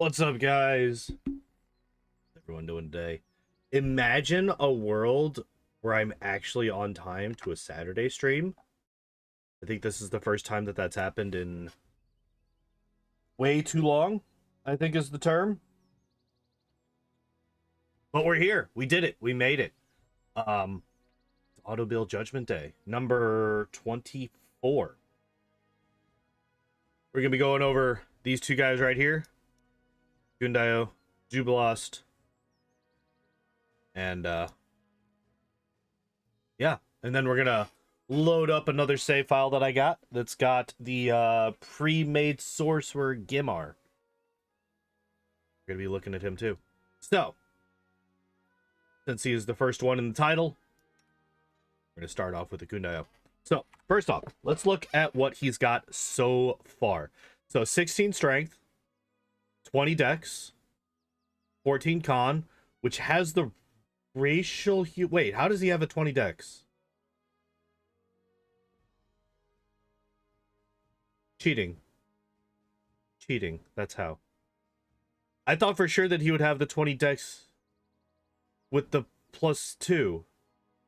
What's up, guys? Everyone doing today? Imagine a world where I'm actually on time to a Saturday stream. I think this is the first time that that's happened in way too long, I think is the term. But we're here. We did it. We made it. Autobuild Judgment Day, number 24. We're going to be going over these two guys right here. Ekundayo, Jubilost, and yeah, and then we're gonna load up another save file that I got that's got the pre-made Sorcerer Gimar. We're gonna be looking at him too. So, since he is the first one in the title, we're gonna start off with Ekundayo. So, first off, let's look at what he's got so far. So, 16 strength, 20 dex, 14 con, which has the racial hue. Wait, how does he have a 20 dex? Cheating. Cheating, that's how. I thought for sure that he would have the 20 dex with the +2.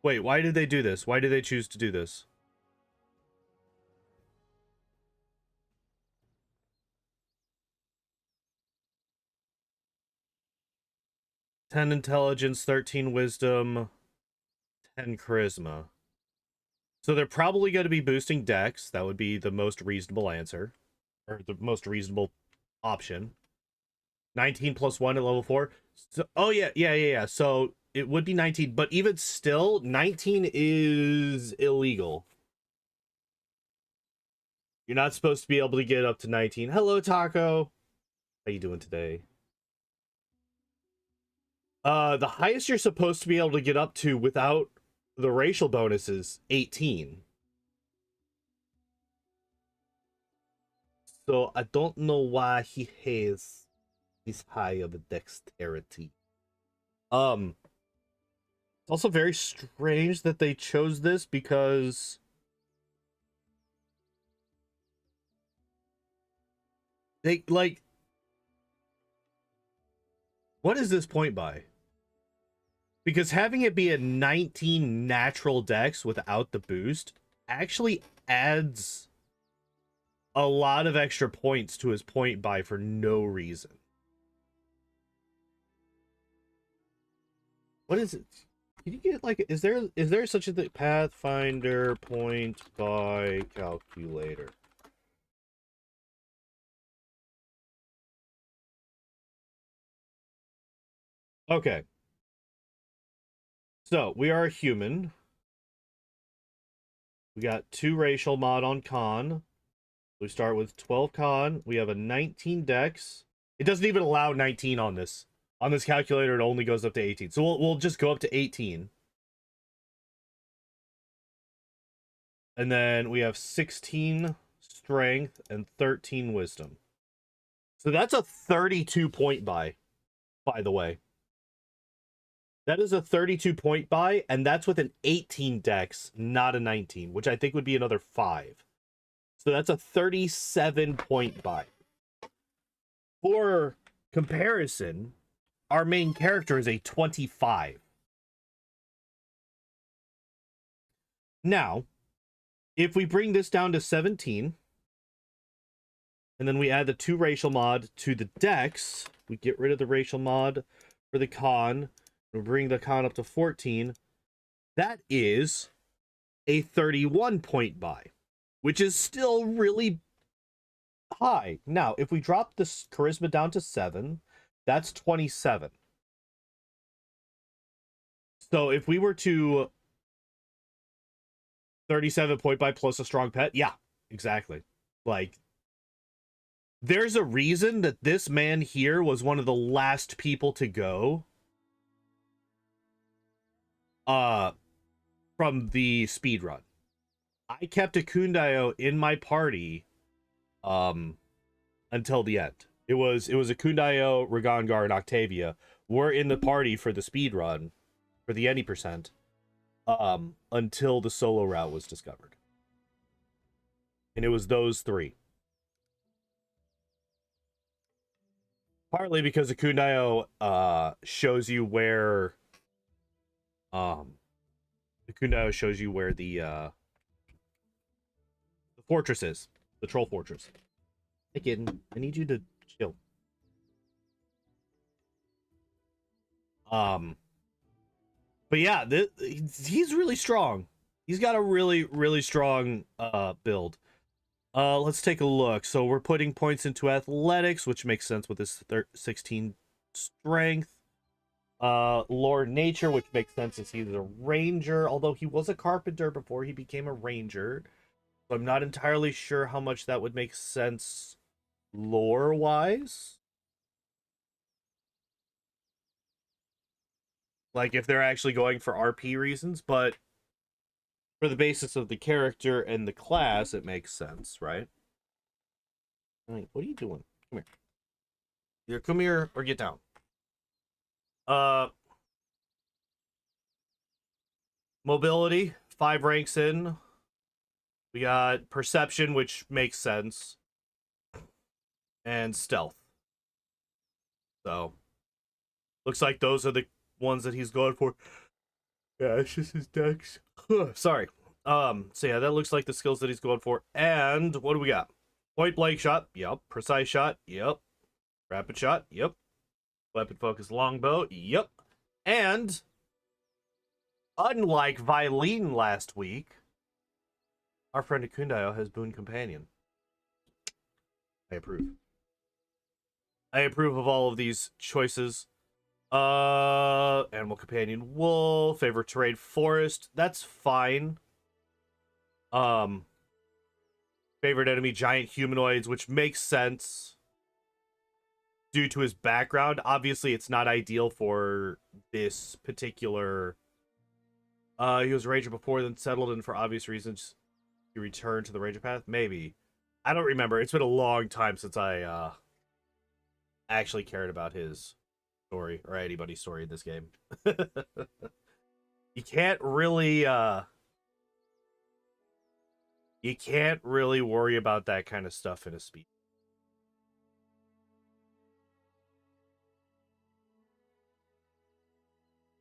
Wait, why did they do this? Why did they choose to do this? Ten intelligence, 13 wisdom, 10 charisma. So they're probably going to be boosting dex. That would be the most reasonable answer, or the most reasonable option. 19 + 1 at level 4. So, oh yeah. So it would be 19, but even still, 19 is illegal. You're not supposed to be able to get up to 19. Hello, Taco. How you doing today? The highest you're supposed to be able to get up to without the racial bonus is 18. So I don't know why he has this high of a dexterity. It's also very strange that they chose this because they like, what is this point by? Because having it be a 19 natural dex without the boost actually adds a lot of extra points to his point by for no reason. What is it? Can you get like, is there such a thing? Pathfinder point by calculator. Okay. So we are a human. We got 2 racial mod on con. We start with 12 con. We have a 19 dex. It doesn't even allow 19 on this. On this calculator, it only goes up to 18. So we'll just go up to 18. And then we have 16 strength and 13 wisdom. So that's a 32 point by the way. That is a 32 point buy, and that's with an 18 dex, not a 19, which I think would be another 5. So that's a 37 point buy. For comparison, our main character is a 25. Now, if we bring this down to 17, and then we add the 2 racial mod to the dex, we get rid of the racial mod for the con, we bring the con up to 14, that is a 31 point buy, which is still really high. Now, if we drop this charisma down to 7, that's 27. So if we were to 37 point buy plus a strong pet, yeah, exactly. Like, there's a reason that this man here was one of the last people to go from the speed run. I kept Ekundayo in my party until the end. It was Ekundayo, Ragangar, and Octavia were in the party for the speed run for the any percent until the solo route was discovered. And it was those 3. Partly because Ekundayo shows you where Ekundayo shows you where the fortress is, the troll fortress. Hey, kid, I need you to chill. But yeah, he's really strong. He's got a really, really strong build. Let's take a look. So we're putting points into athletics, which makes sense with his 16 strength. Lore nature, which makes sense as he's a ranger, although he was a carpenter before he became a ranger. So I'm not entirely sure how much that would make sense lore-wise. Like, if they're actually going for RP reasons, but for the basis of the character and the class, it makes sense, right? What are you doing? Come here. Either come here or get down. Mobility, 5 ranks in. We got perception, which makes sense. And stealth. So, looks like those are the ones that he's going for. Yeah, it's just his dex. Sorry. So yeah, that looks like the skills that he's going for. And what do we got? Point blank shot. Yep. Precise shot. Yep. Rapid shot. Yep. Weapon focus longbow. Yep. And unlike Vilene last week, our friend Ekundayo has boon companion. I approve. I approve of all of these choices. Animal companion wolf, favorite terrain forest. That's fine. Favorite enemy, giant humanoids, which makes sense due to his background. Obviously, it's not ideal for this particular... he was a ranger before, then settled in for obvious reasons. He returned to the ranger path? Maybe. I don't remember. It's been a long time since I actually cared about his story, or anybody's story in this game. You can't really worry about that kind of stuff in a speed.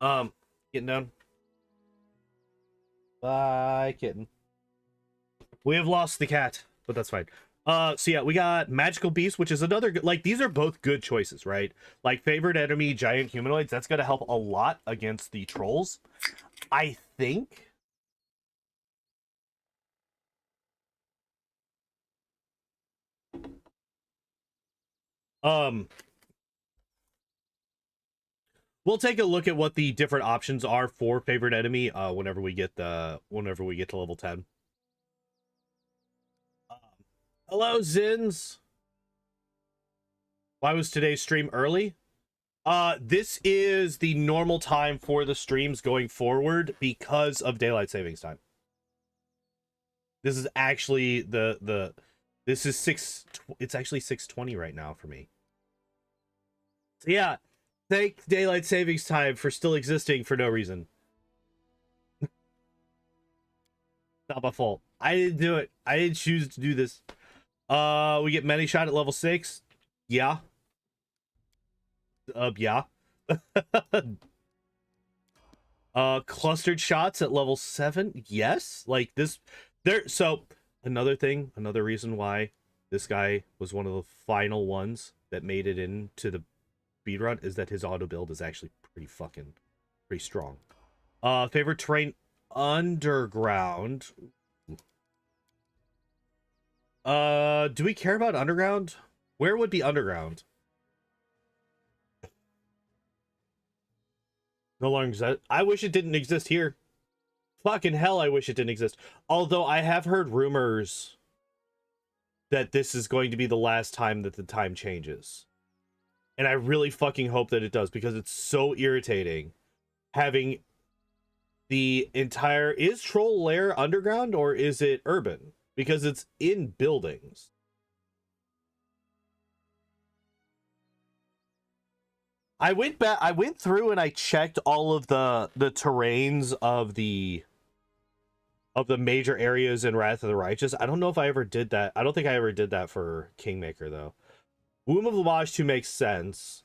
Getting done. Bye, kitten. We have lost the cat, but that's fine. So yeah, we got Magical Beast, which is another good, like, these are both good choices, right? Like, favorite enemy, giant humanoids, that's gonna help a lot against the trolls. I think. We'll take a look at what the different options are for favorite enemy whenever we get to level 10. Hello, Zins. Why was today's stream early? This is the normal time for the streams going forward because of daylight savings time. This is actually this is it's actually 6:20 right now for me. So yeah, thank daylight savings time for still existing for no reason. Not my fault. I didn't do it. I didn't choose to do this. We get many shot at level 6. Yeah. Yeah. Clustered shots at level 7. Yes. Like this there. So another reason why this guy was one of the final ones that made it into the speedrun is that his auto build is actually pretty strong. Favorite terrain, underground. Do we care about underground? Where would be underground? No longer exists. I wish it didn't exist here. Fucking hell, I wish it didn't exist. Although I have heard rumors that this is going to be the last time that the time changes. And I really fucking hope that it does, because it's so irritating having the entire... Is Troll Lair underground or is it urban? Because it's in buildings. I went through and I checked all of the terrains of the major areas in Wrath of the Righteous. I don't know if I ever did that. I don't think I ever did that for Kingmaker, though. Womb of Lamage 2 makes sense.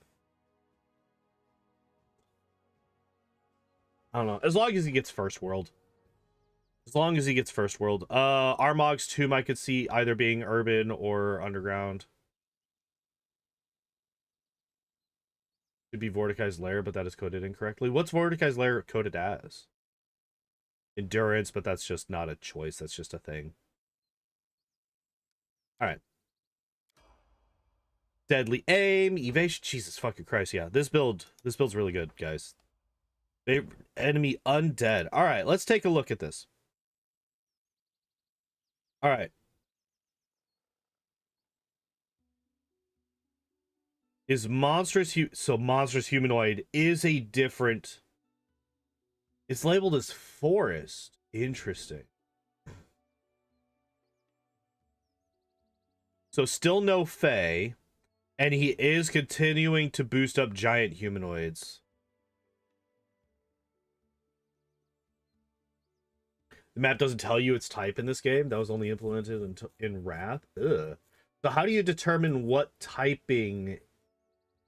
I don't know. As long as he gets first world. Armogs 2 I could see either being urban or underground. Could be Mordecai's Lair, but that is coded incorrectly. What's Mordecai's Lair coded as? Endurance, but that's just not a choice. That's just a thing. All right. Deadly Aim, Evasion. Jesus fucking Christ, yeah. This build's really good, guys. Enemy Undead. All right, let's take a look at this. All right. Is monstrous humanoid is a different... It's labeled as forest. Interesting. So still no Fae, and he is continuing to boost up giant humanoids. The map doesn't tell you its type in this game. That was only implemented in Wrath. Ugh. So how do you determine what typing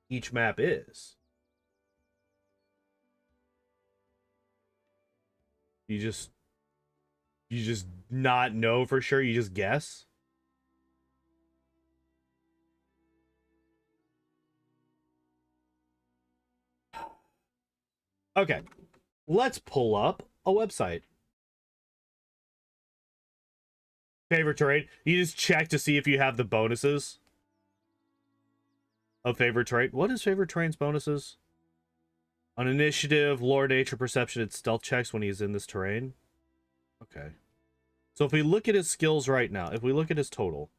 each map is? You just not know for sure, you just guess? Okay, let's pull up a website. Favorite terrain. You just check to see if you have the bonuses of favorite terrain. What is favorite terrain's bonuses? On initiative, lore, nature, perception, and stealth checks when he's in this terrain. Okay. So if we look at his skills right now, if we look at his total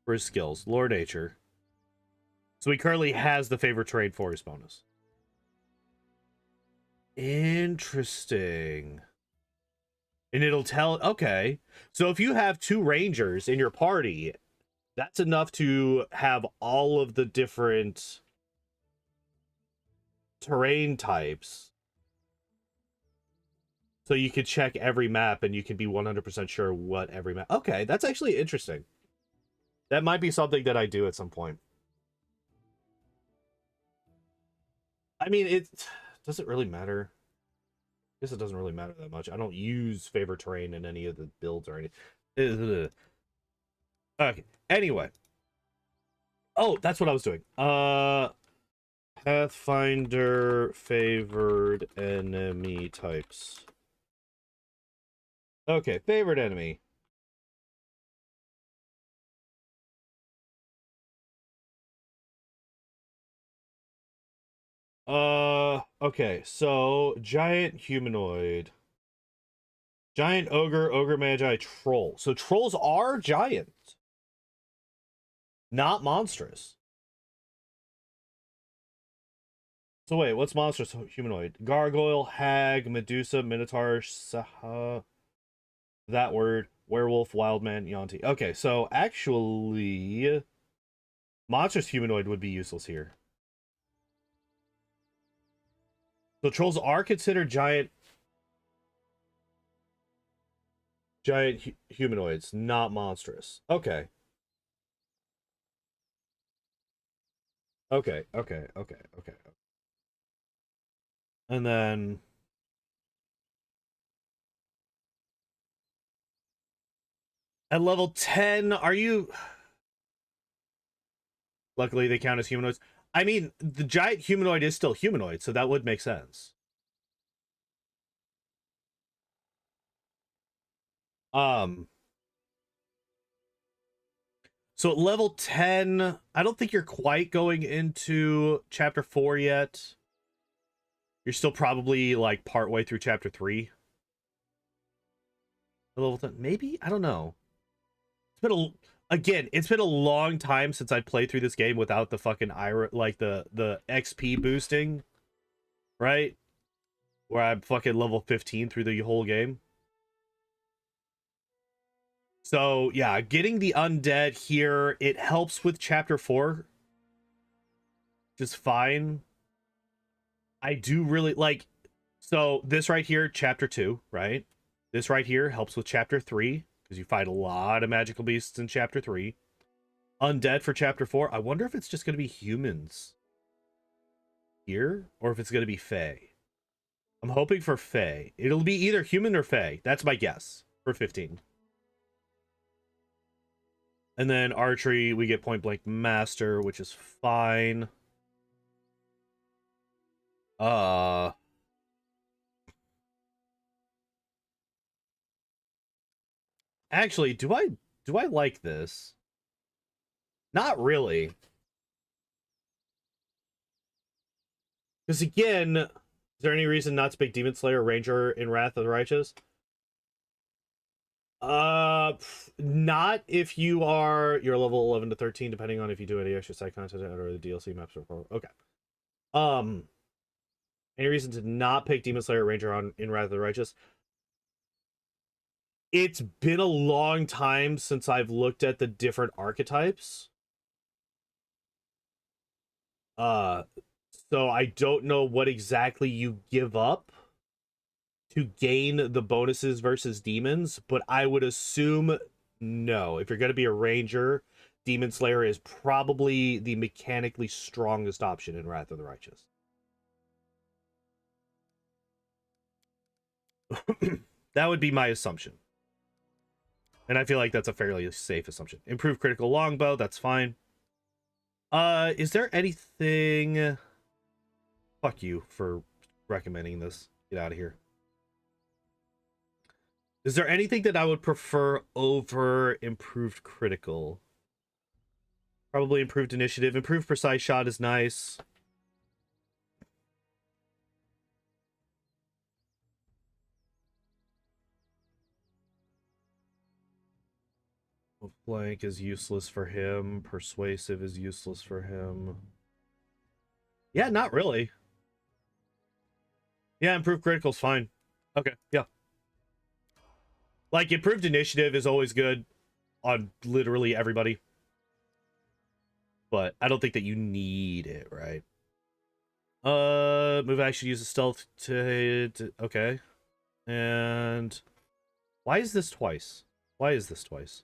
for his skills, Lore Nature. So he currently has the favorite terrain for his bonus. Interesting. And it'll tell, okay. So if you have 2 rangers in your party, that's enough to have all of the different terrain types. So you could check every map and you can be 100% sure what every map. Okay, that's actually interesting. That might be something that I do at some point. I mean, it doesn't really matter. I guess it doesn't really matter that much. I don't use favorite terrain in any of the builds or anything. Okay, anyway. Oh, that's what I was doing. Pathfinder favored enemy types. Okay, favorite enemy. Okay, so giant humanoid. Giant ogre, ogre magi, troll. So trolls are giant. Not monstrous. So wait, what's monstrous humanoid? Gargoyle, hag, Medusa, Minotaur, Saha. That word. Werewolf, wildman, Yonti. Okay, so actually, monstrous humanoid would be useless here. So trolls are considered giant humanoids, not monstrous. Okay. Okay. And then at level 10, are you... Luckily, they count as humanoids. I mean, the giant humanoid is still humanoid, so that would make sense. So at level 10, I don't think you're quite going into chapter 4 yet. You're still probably like partway through chapter 3. Level 10, maybe? I don't know. It's been again, it's been a long time since I played through this game without the fucking like the XP boosting, right? Where I'm fucking level 15 through the whole game. So, yeah, getting the undead here, it helps with chapter 4. Just fine. I do really like... So, this right here, chapter 2, right? This right here helps with chapter 3, because you fight a lot of magical beasts in chapter 3. Undead for chapter 4. I wonder if it's just going to be humans here, or if it's going to be fae. I'm hoping for fae. It'll be either human or fae. That's my guess for 15. And then archery, we get point blank master, which is fine. Actually, do I like this? Not really. Because again, is there any reason not to pick Demon Slayer Ranger in Wrath of the Righteous? Not if you're level 11 to 13, depending on if you do any extra side content or the DLC maps or okay. Any reason to not pick Demon Slayer Ranger in Wrath of the Righteous? It's been a long time since I've looked at the different archetypes. So I don't know what exactly you give up to gain the bonuses versus demons, but I would assume no. If you're going to be a ranger, Demon Slayer is probably the mechanically strongest option in Wrath of the Righteous. That would be my assumption. And I feel like that's a fairly safe assumption. Improved critical longbow, that's fine. Is there anything... Fuck you for recommending this. Get out of here. Is there anything that I would prefer over improved critical? Probably improved initiative. Improved precise shot is nice. Flank is useless for him. Persuasive is useless for him. Yeah, not really. Yeah, improved critical's fine. Okay, yeah. Like, improved initiative is always good on literally everybody. But I don't think that you need it, right? Move action uses stealth to okay. And why is this twice? Why is this twice?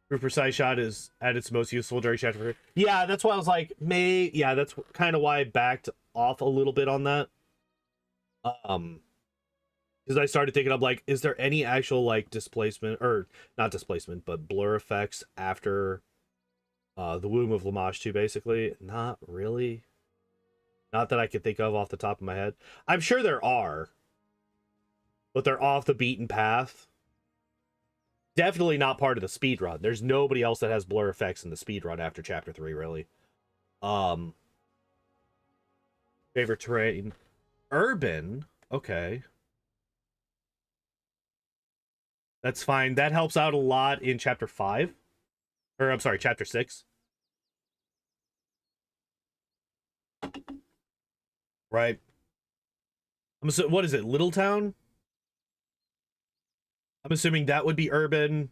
Group precise shot is at its most useful during chapter 3. Yeah, that's why I was like, yeah, that's kind of why I backed off a little bit on that. Because I started thinking, I'm like, is there any actual like displacement, or not displacement, but blur effects after the Womb of Lamage 2, basically? Not really. Not that I can think of off the top of my head. I'm sure there are, but they're off the beaten path. Definitely not part of the speed run. There's nobody else that has blur effects in the speed run after chapter 3, really. Favorite terrain, urban. Okay, that's fine. That helps out a lot in chapter 5, or I'm sorry, chapter 6. Right. What is it, Little Town? I'm assuming that would be urban.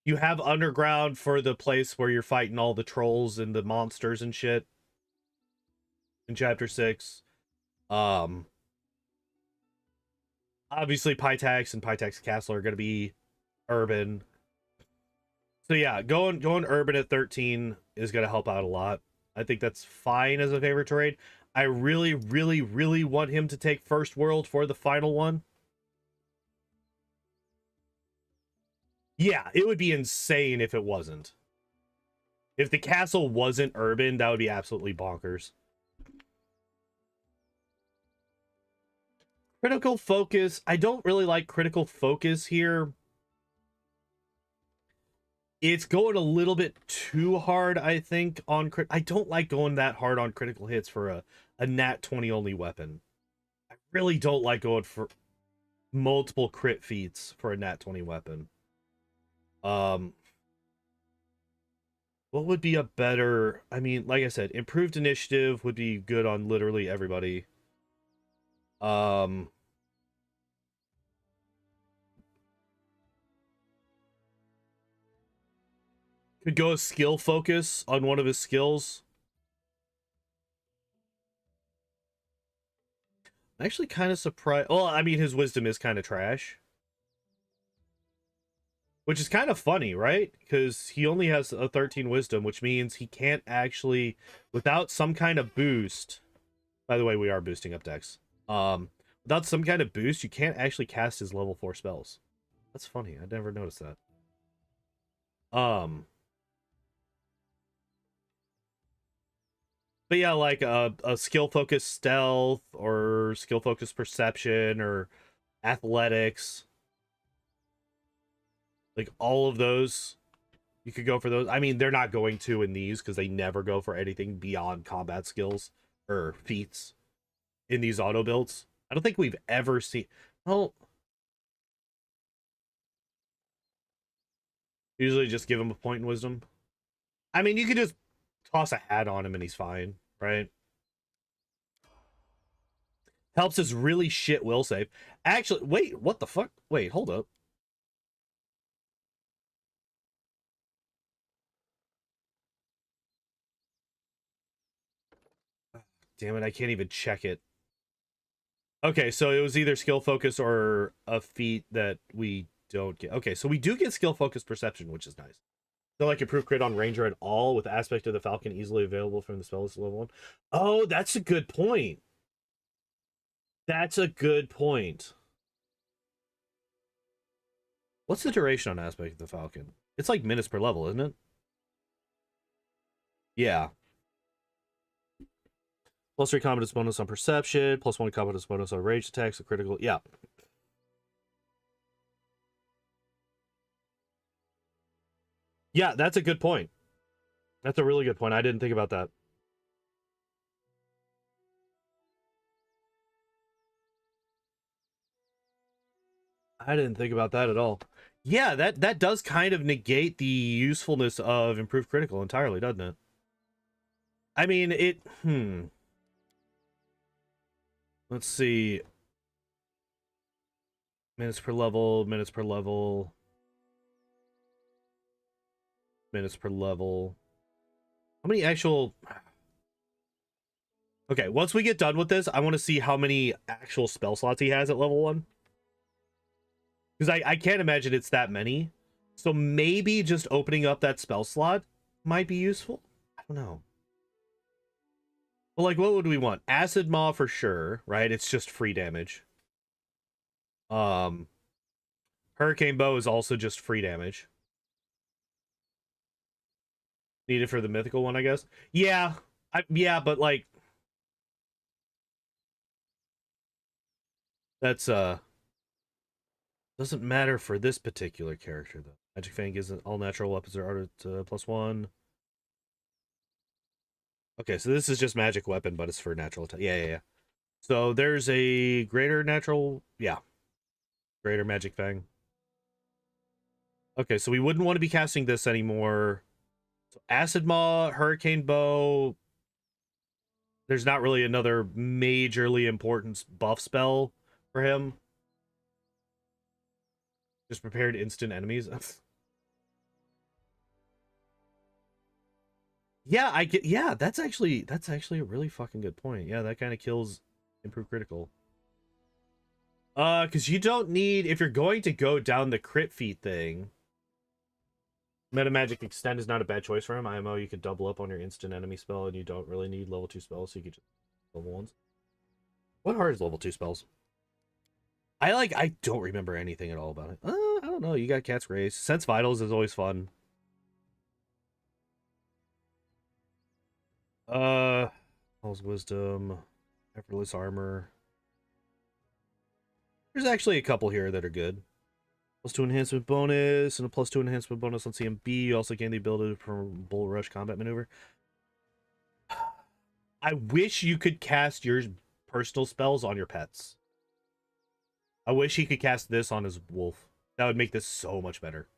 You have underground for the place where you're fighting all the trolls and the monsters and shit in chapter 6. Obviously Pytax and Pytax Castle are going to be urban. So yeah, going urban at 13 is going to help out a lot. I think that's fine as a favorite terrain. I really, really, really want him to take First World for the final one. Yeah, it would be insane if it wasn't. If the castle wasn't urban, that would be absolutely bonkers. Critical focus. I don't really like critical focus here. It's going a little bit too hard, I think, on crit. I don't like going that hard on critical hits for a nat 20 only weapon. I really don't like going for multiple crit feats for a nat 20 weapon. What would be a better, I mean, like I said, improved initiative would be good on literally everybody. Could go a skill focus on one of his skills. I'm actually kind of surprised. Well, I mean, his wisdom is kind of trash. Which is kind of funny, right? Because he only has a 13 wisdom, which means he can't actually, without some kind of boost. By the way, we are boosting up decks. Without some kind of boost, you can't actually cast his level 4 spells. That's funny. I never noticed that. But yeah, like a skill focused stealth or skill focused perception or athletics. Like all of those, you could go for those. I mean, they're not going to in these because they never go for anything beyond combat skills or feats in these auto builds. I don't think we've ever seen. Well, usually just give him a point in wisdom. I mean, you could just toss a hat on him and he's fine, right? Helps his really shit will save. Actually, wait, what the fuck? Wait, hold up. Damn it, I can't even check it. Okay, so it was either skill focus or a feat that we don't get. Okay, so we do get skill focus perception, which is nice. So like improve crit on ranger at all with aspect of the falcon easily available from the spell list level 1. Oh, that's a good point. That's a good point. What's the duration on aspect of the falcon? It's like minutes per level, isn't it? Yeah. Plus 3 competence bonus on perception, plus 1 competence bonus on ranged attacks, a critical. Yeah. Yeah, that's a good point. That's a really good point. I didn't think about that. I didn't think about that at all. Yeah, that does kind of negate the usefulness of improved critical entirely, doesn't it? I mean, let's see. Minutes per level, minutes per level, minutes per level. How many actual... Okay, once we get done with this, I want to see how many actual spell slots he has at level 1. Because I can't imagine it's that many. So maybe just opening up that spell slot might be useful. I don't know. Well, like, what would we want? Acid Maw for sure, right? It's just free damage. Um, Hurricane Bow is also just free damage. Needed for the mythical one, I guess. Yeah, yeah, but like, that's doesn't matter for this particular character though. Magic Fang isn't all natural weapons are arted +1. Okay, so this is just magic weapon, but it's for natural attack. Yeah. So there's a greater natural, yeah, greater Magic Fang. Okay, so we wouldn't want to be casting this anymore. So Acid Maw, Hurricane Bow. There's not really another majorly important buff spell for him. Just prepared instant enemies. Yeah, I get. Yeah, that's actually a really fucking good point. Yeah, that kind of kills improved critical. Because you don't need, if you're going to go down the crit feat thing. Meta Magic Extend is not a bad choice for him. IMO, you could double up on your instant enemy spell, and you don't really need level 2 spells, so you could just level 1s. What are his level 2 spells? I don't remember anything at all about it. I don't know. You got Cat's Grace. Sense Vitals is always fun. Hell's Wisdom, Effortless Armor. There's actually a couple here that are good. +2 enhancement bonus and a +2 enhancement bonus on CMB. You also gain the ability from Bull Rush combat maneuver. I wish you could cast your personal spells on your pets. I wish he could cast this on his wolf. That would make this so much better.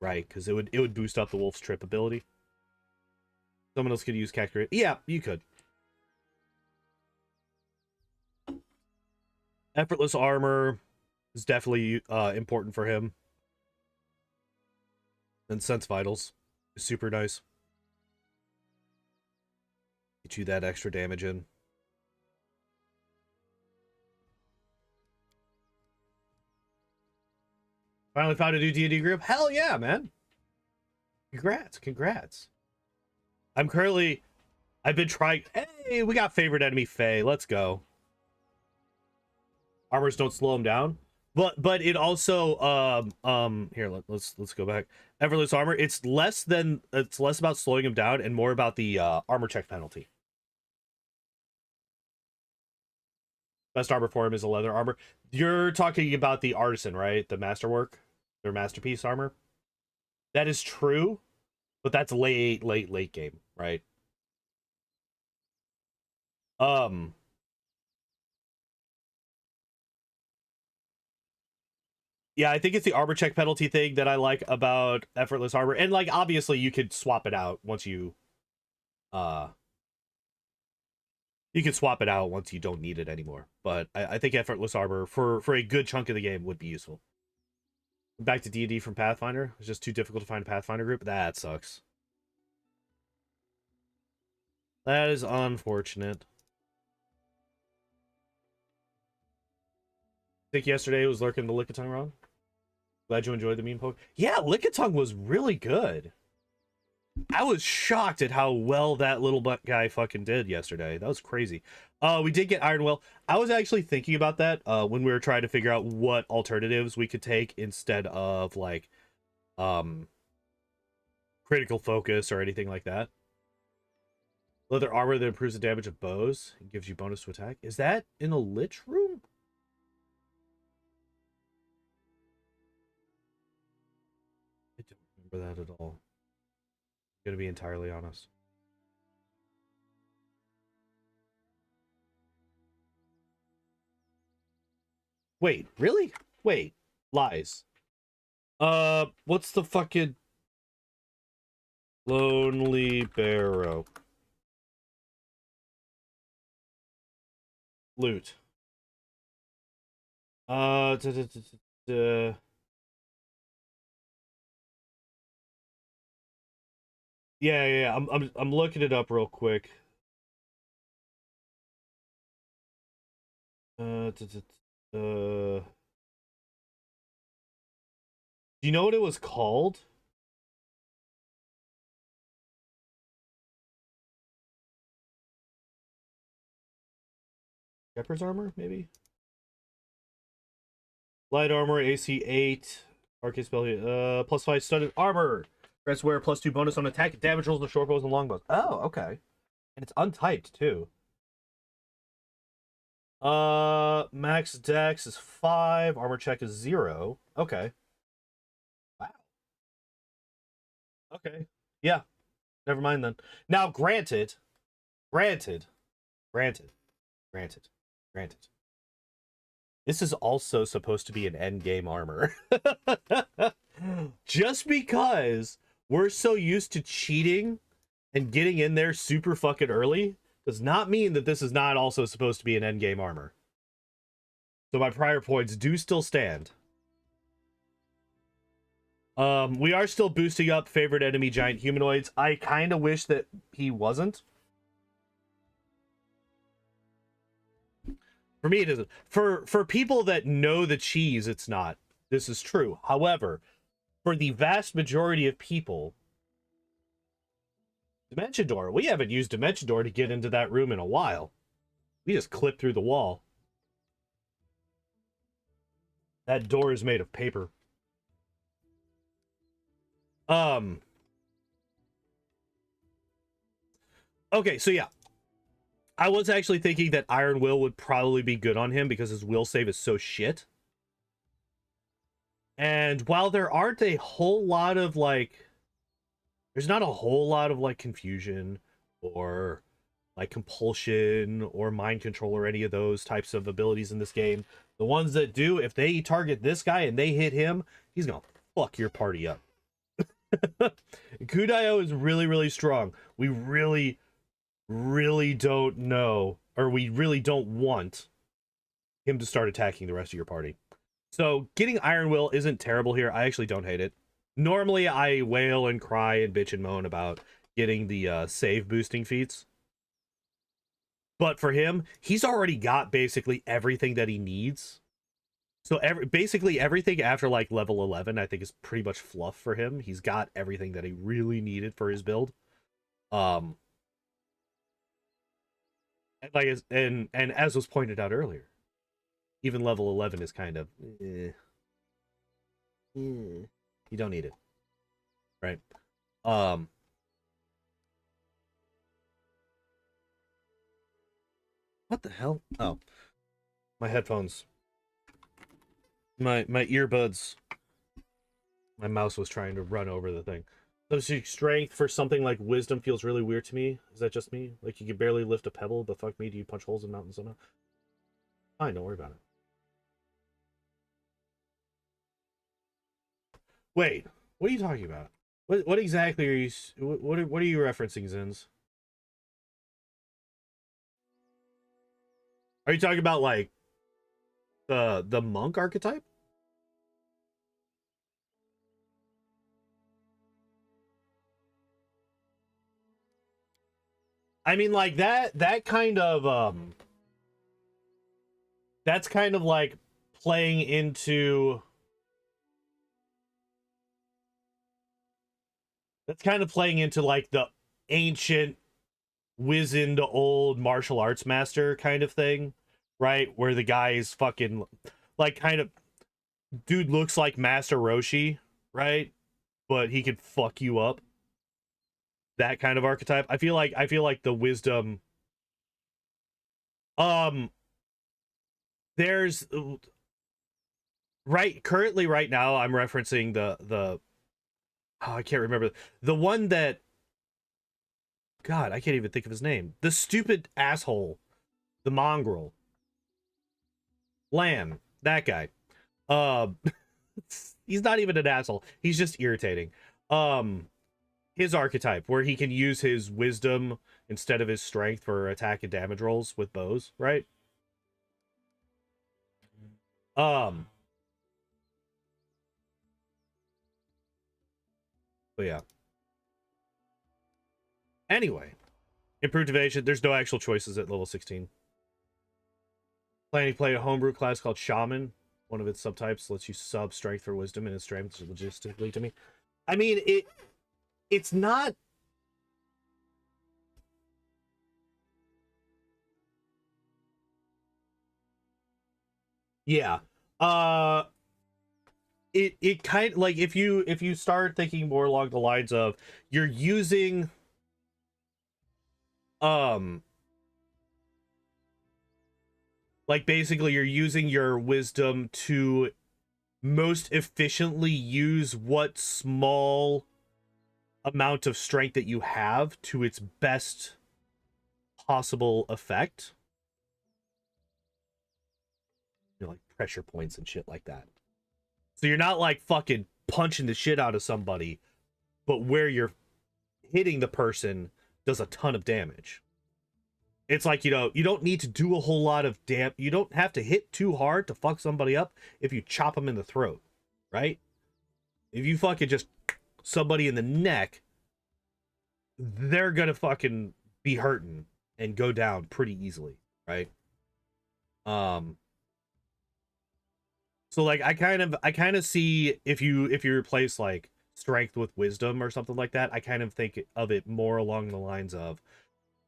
Right, because it would boost up the wolf's trip ability. Someone else could use Cacturate. Yeah, you could. Effortless Armor is definitely important for him. And Sense Vitals is super nice. Get you that extra damage in. Finally found a new D&D group? Hell yeah, man. Congrats. I've been trying. Hey, we got favorite enemy Fae. Let's go. Armors don't slow him down. But it also here let's go back. Effortless Armor, it's less about slowing him down and more about the armor check penalty. Best armor for him is a leather armor. You're talking about the artisan, right? The masterwork, their masterpiece armor. That is true, but that's late game, right? Um yeah, I think it's the armor check penalty thing that I like about effortless armor. And like obviously you could swap it out once you uh don't need it anymore. But I think effortless armor for a good chunk of the game would be useful. Back to D&D from Pathfinder. It's just too difficult to find a Pathfinder group. That sucks. That is unfortunate. I think yesterday was lurking the Lickitung wrong. Glad you enjoyed the meme poke. Yeah, Lickitung was really good. I was shocked at how well that little butt guy fucking did yesterday. That was crazy. We did get Iron Will. I was actually thinking about that when we were trying to figure out what alternatives we could take instead of like critical focus or anything like that. Leather armor that improves the damage of bows and gives you bonus to attack. Is that in a lich room? I don't remember that at all. I'm gonna be entirely honest. Wait, really? Wait, lies. What's the fucking Lonely Barrow loot? Uh, da, da, da, da, yeah. I'm looking it up real quick. Da, da, do you know what it was called? Shepherd's armor, maybe. Light armor, AC 8, arcade spell, +5 studded armor. Grants wear +2 bonus on attack, damage rolls, with short bows and long bows. Oh, okay. And it's untyped too. Max dex is 5, armor check is 0. Okay. Wow. Okay. Yeah. Never mind then. Now, granted, granted, granted, granted. This is also supposed to be an end game armor. Just because we're so used to cheating and getting in there super fucking early does not mean that this is not also supposed to be an end game armor. So my prior points do still stand. We are still boosting up favorite enemy giant humanoids. I kind of wish that he wasn't. For me, it isn't. For people that know the cheese, it's not. This is true. However, for the vast majority of people, Dimension Door, we haven't used Dimension Door to get into that room in a while. We just clip through the wall. That door is made of paper. Okay, so yeah. I was actually thinking that Iron Will would probably be good on him because his will save is so shit. And while there aren't a whole lot of, like... There's not a whole lot of, like, confusion or, like, compulsion or mind control or any of those types of abilities in this game. The ones that do, if they target this guy and they hit him, he's gonna fuck your party up. Ekundayo is really, really strong. We really don't know, or we really don't want him to start attacking the rest of your party. So getting Iron Will isn't terrible here. I actually don't hate it. Normally I wail and cry and bitch and moan about getting the save boosting feats. But for him, he's already got basically everything that he needs. So basically everything after like level 11 I think is pretty much fluff for him. He's got everything that he really needed for his build. Like and as was pointed out earlier, even level 11 is kind of you don't need it, right? What the hell? Oh, my headphones, my earbuds, my mouse was trying to run over the thing. So strength for something like wisdom feels really weird to me. Is that just me? Like you can barely lift a pebble, but fuck me, do you punch holes in mountains somehow? Fine, don't worry about it. Wait, what are you talking about? What exactly are you? What are you referencing, Zins? Are you talking about like the monk archetype? I mean, like that kind of that's kind of like playing into like the ancient wizened old martial arts master kind of thing, right? Where the guy is fucking like kind of dude looks like Master Roshi, right? But he could fuck you up. That kind of archetype. I feel like the wisdom um there's currently right now I'm referencing the oh, I can't remember the one that God, I can't even think of his name. The stupid asshole, the mongrel. Lamb, that guy. he's not even an asshole. He's just irritating. His archetype, where he can use his wisdom instead of his strength for attack and damage rolls with bows, right? But yeah. Anyway, improved evasion. There's no actual choices at level 16. Planning to play a homebrew class called Shaman. One of its subtypes lets you sub strength for wisdom, and its strength logistically to me. I mean, it's not. Yeah. It kind of like if you start thinking more along the lines of you're using like basically you're using your wisdom to most efficiently use what small amount of strength that you have to its best possible effect. You know, like pressure points and shit like that. So you're not like fucking punching the shit out of somebody, but where you're hitting the person does a ton of damage. It's like, you know, you don't need to do a whole lot of you don't have to hit too hard to fuck somebody up if you chop them in the throat, right? If you fucking just somebody in the neck, they're gonna fucking be hurting and go down pretty easily, right? So like I kind of see if you replace like strength with wisdom or something like that, I kind of think of it more along the lines of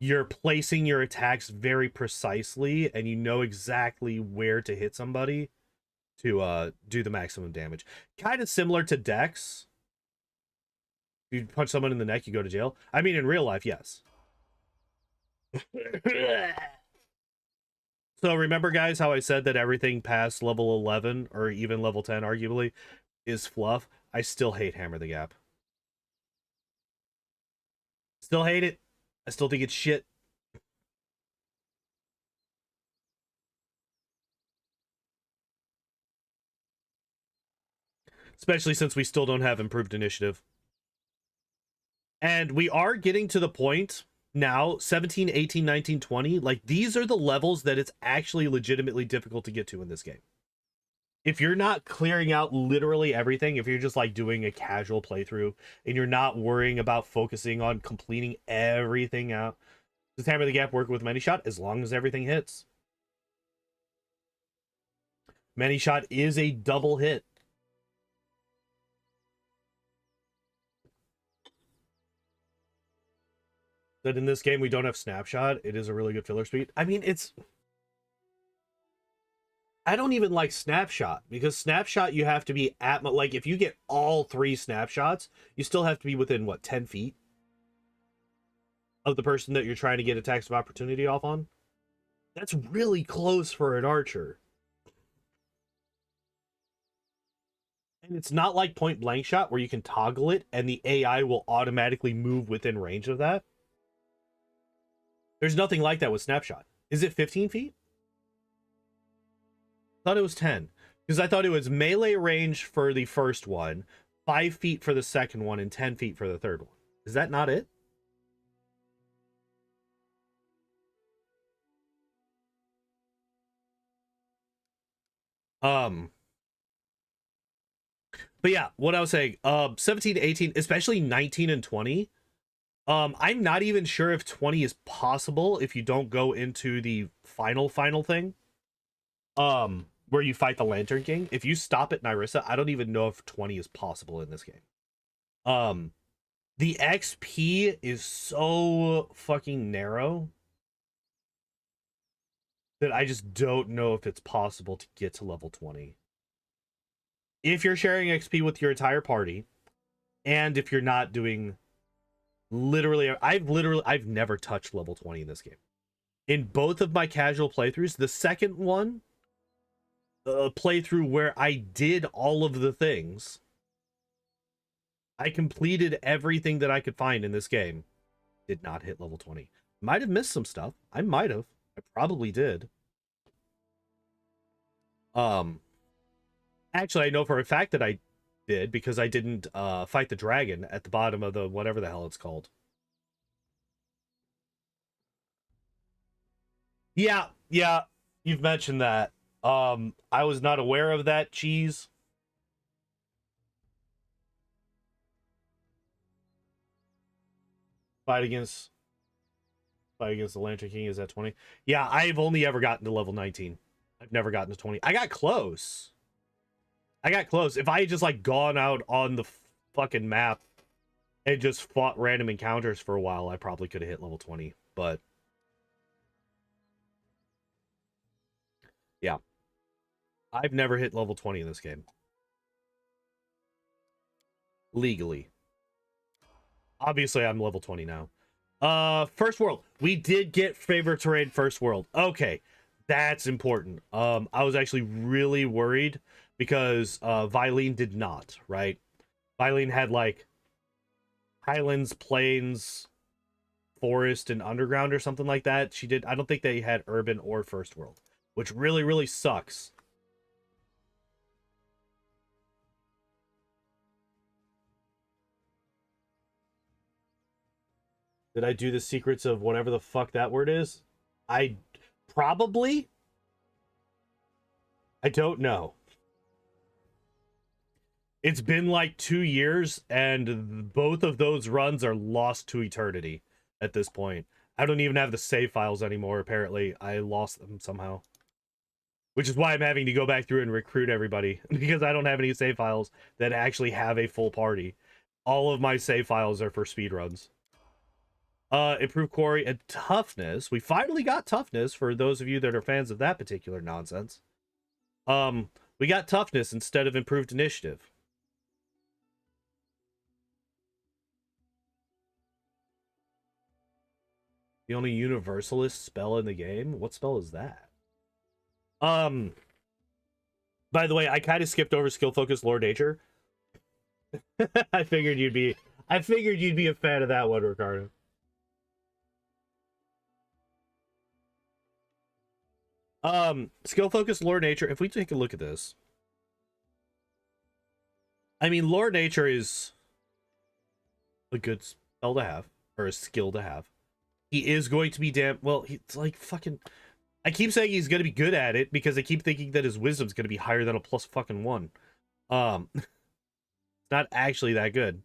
you're placing your attacks very precisely and you know exactly where to hit somebody to do the maximum damage. Kind of similar to Dex. You punch someone in the neck, you go to jail. I mean, in real life, yes. So remember, guys, how I said that everything past level 11 or even level 10, arguably, is fluff? I still hate Hammer the Gap. Still hate it. I still think it's shit. Especially since we still don't have improved initiative. And we are getting to the point now, 17, 18, 19, 20. Like, these are the levels that it's actually legitimately difficult to get to in this game. If you're not clearing out literally everything, if you're just like doing a casual playthrough and you're not worrying about focusing on completing everything out, does Hammer the Gap work with Many Shot as long as everything hits? Many Shot is a double hit. That in this game we don't have Snapshot. It is a really good filler speed. I mean, I don't even like Snapshot because Snapshot you have to be at like if you get all 3 snapshots, you still have to be within what 10 feet of the person that you're trying to get attacks of opportunity off on. That's really close for an archer. And it's not like point blank shot where you can toggle it and the AI will automatically move within range of that. There's nothing like that with Snapshot. Is it 15 feet? I thought it was 10. Because I thought it was melee range for the first one, 5 feet for the second one, and 10 feet for the third one. Is that not it? But yeah, what I was saying, 17 to 18, especially 19 and 20. I'm not even sure if 20 is possible if you don't go into the final thing. Where you fight the Lantern King. If you stop at Nyrissa, I don't even know if 20 is possible in this game. The XP is so fucking narrow that I just don't know if it's possible to get to level 20. If you're sharing XP with your entire party, and if you're not doing I've never touched level 20 in this game. In both of my casual playthroughs, the second one, playthrough where I did all of the things, I completed everything that I could find in this game, did not hit level 20. Might have missed some stuff. I might have. I probably did. Actually, I know for a fact that I did because I didn't fight the dragon at the bottom of the whatever the hell it's called. Yeah, yeah, you've mentioned that. I was not aware of that cheese. Fight against fight against the Lantern King is at 20. Yeah, I've only ever gotten to level 19. I've never gotten to 20. I got close. I got close. If I had just like gone out on the fucking map and just fought random encounters for a while, I probably could have hit level 20. But yeah, I've never hit level 20 in this game. Legally. Obviously, I'm level 20 now. First world. We did get favorite terrain first world. Okay, that's important. I was actually really worried because Vilene did not, right? Vilene had like highlands, plains, forest, and underground or something like that. She did. I don't think they had urban or first world, which really, really sucks. Did I do the secrets of whatever the fuck that word is? I probably. I don't know. It's been like 2 years, and both of those runs are lost to eternity at this point. I don't even have the save files anymore, apparently. I lost them somehow. Which is why I'm having to go back through and recruit everybody, because I don't have any save files that actually have a full party. All of my save files are for speedruns. Improve quarry and toughness. We finally got toughness for those of you that are fans of that particular nonsense. We got toughness instead of improved initiative. The only universalist spell in the game? What spell is that? By the way, I kind of skipped over skill focus lore nature. I figured you'd be a fan of that one, Ricardo. Skill focus lore nature. If we take a look at this, I mean, lore nature is a good spell to have, or a skill to have. He is going to be damn well. He's like fucking. I keep saying he's going to be good at it because I keep thinking that his wisdom's going to be higher than a plus fucking 1. It's not actually that good.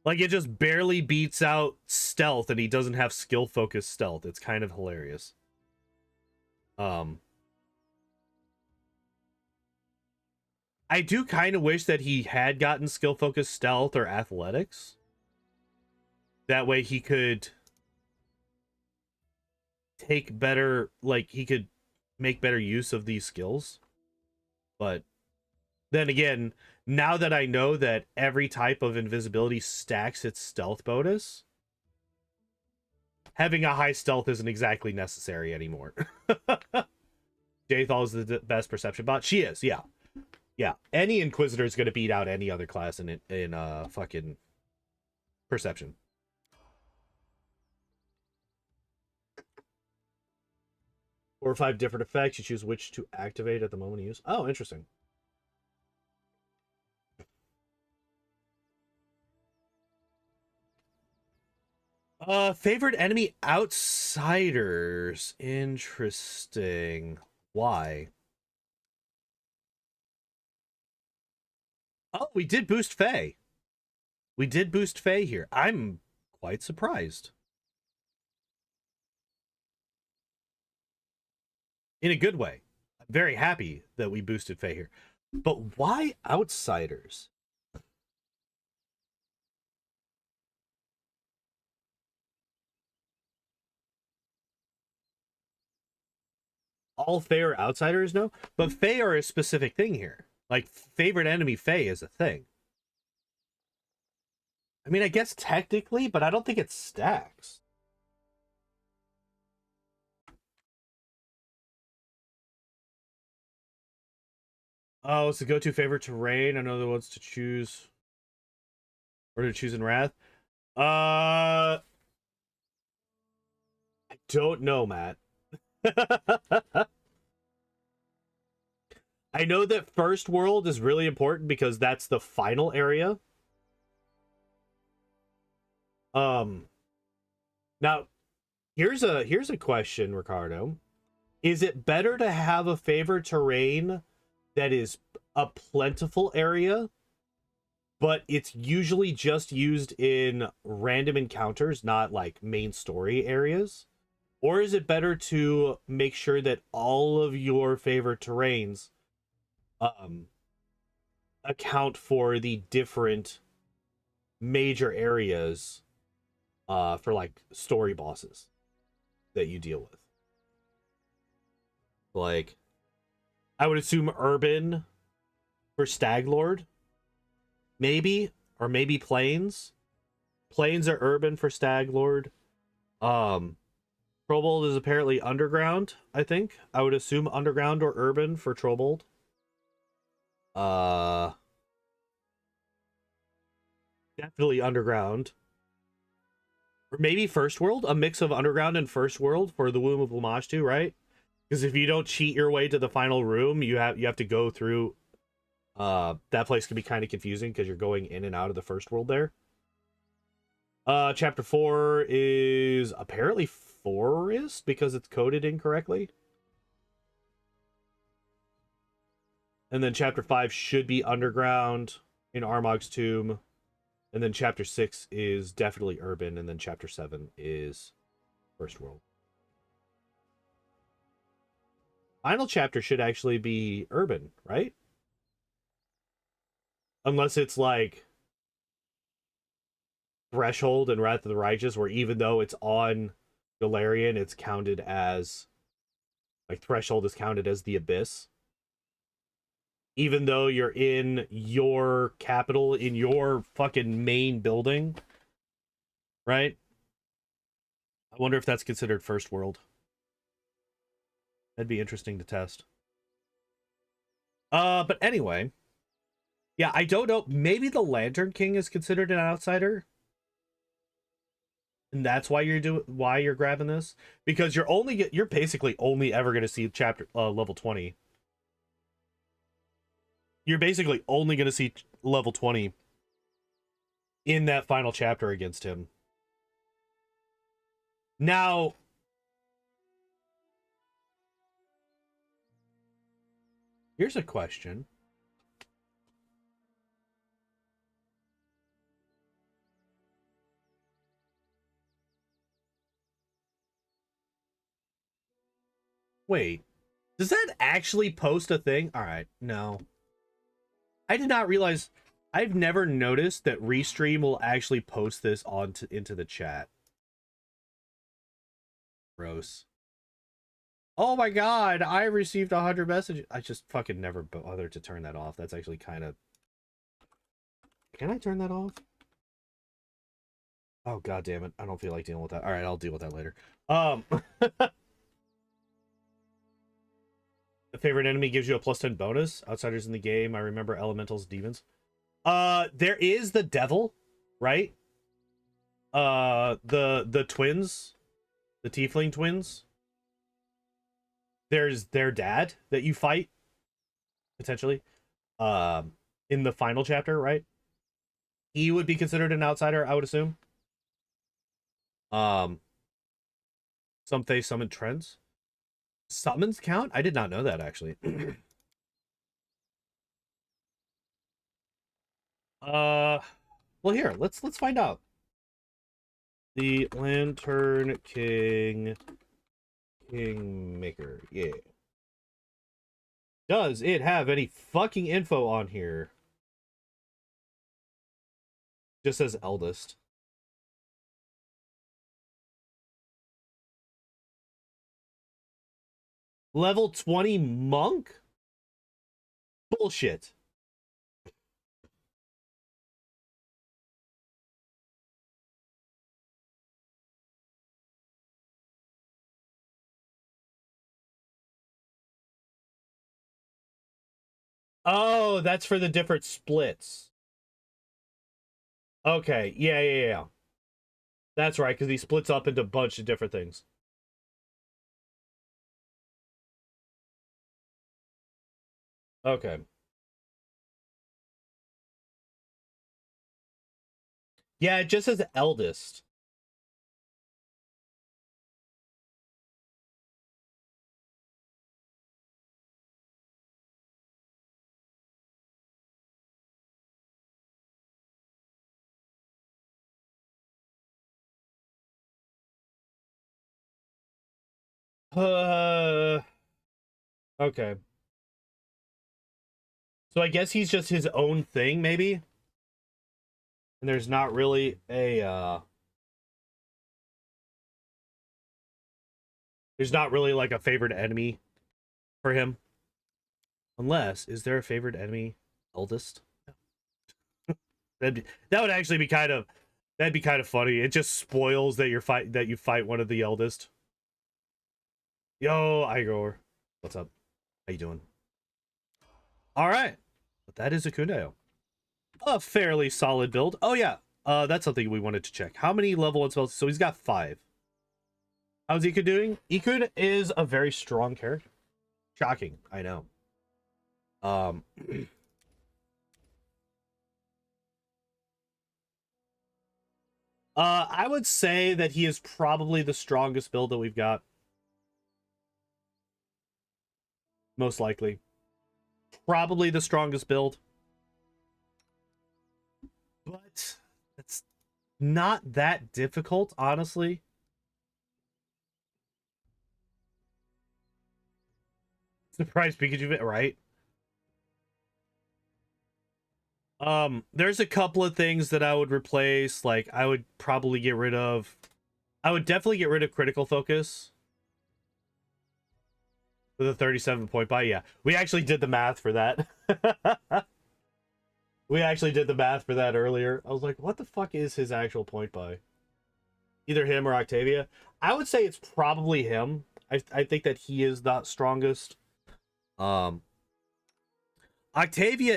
Like, it just barely beats out stealth, and he doesn't have skill focused stealth. It's kind of hilarious. I do kind of wish that he had gotten skill focused stealth or athletics. That way he could take better, like, he could make better use of these skills. But then again, now that I know that every type of invisibility stacks its stealth bonus, having a high stealth isn't exactly necessary anymore. Jaethal is the best perception bot. She is, yeah. Yeah. Any Inquisitor is going to beat out any other class in fucking perception. 4 or 5 different effects. You choose which to activate at the moment of use. Oh, interesting. Favorite enemy outsiders. Interesting. Why? Oh, we did boost Faye. We did boost Faye here. I'm quite surprised. In a good way. I'm very happy that we boosted Faye here. But why outsiders? All Fae are outsiders? No. But Fae are a specific thing here. Like, favorite enemy Fae is a thing. I mean, I guess technically, but I don't think it stacks. Oh, it's the go-to favorite terrain. I know the ones to choose. Or to choose in Wrath. I don't know, Matt. I know that first world is really important because that's the final area. Um, Now here's a question, Ricardo. Is it better to have a favored terrain that is a plentiful area, but it's usually just used in random encounters, not like main story areas? Or is it better to make sure that all of your favorite terrains um account for the different major areas for like story bosses that you deal with? Like, I would assume urban for Stag Lord, maybe, or maybe plains. Plains are urban for Stag Lord. Um, Trobold is apparently underground. I think I would assume underground or urban for Trobold. Uh, Definitely underground, or maybe First World. A mix of underground and First World for the Womb of Lamashtu, right? Because if you don't cheat your way to the final room, you have to go through. That place can be kind of confusing because you're going in and out of the First World there. Chapter 4 is apparently forest because it's coded incorrectly. And then chapter 5 should be underground in Armag's tomb. And then chapter 6 is definitely urban. And then chapter 7 is first world. Final chapter should actually be urban, right? Unless it's like Threshold and Wrath of the Righteous, where even though it's on Galarian, it's counted as like Threshold is counted as the Abyss. Even though you're in your capital, in your fucking main building, right? I wonder if that's considered first world. That'd be interesting to test. But anyway, yeah, I don't know. Maybe the Lantern King is considered an outsider, and that's why you're grabbing this, because you're basically only ever going to see chapter level 20. You're basically only going to see level 20 in that final chapter against him. Now, here's a question. Wait, does that actually post a thing? All right, no. I did not realize. I've never noticed that Restream will actually post this into the chat. Gross. Oh my god, I received 100 messages. I just fucking never bothered to turn that off. That's actually kind of... Can I turn that off? Oh god damn it. I don't feel like dealing with that. All right, I'll deal with that later. The favorite enemy gives you a +10 bonus. Outsiders in the game. I remember elementals, demons. There is the devil, right? The twins, the tiefling twins. There's their dad that you fight potentially. In the final chapter, right? He would be considered an outsider, I would assume. Some face summon trends. Summons count? I did not know that actually. Well here, let's find out. The Lantern King Kingmaker, yeah. Does it have any fucking info on here? Just says eldest. Level 20 monk? Bullshit. Oh, that's for the different splits. Okay, yeah. That's right, because he splits up into a bunch of different things. Okay. Yeah, it just says eldest. Uh, okay. So I guess he's just his own thing, maybe? And there's not really a there's not really like a favorite enemy for him. Unless, is there a favorite enemy eldest? That would actually be kind of that'd be kind of funny. It just spoils that you fight one of the eldest. Yo, Igor. What's up? How you doing? All right. But that is Ekundayo. A fairly solid build. Oh yeah. That's something we wanted to check. How many level 1 spells? So he's got 5. How's Ikud doing? Ikud is a very strong character. Shocking, I know. I would say that he is probably the strongest build that we've got. Most likely. Probably the strongest build. But it's not that difficult, honestly. Surprise Pikachu, right? There's a couple of things that I would replace. Like, I would probably get rid of... I would definitely get rid of Critical Focus. With a 37 point buy, yeah. We actually did the math for that. We actually did the math for that earlier. I was like, what the fuck is his actual point buy? Either him or Octavia. I would say it's probably him. I think that he is the strongest. Octavia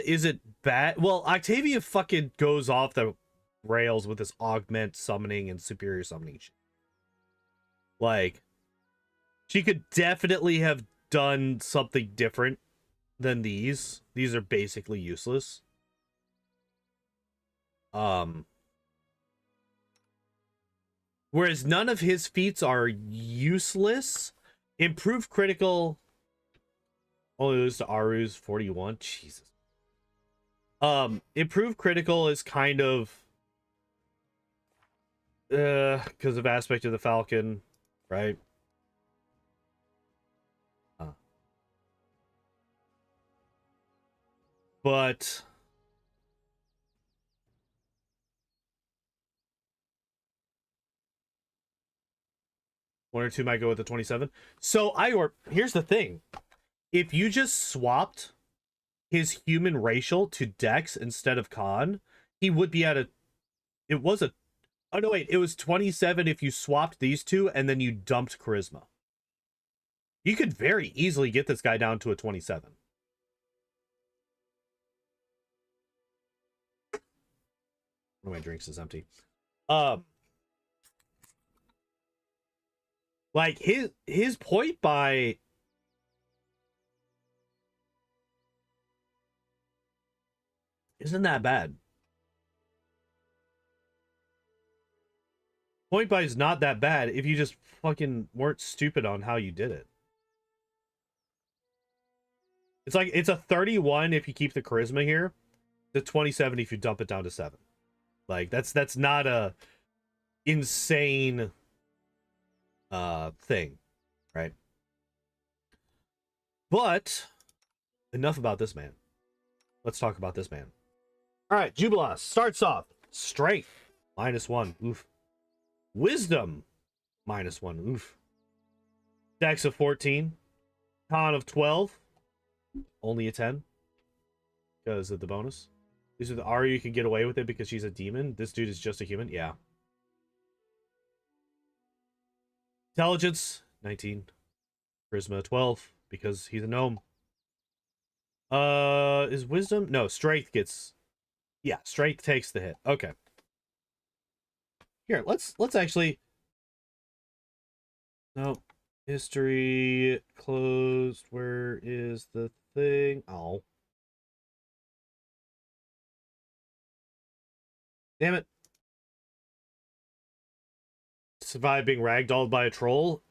isn't bad. Well, Octavia fucking goes off the rails with this augment summoning and superior summoning shit. Like, she could definitely have done something different than these. These are basically useless. Whereas none of his feats are useless. Improve critical. Oh, it was to Aru's 41. Jesus. Improve critical is kind of because of aspect of the Falcon, right? But one or two might go with the 27. So here's the thing. If you just swapped his human racial to Dex instead of Con, he would be at a it was a oh no wait, it was 27 if you swapped these two and then you dumped charisma. You could very easily get this guy down to a 27. One of my drinks is empty. Um like his point by isn't that bad. Point by is not that bad if you just fucking weren't stupid on how you did it. It's like it's a 31 if you keep the charisma here, the 27 if you dump it down to 7. Like that's not a insane thing, right? But enough about this man. Let's talk about this man. All right, Jubilost starts off strength -1. Oof. Wisdom -1. Oof. Dex of 14. Con of 12. Only a 10 because of the bonus. These are the Aru you can get away with it because she's a demon. This dude is just a human. Yeah. Intelligence 19. Charisma 12 because he's a gnome. Is wisdom? No, strength gets. Yeah, strength takes the hit. Okay. Here, let's actually. No, history closed. Where is the thing? Oh, Damn it. Survive being ragdolled by a troll?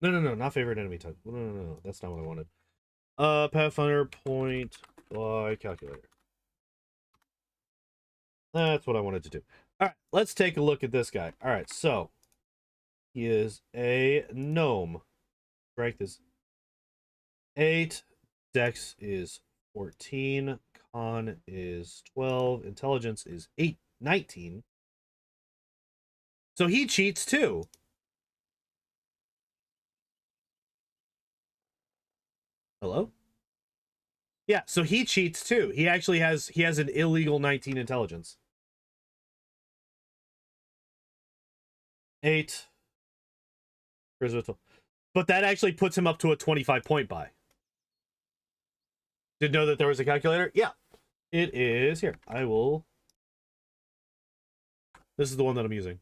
No, not favorite enemy type. No, that's not what I wanted. Pathfinder point by calculator. That's what I wanted to do. Alright, let's take a look at this guy. Alright, so he is a gnome. Strength is 8. Dex is 14. Con is 12. Intelligence is 19. So he cheats too. Hello? Yeah, so he cheats too. He actually has an illegal 19 intelligence. 8. But that actually puts him up to a 25 point buy. Did know that there was a calculator? Yeah. It is here. I will. This is the one that I'm using.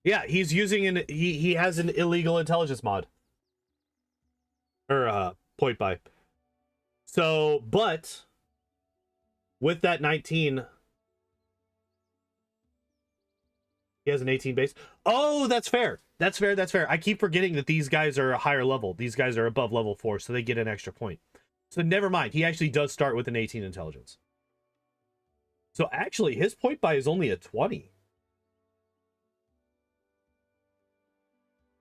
Yeah, he's using he has an illegal intelligence mod. Or point buy. So, but with that 19, he has an 18 base. Oh, that's fair. That's fair. I keep forgetting that these guys are a higher level. These guys are above level 4, so they get an extra point. So never mind. He actually does start with an 18 intelligence. So actually, his point buy is only a 20.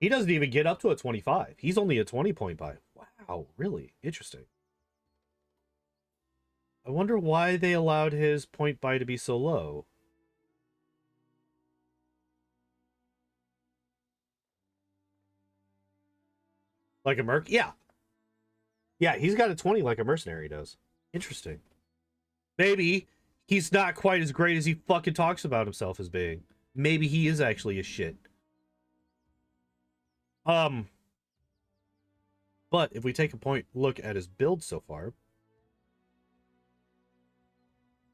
He doesn't even get up to a 25. He's only a 20 point buy. Wow, really? Interesting. I wonder why they allowed his point buy to be so low. Like a merc? Yeah. Yeah, he's got a 20 like a mercenary does. Interesting. Maybe he's not quite as great as he fucking talks about himself as being. Maybe he is actually a shit. But if we take a look at his build so far,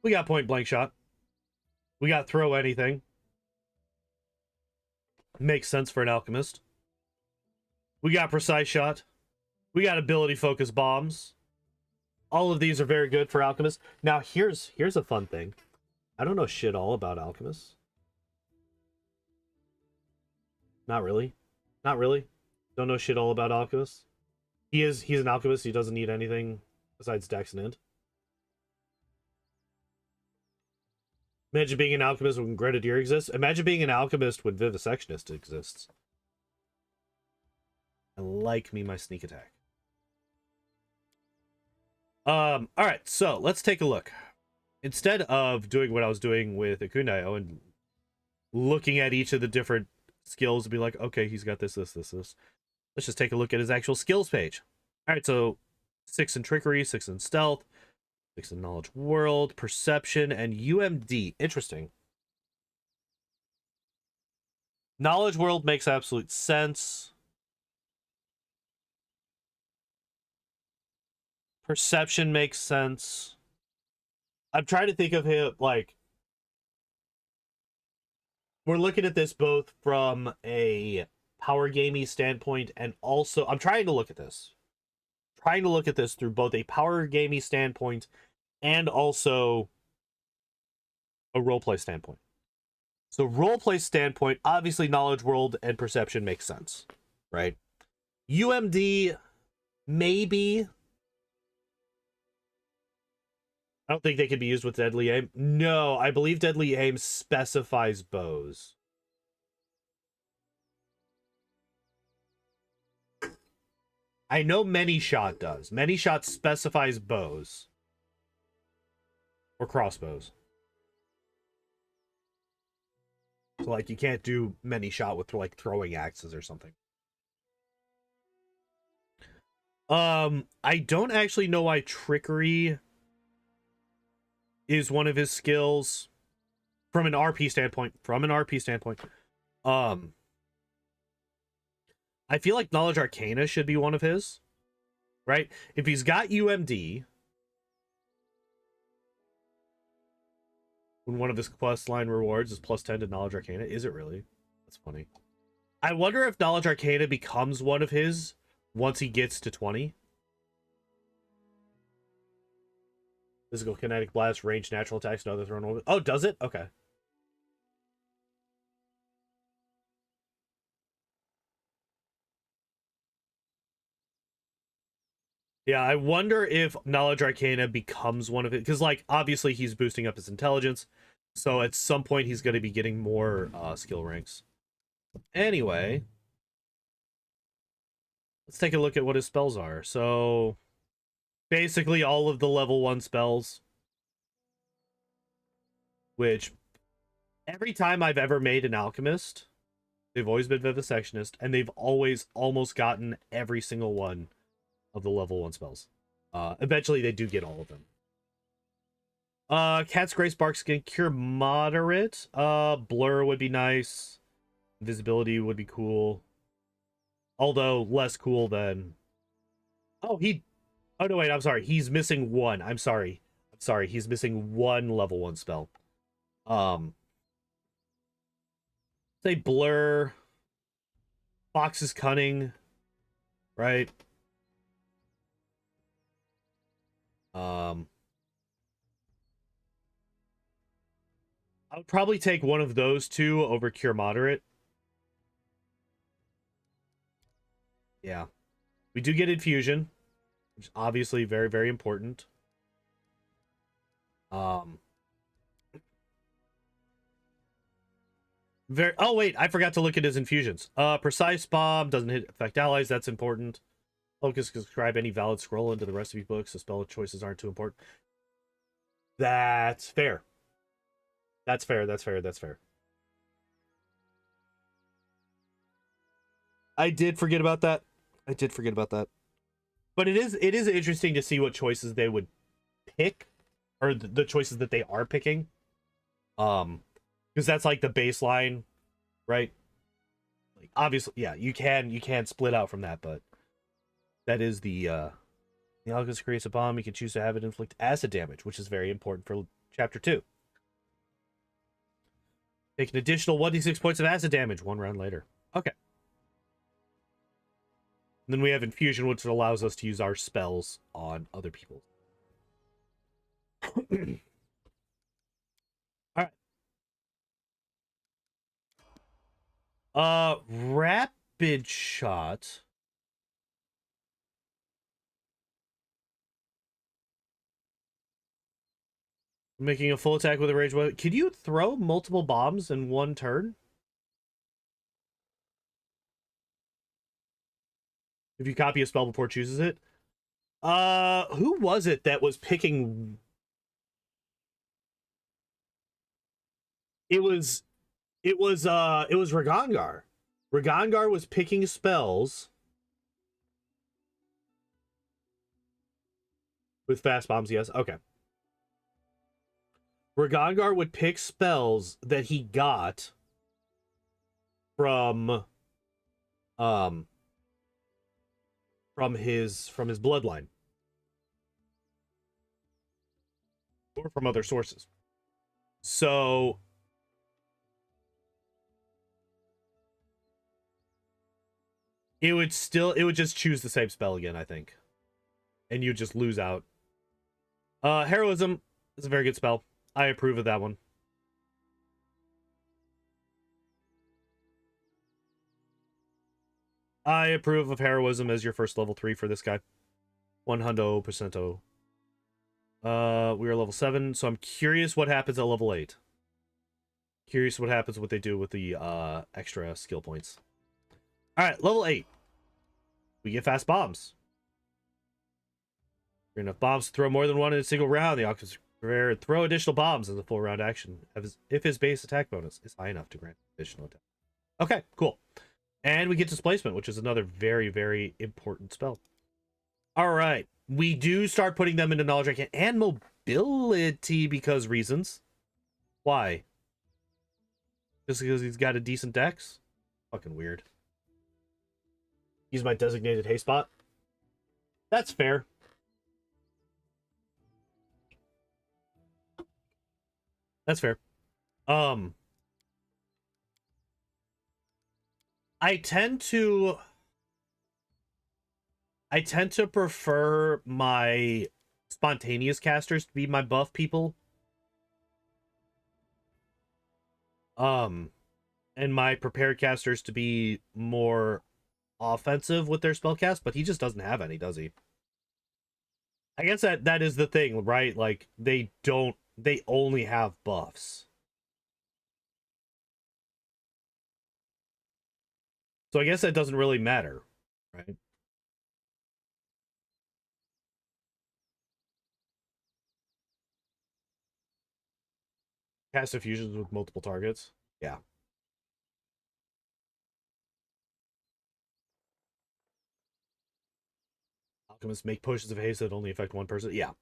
we got point blank shot. We got throw anything. Makes sense for an alchemist. We got precise shot. We got ability focus bombs. All of these are very good for alchemists. Now here's a fun thing. I don't know shit all about alchemists. Not really. Not really. Don't know shit all about alchemists. He's an alchemist. He doesn't need anything besides Dex and Int. Imagine being an alchemist when Grenadier exists. Imagine being an alchemist when Vivisectionist exists. I like me my sneak attack. Alright, so let's take a look. Instead of doing what I was doing with Ekundayo and looking at each of the different skills and be like, okay, he's got this. Let's just take a look at his actual skills page. Alright, so 6 in trickery, 6 in stealth, 6 in knowledge world, perception, and UMD. Interesting. Knowledge world makes absolute sense. Perception makes sense. I'm trying to think of him, like, we're looking at this both from a power gamey standpoint and also, I'm trying to look at this. Trying to look at this through both a power gamey standpoint and also a roleplay standpoint. So roleplay standpoint, obviously knowledge world and perception makes sense, right? UMD, maybe. I don't think they can be used with deadly aim. No, I believe deadly aim specifies bows. I know many shot does. Many shot specifies bows. Or crossbows. So, like, you can't do many shot with, like, throwing axes or something. I don't actually know why trickery is one of his skills from an RP standpoint. I feel like knowledge arcana should be one of his, right? If he's got UMD, When one of his quest line rewards is +10 to Knowledge Arcana. Is it really? That's funny. I wonder if Knowledge Arcana becomes one of his once he gets to 20. Physical Kinetic Blast, range natural attacks, and other thrown over. Oh, does it? Okay. Yeah, I wonder if Knowledge Arcana becomes one of it. Because, like, obviously he's boosting up his intelligence. So at some point he's going to be getting more skill ranks. Anyway, let's take a look at what his spells are. So, basically all of the level 1 spells. Which, every time I've ever made an alchemist, they've always been Vivisectionist. And they've always almost gotten every single one of the level 1 spells. Eventually they do get all of them. Cat's Grace, Bark Skin, Cure Moderate. Blur would be nice. Invisibility would be cool. Although less cool than... Oh, no, wait, I'm sorry. He's missing one. I'm sorry. He's missing one level 1 spell. Say Blur. Fox's Cunning. Right? I would probably take one of those two over Cure Moderate. Yeah. We do get Infusion, which is obviously very, very important. Oh, wait, I forgot to look at his infusions. Precise Bomb doesn't affect allies. That's important. Focus can describe any valid scroll into the rest of your books. The spell choices aren't too important. That's fair. That's fair. I did forget about that. But it is interesting to see what choices they would pick, or the choices that they are picking. Because that's like the baseline, right? Like, obviously, yeah, you can split out from that, but that is the alchemist creates a bomb. You can choose to have it inflict acid damage, which is very important for chapter 2. Take an additional 1d6 points of acid damage 1 round later. Okay. And then we have infusion, which allows us to use our spells on other people. All right. Rapid shot. Making a full attack with a ranged weapon. Can you throw multiple bombs in one turn? If you copy a spell before it chooses it? Who was it that was picking? It was Ragangar. Ragangar was picking spells with fast bombs, yes. Okay. Ragangar would pick spells that he got from his bloodline. Or from other sources. So it would just choose the same spell again, I think. And you just lose out. Heroism is a very good spell. I approve of that one. I approve of Heroism as your first level 3 for this guy. 100%. We are level 7, so I'm curious what happens at level 8. Curious what happens, what they do with the extra skill points. Alright, level 8. We get fast bombs. Enough bombs to throw more than one in a single round. The Octopus Prepared throw additional bombs as a full round action if his base attack bonus is high enough to grant additional attack. Okay, cool. And we get Displacement, which is another very, very important spell. Alright. We do start putting them into Knowledge Arcana and Mobility because reasons. Why? Just because he's got a decent dex? Fucking weird. Use my designated haste spot. That's fair. That's fair. I tend to prefer my spontaneous casters to be my buff people. And my prepared casters to be more offensive with their spellcast, but he just doesn't have any, does he? I guess that is the thing, right? Like they only have buffs. So I guess that doesn't really matter, right? Cast fusions with multiple targets. Yeah. Alchemists make potions of haste that only affect one person. Yeah.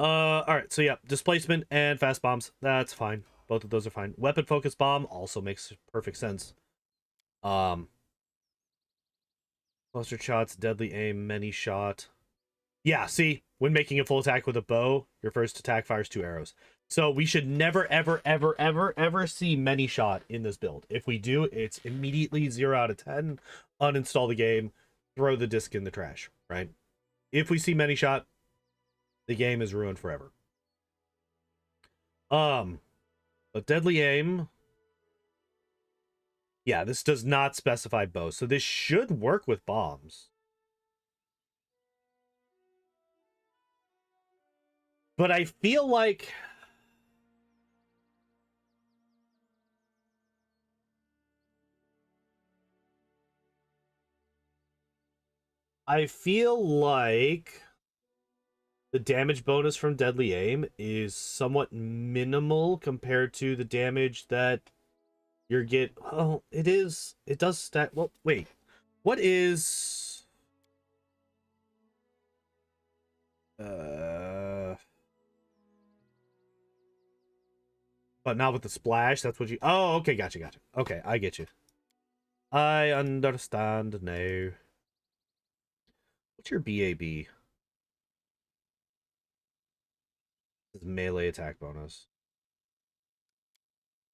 Alright, so yeah, displacement and fast bombs. That's fine. Both of those are fine. Weapon focus bomb also makes perfect sense. Cluster shots, deadly aim, many shot. Yeah, see, when making a full attack with a bow, your first attack fires 2 arrows. So we should never, ever, ever, ever, ever see many shot in this build. If we do, it's immediately 0 out of 10. Uninstall the game, throw the disc in the trash, right? If we see many shot, the game is ruined forever. But deadly aim. Yeah, this does not specify bow, so this should work with bombs. But I feel like the damage bonus from deadly aim is somewhat minimal compared to the damage that you're get. Oh, it is. It does stack. Well, wait. What is? But not with the splash. That's what you. Oh, okay, gotcha. Okay, I get you. I understand now. What's your BAB? This is melee attack bonus.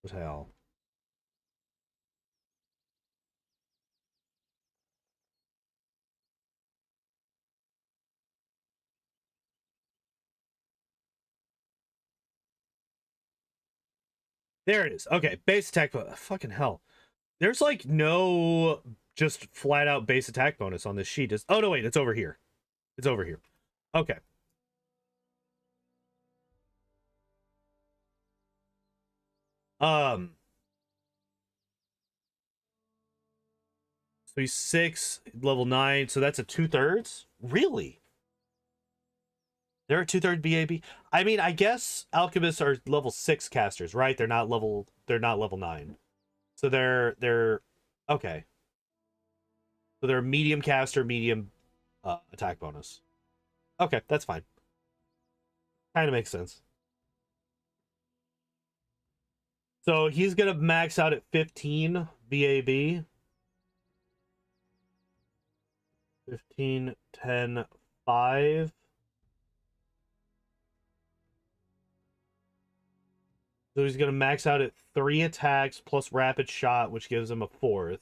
What the hell? There it is. Okay, base attack. Fucking hell. There's like no just flat out base attack bonus on this sheet. Oh no, wait, it's over here. It's over here. Okay. Um. So he's 6, level 9. So that's a 2/3. Really? They're a 2/3 BAB. I mean, I guess alchemists are level 6 casters, right? They're not level. They're not level 9. So they're okay. So they're medium caster, medium attack bonus. Okay, that's fine. Kind of makes sense. So he's gonna max out at 15 BAB. 15, 10, 5. So he's gonna max out at 3 attacks plus rapid shot, which gives him a 4th.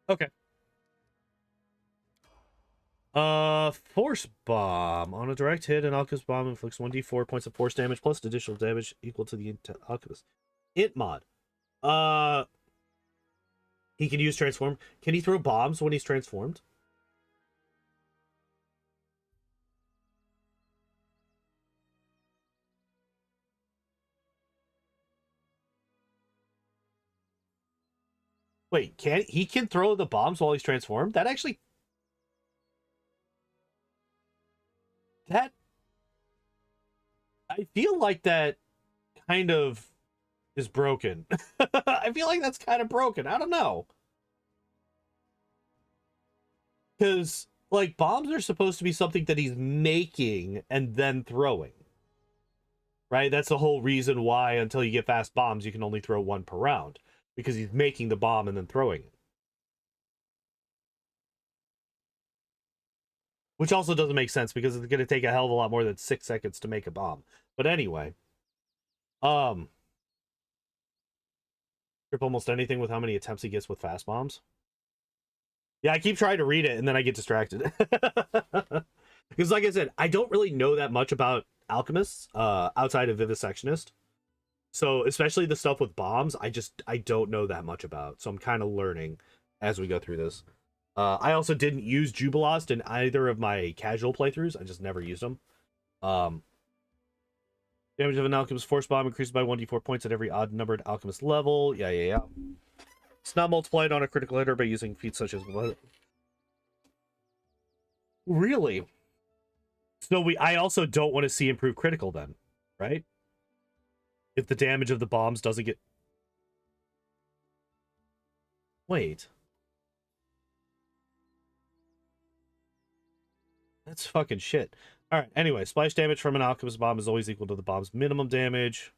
Okay. Force bomb. On a direct hit, an alchemist bomb inflicts 1d4 points of force damage plus additional damage equal to the alchemist. Int mod. He can use transform. Can he throw bombs when he's transformed? Wait, he can throw the bombs while he's transformed? That actually that I feel like that kind of is broken. I feel like that's kind of broken. I don't know. Because, like, bombs are supposed to be something that he's making and then throwing. Right? That's the whole reason why, until you get fast bombs, you can only throw 1 per round. because he's making the bomb and then throwing it. Which also doesn't make sense because it's going to take a hell of a lot more than 6 seconds to make a bomb. But anyway, trip almost anything with how many attempts he gets with fast bombs. Yeah, I keep trying to read it and then I get distracted. Because like I said, I don't really know that much about alchemists outside of Vivisectionist. So especially the stuff with bombs, I don't know that much about. So I'm kind of learning as we go through this. I also didn't use Jubilost in either of my casual playthroughs. I just never used them. Damage of an alchemist force bomb increases by 1d4 points at every odd numbered alchemist level. Yeah. It's not multiplied on a critical hitter by using feats such as what? Really? So I also don't want to see improved critical then, right? If the damage of the bombs doesn't get... Wait. That's fucking shit. Alright, anyway, splash damage from an alchemist bomb is always equal to the bomb's minimum damage.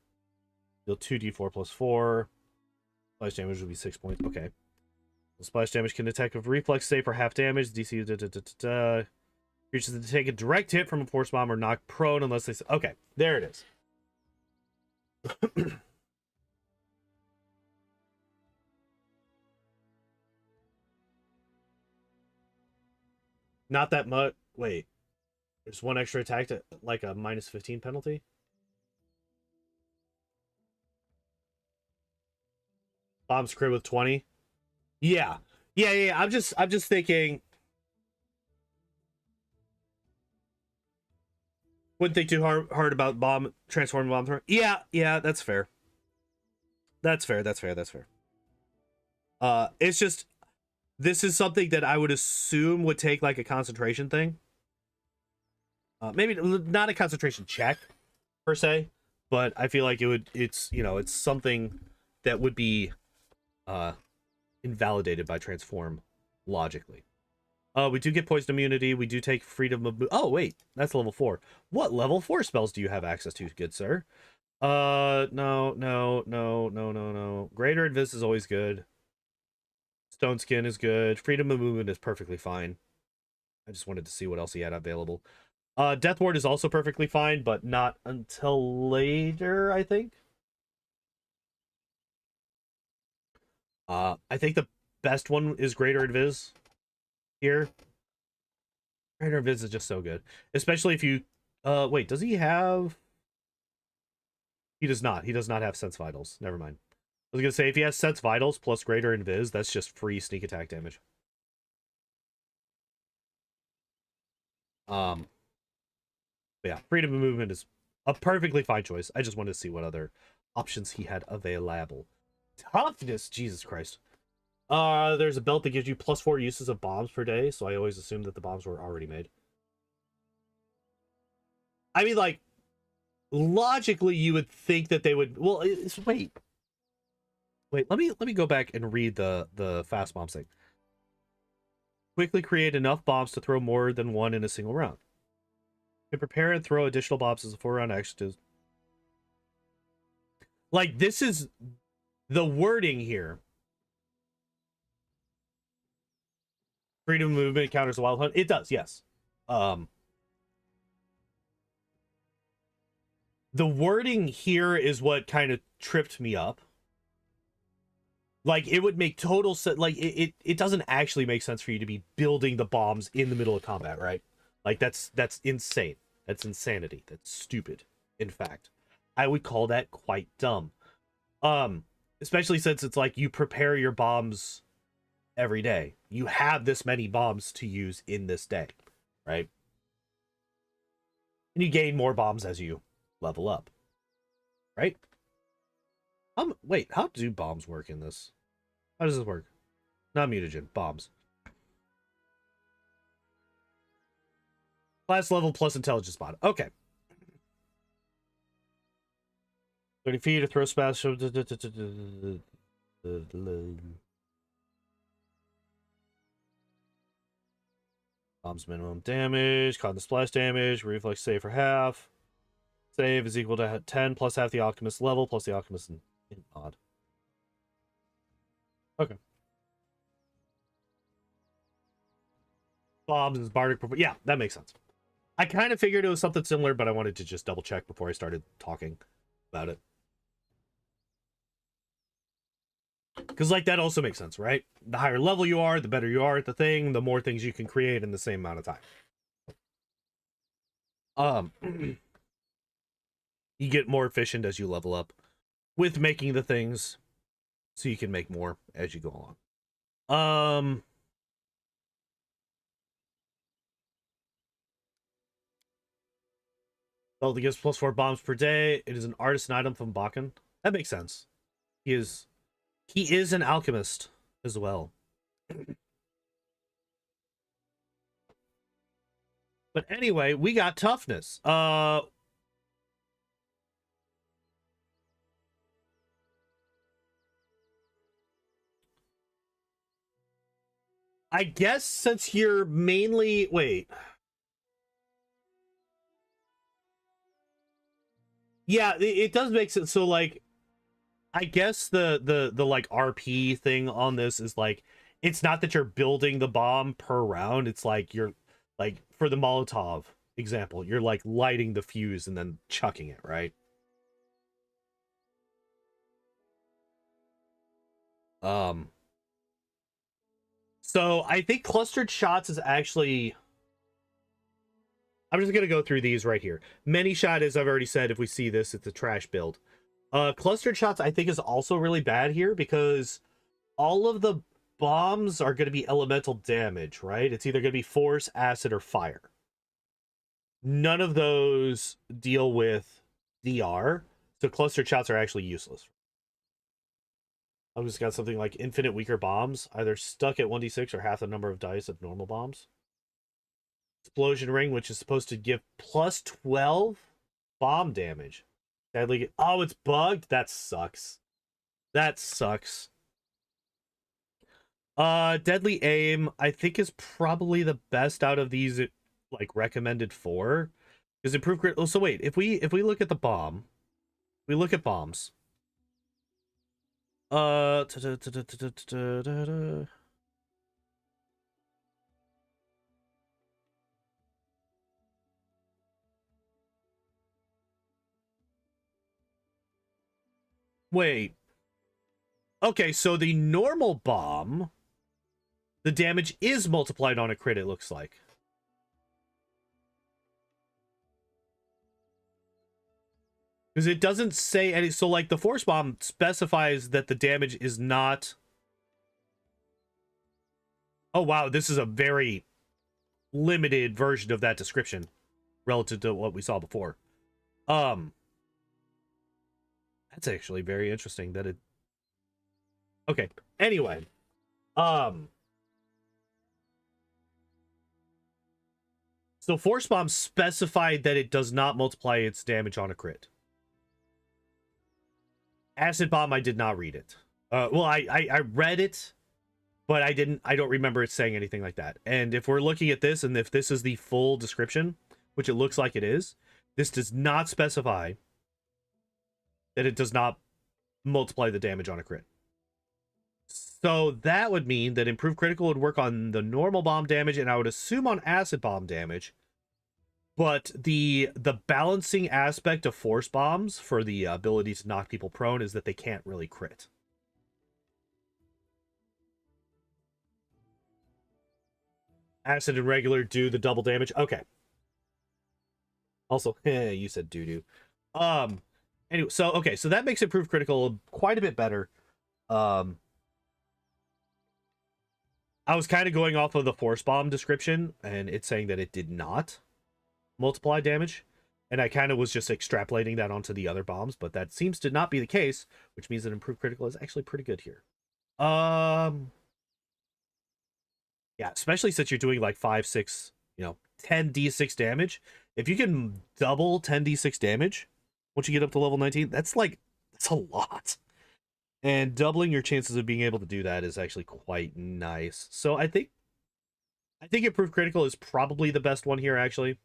Deal 2d4 plus 4. Splash damage would be 6 points. Okay. The splash damage can attack with reflex save for half damage. DC creatures that take a direct hit from a force bomb are knocked prone unless they... Okay, there it is. Not that much. Wait. There's one extra attack to like a minus 15 penalty. Bombs crit with 20. Yeah. I'm just thinking. Wouldn't think too hard about bomb transforming bomb throw. Yeah, that's fair. That's fair. It's just this is something that I would assume would take like a concentration thing. Maybe not a concentration check per se, but I feel like it's something that would be invalidated by transform logically. We do get poison immunity. We do take freedom of... Oh, wait. That's level 4. What level 4 spells do you have access to, good sir? No. Greater Invis is always good. Stone Skin is good. Freedom of movement is perfectly fine. I just wanted to see what else he had available. Death Ward is also perfectly fine, but not until later, I think. I think the best one is Greater Invis here. Greater Invis is just so good. Especially if you... wait, does he have... He does not. He does not have Sense Vitals. Never mind. I was going to say, if he has Sense Vitals plus Greater Invis, that's just free sneak attack damage. Yeah, freedom of movement is a perfectly fine choice. I just wanted to see what other options he had available. Toughness! Jesus Christ. There's a belt that gives you +4 uses of bombs per day, so I always assumed that the bombs were already made. I mean, like, logically, you would think that they would... Well, wait, let me go back and read the fast bombs thing. Quickly create enough bombs to throw more than one in a single round. You can prepare and throw additional bombs as a 4-round action. Like, this is the wording here. Freedom of movement counters the wild hunt. It does, yes. The wording here is what kind of tripped me up. Like, it would make total sense. Like, it doesn't actually make sense for you to be building the bombs in the middle of combat, right? Like, that's insane. That's insanity. That's stupid. In fact, I would call that quite dumb. Especially since it's like you prepare your bombs every day. You have this many bombs to use in this day, right? And you gain more bombs as you level up, right? Wait, how do bombs work in this? How does this work? Not mutagen, bombs. Class level plus intelligence mod. Okay. 30 feet to throw smash. Bombs minimum damage, caught the splash damage, reflex save for half. Save is equal to 10 plus half the alchemist level plus the alchemist in mod. Okay. Bombs is bardic. Yeah, that makes sense. I kind of figured it was something similar, but I wanted to just double check before I started talking about it. Because, like, that also makes sense, right? The higher level you are, the better you are at the thing, the more things you can create in the same amount of time. You get more efficient as you level up with making the things, so you can make more as you go along. Oh, it gives +4 bombs per day. It is an artisan item from Bakken. That makes sense. He is an alchemist as well. But anyway, we got toughness. I guess since you're mainly wait. Yeah, it does make sense. So like I guess the like RP thing on this is like it's not that you're building the bomb per round, it's like you're like for the Molotov example, you're like lighting the fuse and then chucking it, right? Um so I think clustered shots is actually I'm just gonna go through these right here. Many shot, as I've already said, if we see this, it's a trash build. Clustered shots I think is also really bad here because all of the bombs are going to be elemental damage, right? It's either going to be force, acid, or fire. None of those deal with DR, so clustered shots are actually useless. I've just got something like infinite weaker bombs, either stuck at 1d6 or half the number of dice of normal bombs. Explosion ring, which is supposed to give +12 bomb damage. Deadly. Oh, it's bugged? That sucks. That sucks. Deadly aim, I think is probably the best out of these like recommended four. Because improved crit. Oh, so wait, if we look at the bomb, we look at bombs. Uh, wait. Okay, so the normal bomb, the damage is multiplied on a crit, it looks like. Because it doesn't say any, so like the force bomb specifies that the damage is not. Oh wow, this is a very limited version of that description relative to what we saw before. Um, that's actually very interesting that it. Okay. Anyway, um, so force bomb specified that it does not multiply its damage on a crit. Acid bomb, I did not read it. Well, I read it, but I don't remember it saying anything like that. And if we're looking at this, and if this is the full description, which it looks like it is, this does not specify that it does not multiply the damage on a crit. So that would mean that improved critical would work on the normal bomb damage, and I would assume on acid bomb damage. But the balancing aspect of force bombs for the ability to knock people prone is that they can't really crit. Acid and regular do the double damage. Okay. Also, you said doo-doo. Anyway, so okay, so that makes improved critical quite a bit better. I was kind of going off of the force bomb description, and it's saying that it did not multiply damage. And I kind of was just extrapolating that onto the other bombs, but that seems to not be the case, which means that improved critical is actually pretty good here. Yeah, especially since you're doing like 5, 6, 10d6 damage. If you can double 10d6 damage once you get up to level 19, that's a lot. And doubling your chances of being able to do that is actually quite nice. So I think improved critical is probably the best one here, actually.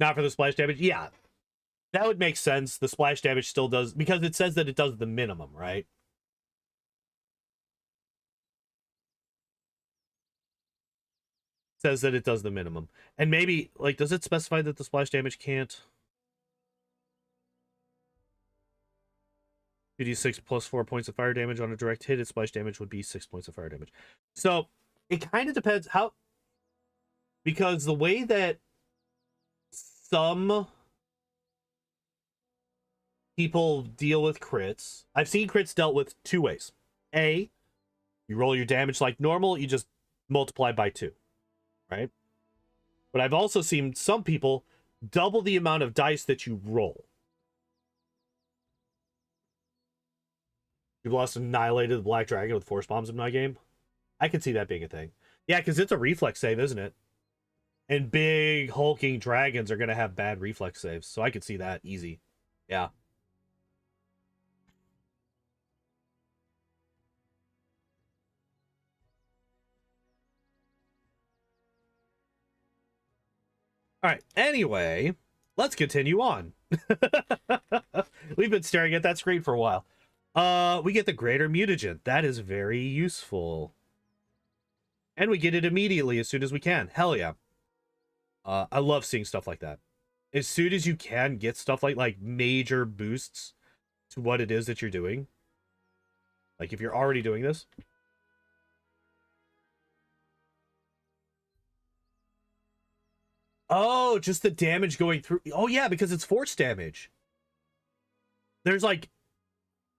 Not for the splash damage. Yeah. That would make sense. The splash damage still does, because it says that it does the minimum, right? Says that it does the minimum. And maybe, like, does it specify that the splash damage can't? 2d6 plus 4 points of fire damage on a direct hit. Its splash damage would be 6 points of fire damage. So it kind of depends how, because the way that some people deal with crits, I've seen crits dealt with two ways. A, you roll your damage like normal, you just multiply by 2, right? But I've also seen some people double the amount of dice that you roll. You've lost annihilated the Black Dragon with force bombs in my game. I could see that being a thing. Yeah, because it's a reflex save, isn't it? And big hulking dragons are going to have bad reflex saves. So I could see that easy. Yeah. All right. Anyway, let's continue on. We've been staring at that screen for a while. We get the greater mutagen. That is very useful. And we get it immediately as soon as we can. Hell yeah. I love seeing stuff like that. As soon as you can get stuff like major boosts to what it is that you're doing. Like if you're already doing this. Oh, just the damage going through. Oh yeah, because it's force damage. There's like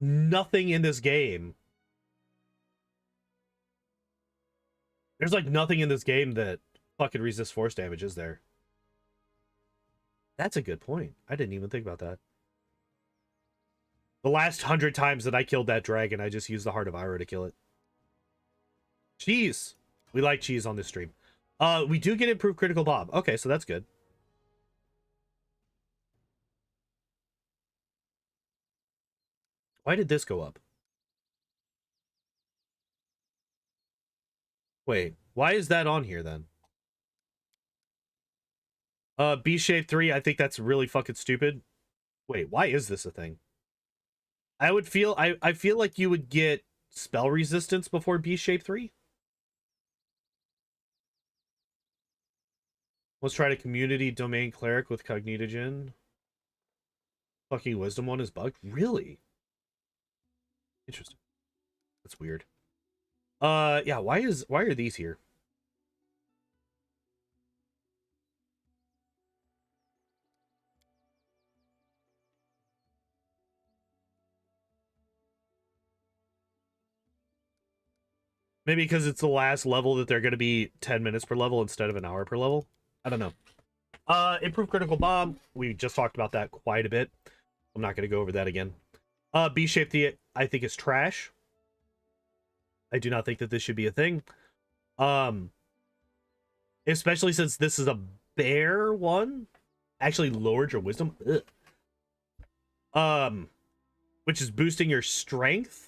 nothing in this game. There's like nothing in this game that fucking resists force damage, is there? That's a good point. I didn't even think about that. The last 100 times that I killed that dragon, I just used the Heart of Iroh to kill it. Cheese. We like cheese on this stream. We do get improved critical bomb. Okay, so that's good. Why did this go up? Wait, why is that on here then? B-Shape 3, I think that's really fucking stupid. Wait, why is this a thing? I feel like you would get spell resistance before B-Shape 3. Let's try to community domain cleric with cognitogen. Fucking wisdom one is bugged? Really? Interesting. That's weird. Yeah, why are these here? Maybe because it's the last level that they're going to be 10 minutes per level instead of an hour per level. I don't know. Improved critical bomb. We just talked about that quite a bit. I'm not going to go over that again. B-Shape the I think is trash. I do not think that this should be a thing. Especially since this is a bear one. Actually lowered your wisdom. Ugh. Which is boosting your strength.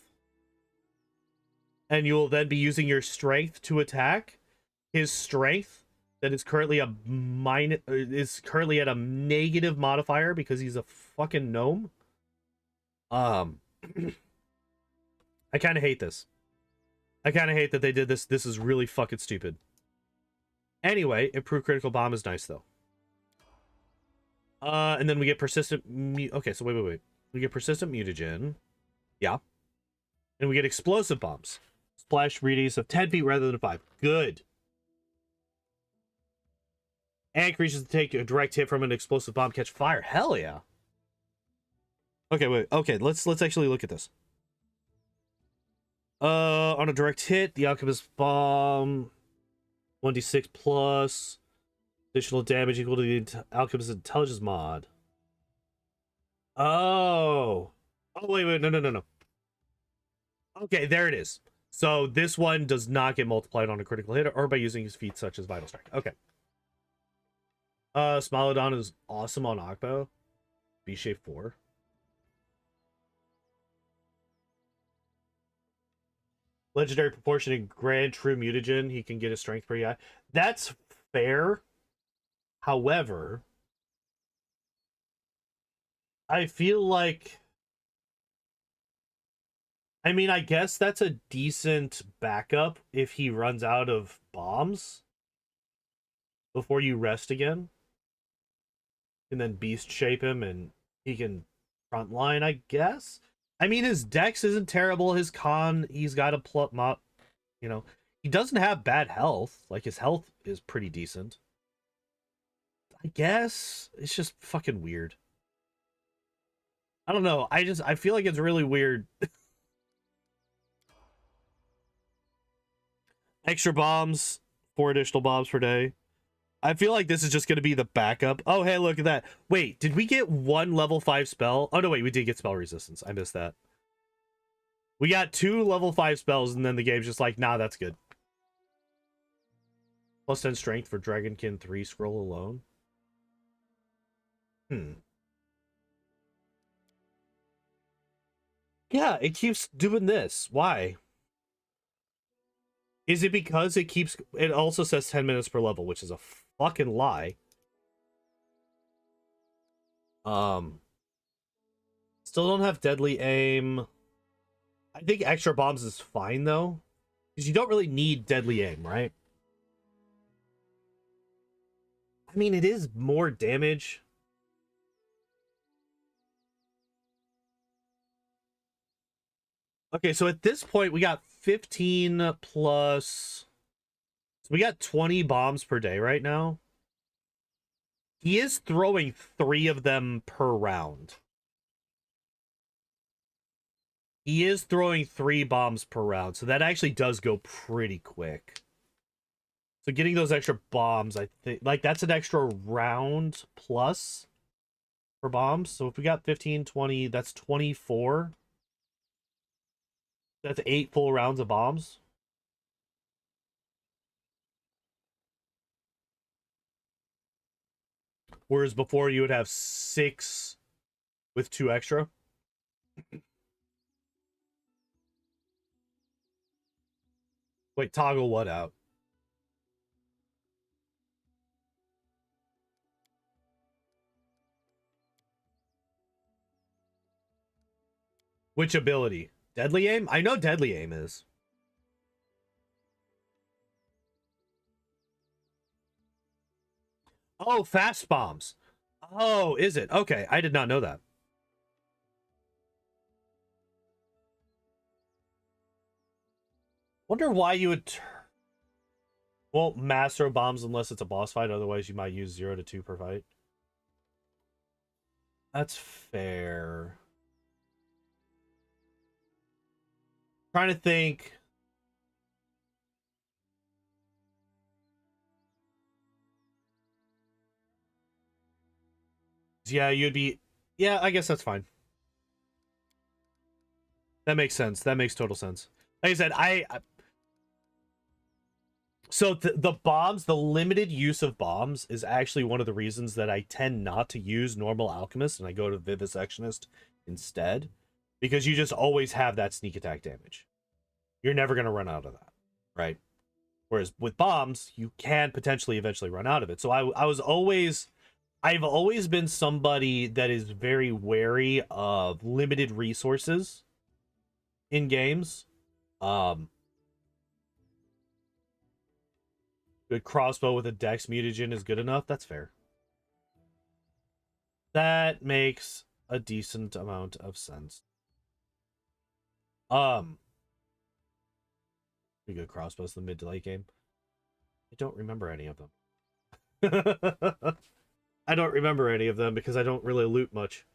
And you will then be using your strength to attack. His strength that is currently a currently at a negative modifier because he's a fucking gnome. I kind of hate this. I kind of hate that they did this. This is really fucking stupid. Anyway, improved critical bomb is nice though. And then we get persistent. Okay, so wait. We get persistent mutagen. Yeah. And we get explosive bombs. Splash radius of 10 feet rather than 5. Good. And creatures to take a direct hit from an explosive bomb catch fire. Hell yeah. Okay, wait. Okay, let's actually look at this. On a direct hit, the alchemist bomb 1d6 plus additional damage equal to the alchemist intelligence mod. Oh. Oh, wait. No. Okay, there it is. So this one does not get multiplied on a critical hit or by using his feats such as Vital Strike. Okay. Smilodon is awesome on Akbo. B-Shape 4. Legendary proportion in Grand True Mutagen. He can get his strength pretty high. That's fair. However, I feel like, I mean, I guess that's a decent backup if he runs out of bombs before you rest again. And then beast shape him and he can frontline, I guess. I mean, his dex isn't terrible. His con, he's got a plump up, you know. He doesn't have bad health. Like, his health is pretty decent. I guess it's just fucking weird. I don't know. I feel like it's really weird. Extra bombs, 4 additional bombs per day. I feel like this is just going to be the backup. Oh, hey, look at that. Wait, did we get 1 level 5 spell? Oh, no, wait, we did get spell resistance. I missed that. We got 2 level 5 spells, and then the game's just like, nah, that's good. Plus 10 strength for Dragonkin 3 scroll alone. Yeah, it keeps doing this. Why? Is it because it keeps... It also says 10 minutes per level, which is a fucking lie. Still don't have deadly aim. I think extra bombs is fine, though. Because you don't really need deadly aim, right? I mean, it is more damage. Okay, so at this point, we got 15 plus... So we got 20 bombs per day right now. He is throwing 3 of them per round. He is throwing 3 bombs per round, so that actually does go pretty quick. So getting those extra bombs, I think, like, that's an extra round plus for bombs. So if we got 15, 20, that's 24. That's 8 full rounds of bombs. Whereas before you would have 6 with 2 extra. Wait, toggle what out? Which ability? Deadly aim? I know deadly aim is. Oh, fast bombs. Oh, is it? Okay, I did not know that. Wonder why you would... Won't mass throw bombs unless it's a boss fight. Otherwise, you might use 0 to 2 per fight. That's fair. Trying to think. Yeah, you'd be... Yeah, I guess that's fine. That makes sense. That makes total sense. Like I said, so the bombs, the limited use of bombs is actually one of the reasons that I tend not to use normal alchemist and I go to vivisectionist instead, because you just always have that sneak attack damage. You're never going to run out of that, right? Whereas with bombs, you can potentially eventually run out of it. So I've always been somebody that is very wary of limited resources in games. Good crossbow with a dex mutagen is good enough. That's fair. That makes a decent amount of sense. Pretty good crossbows in the mid to late game. I don't remember any of them. I don't remember any of them because I don't really loot much.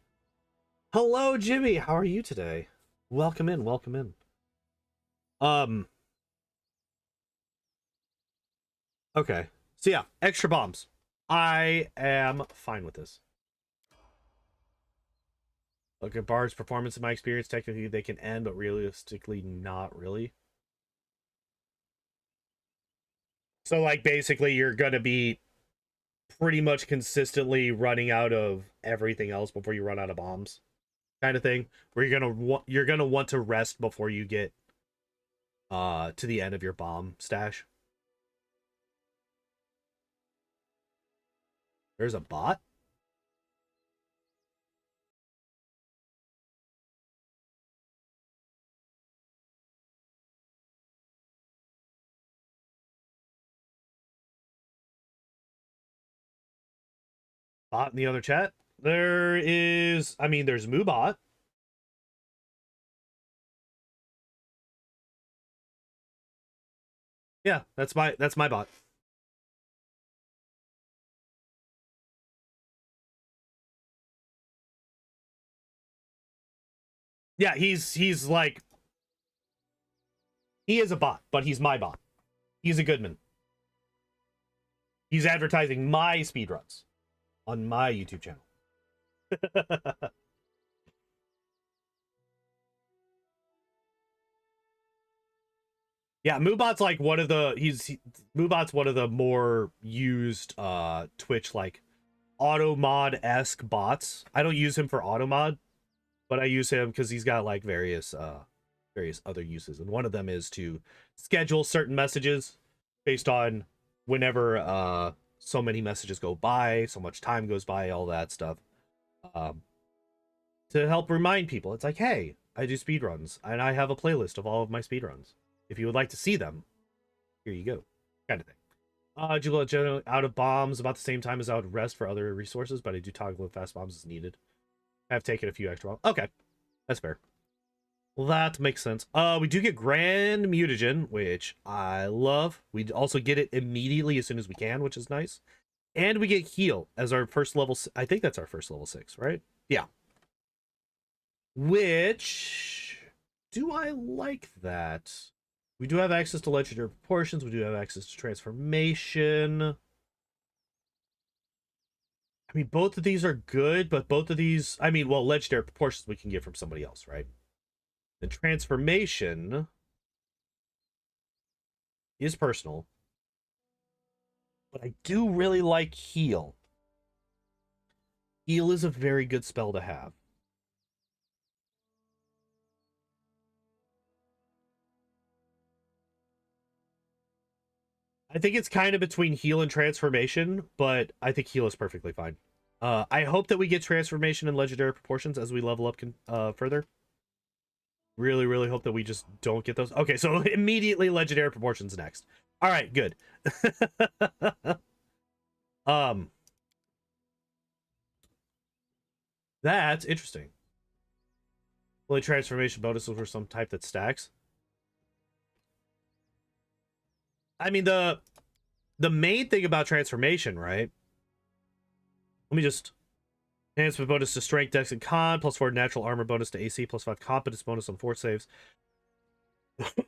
Hello, Jimmy. How are you today? Welcome in. Welcome in. Okay. So yeah, extra bombs. I am fine with this. Look at Bard's performance in my experience. Technically, they can end, but realistically, not really. So, like, basically, you're gonna be pretty much consistently running out of everything else before you run out of bombs, kind of thing. Where you're gonna want to rest before you get to the end of your bomb stash. There's a bot. Bot in the other chat. There is, I mean, there's Moobot. Yeah, that's my bot. Yeah, he's like, he is a bot, but he's my bot. He's a Goodman. He's advertising my speedruns on my YouTube channel. Yeah, Moobot's like one of the Moobot's one of the more used Twitch like auto mod-esque bots. I don't use him for auto mod, but I use him because he's got like various other uses, and one of them is to schedule certain messages based on whenever so many messages go by, so much time goes by, all that stuff. To help remind people, it's like, hey, I do speedruns, and I have a playlist of all of my speedruns. If you would like to see them, here you go, kind of thing. Jubilost generally out of bombs about the same time as I would rest for other resources, but I do toggle with fast bombs as needed. I've taken a few extra bombs. Okay, that's fair. Well, that makes sense. We do get Grand Mutagen, which I love. We also get it immediately as soon as we can, which is nice. And we get Heal as our first level. I think that's our first level 6, right? Yeah. Which, do I like that? We do have access to legendary proportions. We do have access to transformation. I mean, both of these are good, but both of these, I mean, well, legendary proportions we can get from somebody else, right? The transformation is personal, but I do really like Heal. Heal is a very good spell to have. I think it's kind of between Heal and Transformation, but I think Heal is perfectly fine. I hope that we get Transformation in Legendary Proportions as we level up further. Really, really hope that we just don't get those. Okay, so immediately Legendary Proportions next. All right, good. That's interesting. Only transformation bonuses for some type that stacks. I mean, the main thing about transformation, right? Let me just enhancement bonus to strength, dex, and con, +4 natural armor bonus to AC, +5 competence bonus on fort saves,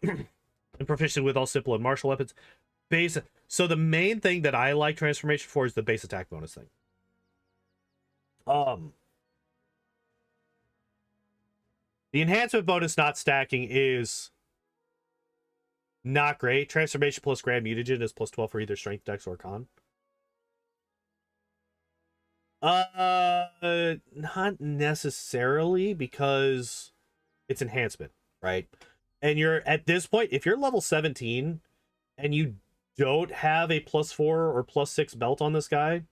and proficient with all simple and martial weapons. Base. So the main thing that I like transformation for is the base attack bonus thing. The enhancement bonus not stacking is not great. Transformation plus Grand Mutagen is +12 for either strength, dex, or con. Not necessarily, because it's enhancement, right? And you're at this point, if you're level 17 and you don't have a +4 or +6 belt on this guy.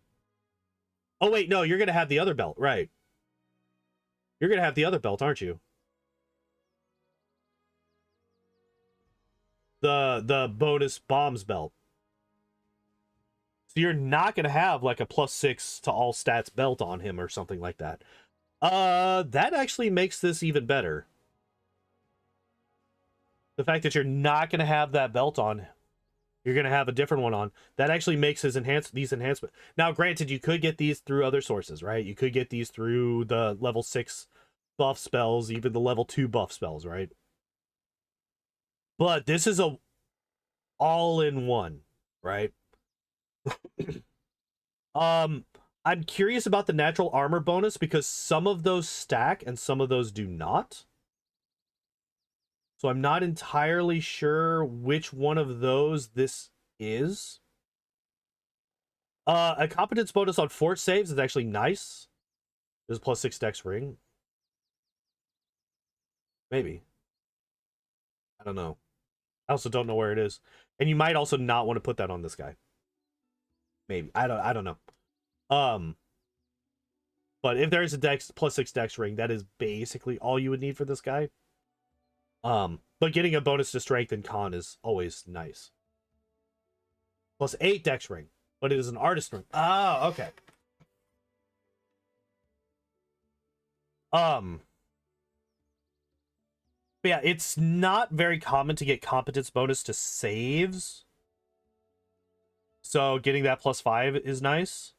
Oh wait, no, you're gonna have the other belt, right? You're gonna have the other belt, aren't you? The bonus bombs belt. So you're not gonna have like a +6 to all stats belt on him or something like that. That actually makes this even better. The fact that you're not gonna have that belt on, you're gonna have a different one on. That actually makes these enhancements. Now, granted, you could get these through other sources, right? You could get these through the level 6 buff spells, even the level 2 buff spells, right? But this is a all-in-one, right? I'm curious about the natural armor bonus because some of those stack and some of those do not. So I'm not entirely sure which one of those this is. A competence bonus on fort saves is actually nice. There's a +6 dex ring. Maybe. I don't know. I also don't know where it is. And you might also not want to put that on this guy. Maybe. I don't know. But if there's a dex +6 dex ring, that is basically all you would need for this guy. But getting a bonus to strength and con is always nice. +8 dex ring, but it is an artist ring. Ah, okay. Um, but yeah, it's not very common to get competence bonus to saves. So getting that +5 is nice.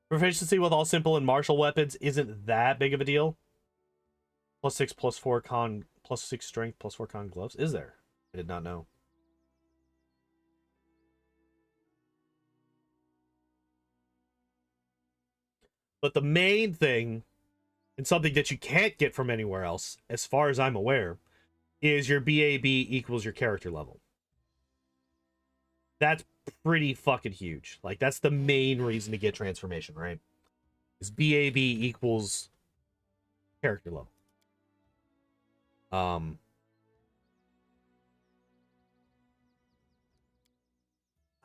Proficiency with all simple and martial weapons isn't that big of a deal. +6, +4 con, +6 strength, +4 con gloves. Is there? I did not know. But the main thing, and something that you can't get from anywhere else, as far as I'm aware, is your BAB equals your character level. That's pretty fucking huge. Like, that's the main reason to get transformation, right? Is BAB equals character level. I'm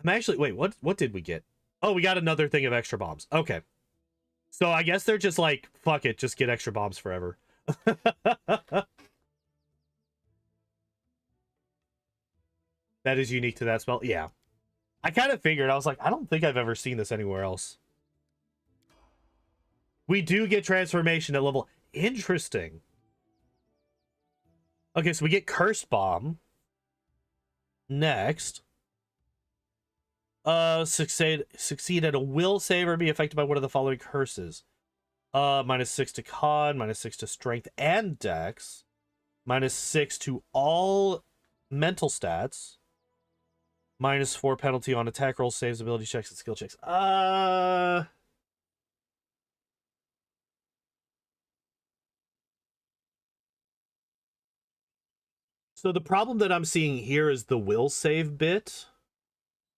actually, wait, what did we get? Oh, we got another thing of extra bombs. Okay. So I guess they're just like, fuck it, just get extra bombs forever. That is unique to that spell. Yeah. I kind of figured. I was like, I don't think I've ever seen this anywhere else. We do get transformation at level. Interesting. Okay, so we get Curse Bomb. Next. Succeed at a will save or be affected by one of the following curses. -6 to con, -6 to strength and dex, -6 to all mental stats, -4 penalty on attack rolls, saves, ability checks, and skill checks. So the problem that I'm seeing here is the will save bit.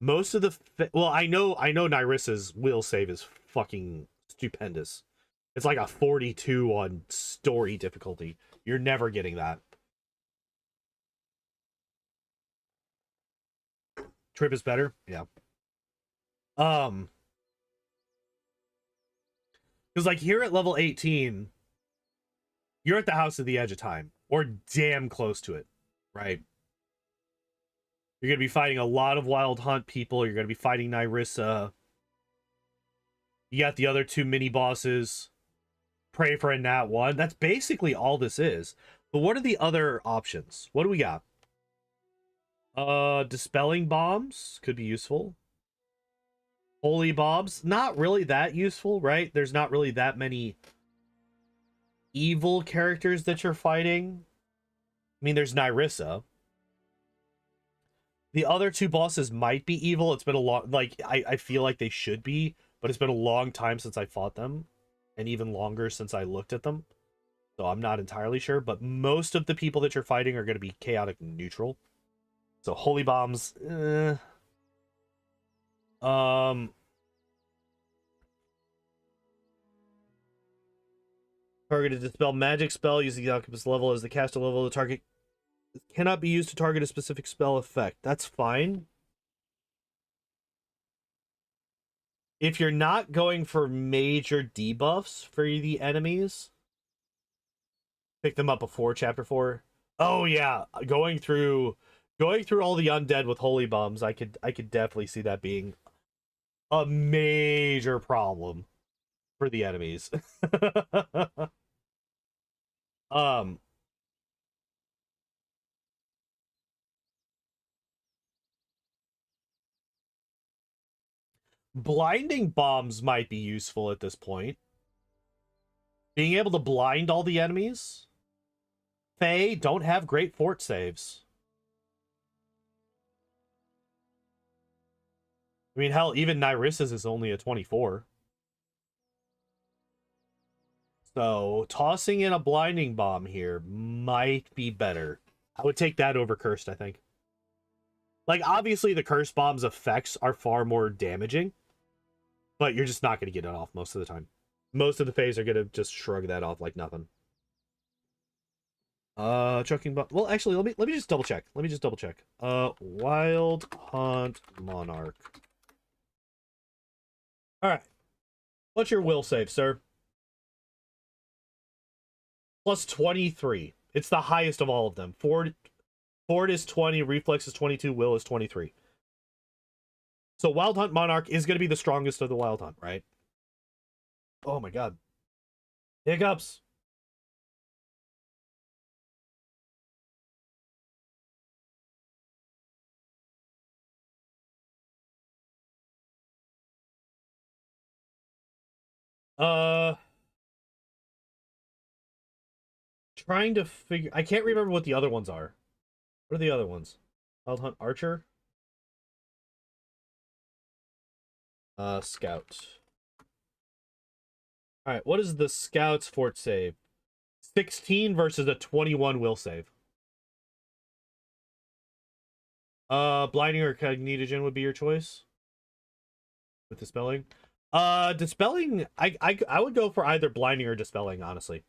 Most of the well, I know Nyrissa's will save is fucking stupendous. It's like a 42 on story difficulty. You're never getting that. Trip is better. Yeah. Because like here at level 18, you're at the House of the Edge of Time, or damn close to it, right? You're gonna be fighting a lot of Wild Hunt people. You're gonna be fighting Nyrissa. You got the other two mini bosses. Pray for a nat 1. That's basically all this is. But what are the other options? What do we got? Dispelling bombs could be useful. Holy bombs, not really that useful, right? There's not really that many evil characters that you're fighting. I mean, there's Nyrissa. The other two bosses might be evil. It's been a long, like, I feel like they should be, but it's been a long time since I fought them, and even longer since I looked at them. So I'm not entirely sure, but most of the people that you're fighting are going to be chaotic neutral. So holy bombs, targeted dispel magic spell using the alchemist level as the caster level of the target cannot be used to target a specific spell effect. That's fine. If you're not going for major debuffs for the enemies, pick them up before chapter 4. Oh yeah, going through all the undead with holy bombs, I could definitely see that being a major problem for the enemies. um Blinding bombs might be useful at this point. Being able to blind all the enemies. Fae don't have great fort saves. I mean, hell, even Nyrissa's is only a 24. So, tossing in a blinding bomb here might be better. I would take that over Cursed, I think. Like, obviously, the Curse Bomb's effects are far more damaging, but you're just not going to get it off most of the time. Most of the Faes are going to just shrug that off like nothing. Chucking bomb. Well, actually, let me just double check. Let me just double check. Wild Hunt Monarch. All right. What's your will save, sir? Plus 23. It's the highest of all of them. Ford is 20, Reflex is 22, Will is 23. So Wild Hunt Monarch is going to be the strongest of the Wild Hunt, right? Oh my god. Hiccups. Uh, trying to figure. I can't remember what the other ones are. What are the other ones? Wild Hunt Archer. Scout. All right, what is the Scout's fort save? 16 versus a 21 will save. Blinding or Cognitogen would be your choice with Dispelling. Dispelling, I would go for either Blinding or Dispelling, honestly.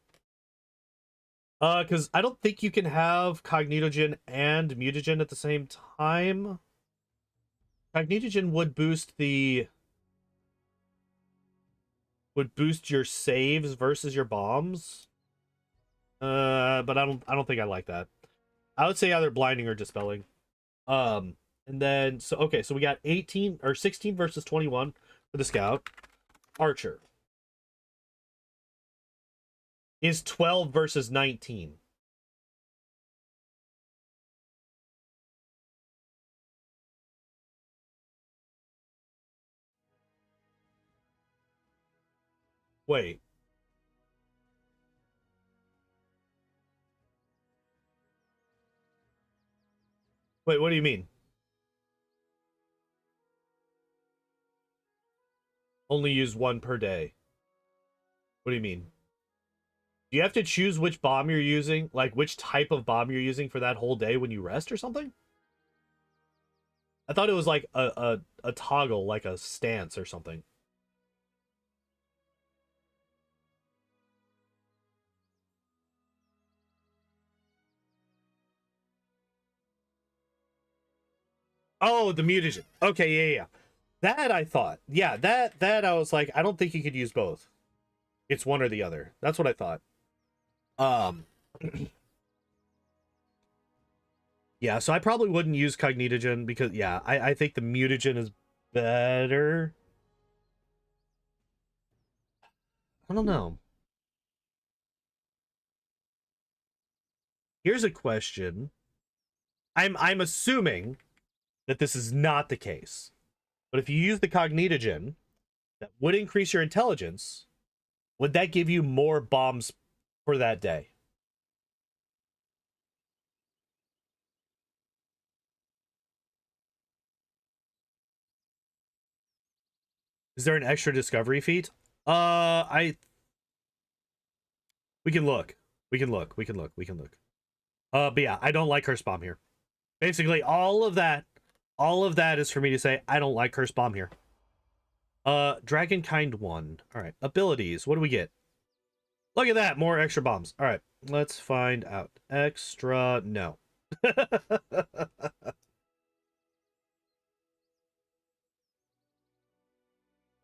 Because I don't think you can have Cognitogen and Mutagen at the same time. Cognitogen would boost your saves versus your bombs. But I don't think I like that. I would say either Blinding or Dispelling. And then so okay, so we got 18 or 16 versus 21 for the Scout. Archer is 12 versus 19. Wait. Wait, what do you mean? Only use one per day. What do you mean? Do you have to choose which bomb you're using? Like which type of bomb you're using for that whole day when you rest or something? I thought it was like a toggle, like a stance or something. Oh, the mutagen. Okay, yeah. That I thought. Yeah, that I was like, I don't think you could use both. It's one or the other. That's what I thought. Um Yeah, so I probably wouldn't use Cognitogen because yeah, I think the mutagen is better. I don't know. Here's a question. I'm assuming that this is not the case. But if you use the Cognitogen, that would increase your intelligence. Would that give you more bombs for that day? Is there an extra discovery feat? I we can look. We can look. We can look. We can look. But yeah, I don't like Curse Bomb here. Basically, all of that is for me to say I don't like Curse Bomb here. Dragonkind 1. All right, abilities. What do we get? Look at that, more extra bombs. All right, let's find out. Extra, no.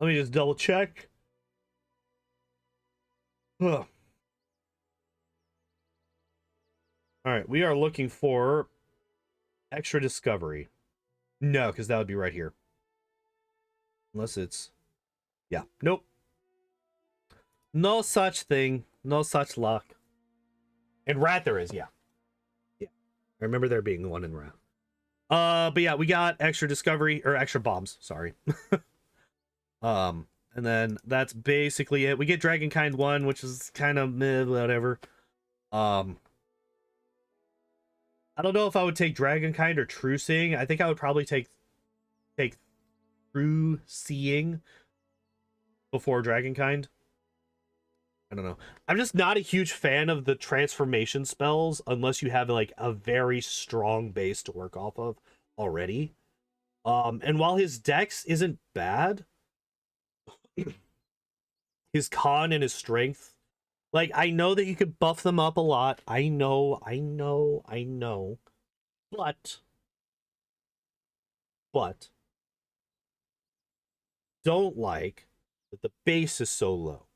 Let me just double check. Ugh. All right, we are looking for extra discovery. No, because that would be right here. Unless it's... Yeah, nope. No such thing. No such luck. In Rat there is, yeah. Yeah. I remember there being one in Rat. But yeah, we got extra discovery, or extra bombs, sorry. And then that's basically it. We get Dragonkind 1, which is kind of meh, whatever. I don't know if I would take Dragonkind or True Seeing. I think I would probably take True Seeing before Dragonkind. I don't know. I'm just not a huge fan of the transformation spells unless you have like a very strong base to work off of already. And while his dex isn't bad, his con and his strength, like I know that you could buff them up a lot. I know. But don't like that the base is so low.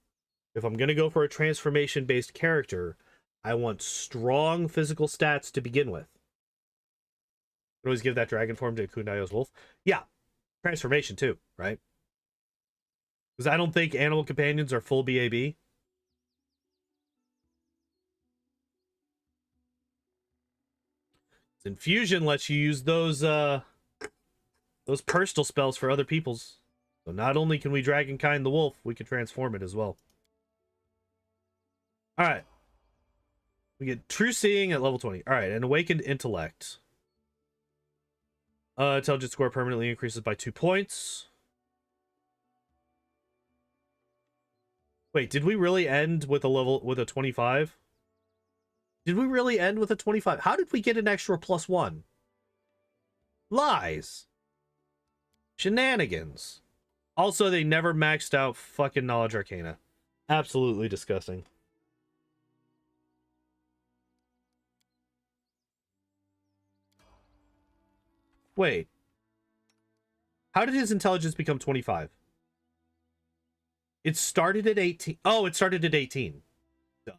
If I'm going to go for a transformation based character, I want strong physical stats to begin with. Can always give that dragon form to Ekundayo's wolf. Yeah, transformation too, right? Because I don't think animal companions are full BAB. Infusion lets you use those personal spells for other people's. So not only can we Dragonkind the wolf, we can transform it as well. All right. We get True Seeing at level 20. All right, and Awakened Intellect. Intelligence score permanently increases by 2 points. Wait, did we really end with a 25? Did we really end with a 25? How did we get an extra +1? Lies. Shenanigans. Also, they never maxed out fucking Knowledge Arcana. Absolutely disgusting. Wait. How did his intelligence become 25? It started at 18. Oh, it started at 18. Duh.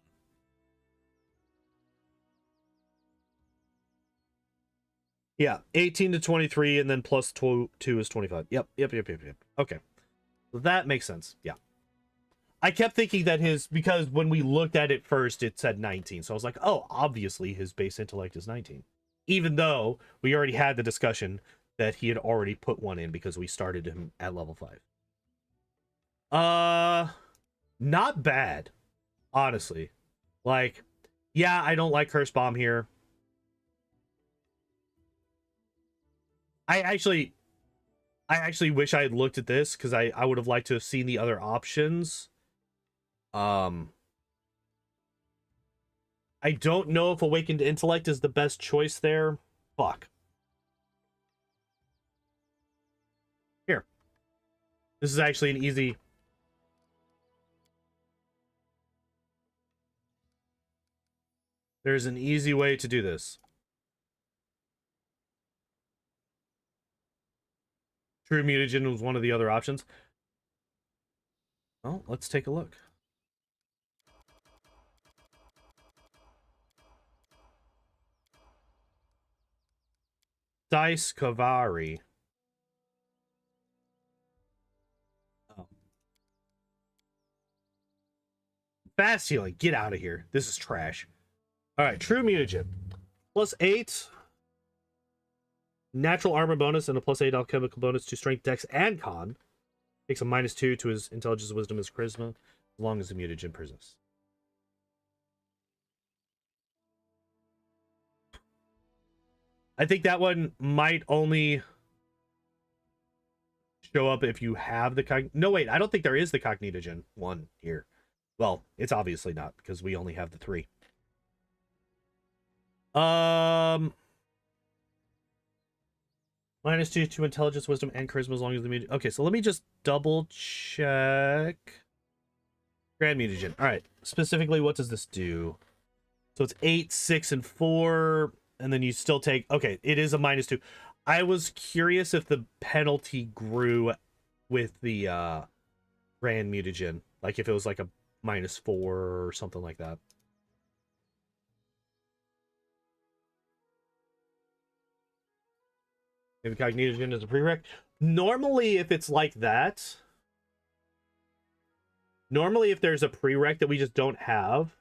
Yeah, 18 to 23, and then plus 2 is 25. Yep. Okay. So that makes sense. Yeah. I kept thinking that because when we looked at it first, it said 19. So I was like, oh, obviously his base intellect is 19. Even though we already had the discussion that he had already put one in because we started him at level 5. Not bad, honestly. Like, yeah, I don't like Curse Bomb here. I actually wish I had looked at this because I would have liked to have seen the other options. I don't know if Awakened Intellect is the best choice there. Fuck. Here. This is actually an easy... There's an easy way to do this. True Mutagen was one of the other options. Well, let's take a look. Dice Kavari. Oh. Fast healing. Get out of here. This is trash. All right, True Mutagen. +8. Natural armor bonus and a +8 alchemical bonus to strength, dex, and con. Takes a -2 to his intelligence, wisdom, and charisma, as long as the mutagen persists. I think that one might only show up if you have the no, wait, I don't think there is the cognitogen one here. Well, it's obviously not because we only have the 3. -2 to intelligence, wisdom, and charisma as long as the mutagen. Okay, so let me just double check. Grand mutagen. All right. Specifically, what does this do? So it's 8, 6, and 4, and then you still take... Okay, it is a -2. I was curious if the penalty grew with the Grand mutagen. Like if it was like a -4 or something like that. Maybe cognitogen is a prereq. Normally, if it's like that... Normally, if there's a prereq that we just don't have...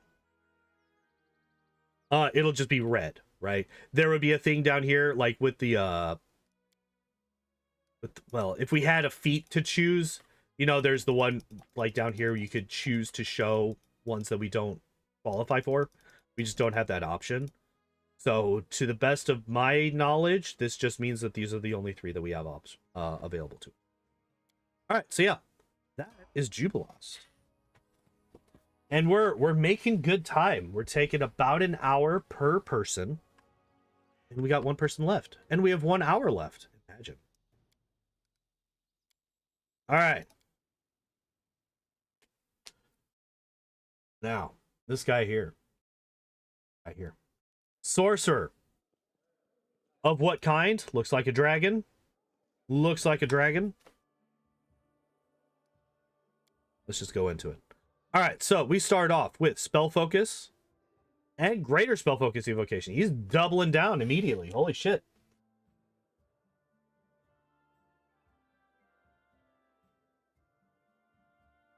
it'll just be red, right? There would be a thing down here, like with the, well, if we had a feat to choose, you know, there's the one, like down here, you could choose to show ones that we don't qualify for. We just don't have that option. So, to the best of my knowledge, this just means that these are the only 3 that we have available to. Alright, so yeah, that is Jubilost. And we're making good time. We're taking about an hour per person. And we got 1 person left. And we have 1 hour left. Imagine. All right. Now, this guy here. Right here. Sorcerer. Of what kind? Looks like a dragon. Looks like a dragon. Let's just go into it. All right, so we start off with Spell Focus and Greater Spell Focus Evocation. He's doubling down immediately. Holy shit.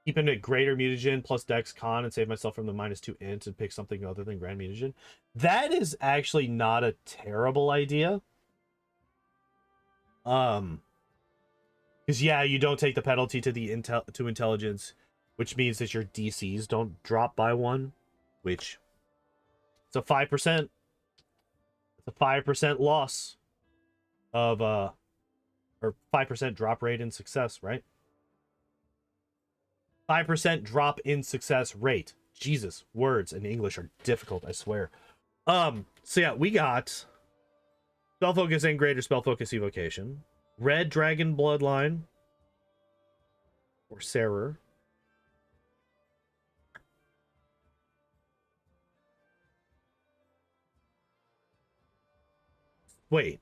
Keep him at Greater Mutagen plus Dex Con and save myself from the -2 int and pick something other than Grand Mutagen. That is actually not a terrible idea. Because yeah, you don't take the penalty to the intelligence, which means that your DCs don't drop by 1, which it's a 5%. It's a 5% loss of or 5% drop rate in success, right? 5% drop in success rate. Jesus, words in English are difficult, I swear. So yeah, we got spell focus and greater spell focus evocation. Red Dragon Bloodline. Or Sorcerer. Wait.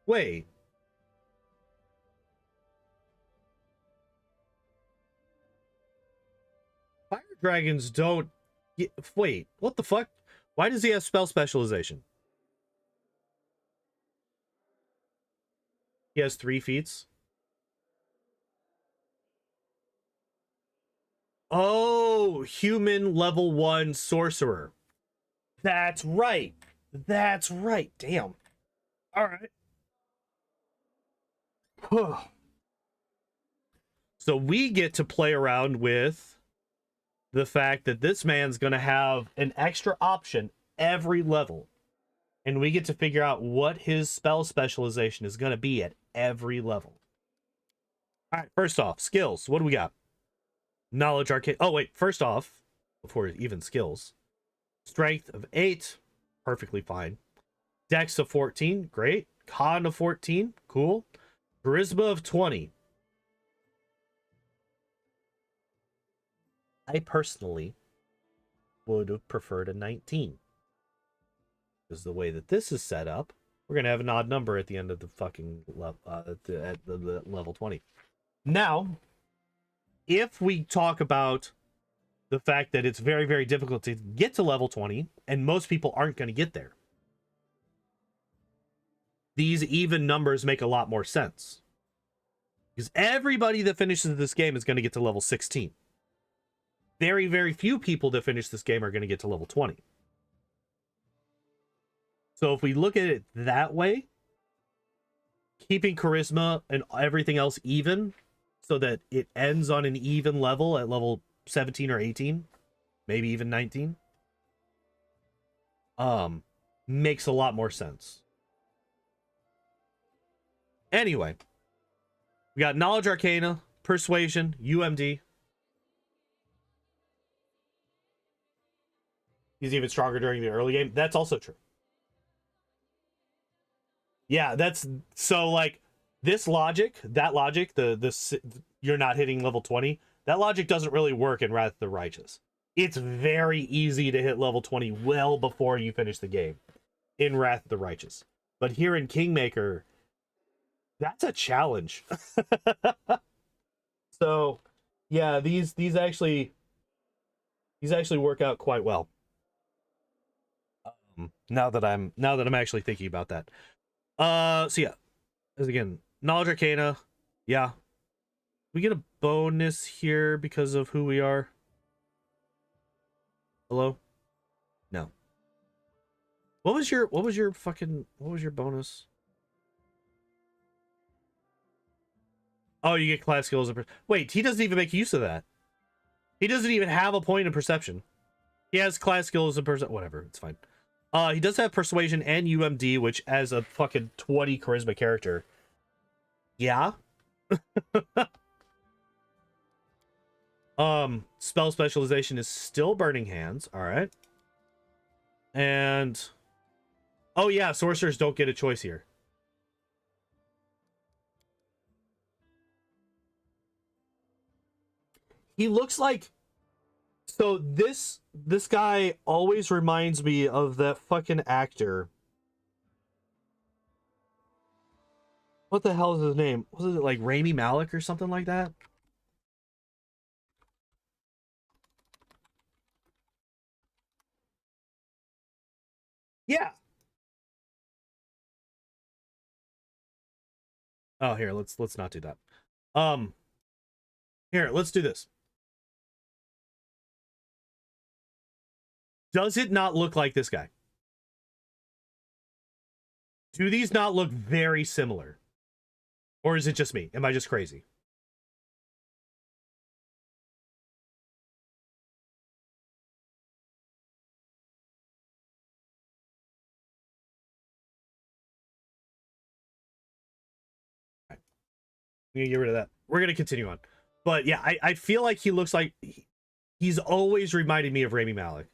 Wait. Fire dragons don't... Wait, what the fuck? Why does he have spell specialization? He has 3 feats. Oh, human level 1 sorcerer. That's right. That's right. Damn. All right. So we get to play around with the fact that this man's going to have an extra option every level. And we get to figure out what his spell specialization is going to be at every level. All right, first off, skills. What do we got? Knowledge arcane. Oh, wait. First off, before even skills, strength of 8. Perfectly fine. Dex of 14. Great. Con of 14. Cool. Charisma of 20. I personally would have preferred a 19. Because the way that this is set up, we're going to have an odd number at the end of the fucking the level 20. Now, if we talk about the fact that it's very, very difficult to get to level 20, and most people aren't going to get there, these even numbers make a lot more sense. Because everybody that finishes this game is going to get to level 16. Very, very few people that finish this game are going to get to level 20. So if we look at it that way, keeping charisma and everything else even, so that it ends on an even level at level 17 or 18, maybe even 19, makes a lot more sense. Anyway, we got Knowledge Arcana, Persuasion, UMD. He's even stronger during the early game. That's also true. Yeah, that's so like this logic, that logic, the you're not hitting level 20, that logic doesn't really work in Wrath of the Righteous. It's very easy to hit level 20 well before you finish the game in Wrath of the Righteous. But here in Kingmaker, that's a challenge. So, yeah, these actually work out quite well. Now that I'm actually thinking about that. So yeah, as again, Knowledge Arcana, yeah. We get a bonus here because of who we are. Hello? No. What was your bonus? Oh, you get class skills. Wait, he doesn't even make use of that. He doesn't even have a point of perception. He has class skills and whatever, it's fine. He does have persuasion and UMD, which as a fucking 20 charisma character. Yeah. Spell specialization is still Burning Hands. All right. And oh yeah, sorcerers don't get a choice here. He looks like, so this guy always reminds me of that fucking actor. What the hell is his name? Was it like Rami Malek or something like that? Yeah. Oh, here, let's not do that. Here, let's do this. Does it not look like this guy? Do these not look very similar? Or is it just me? Am I just crazy? I'm gonna get rid of that. We're gonna continue on. But yeah, I feel like he looks like he's always reminded me of Rami Malek.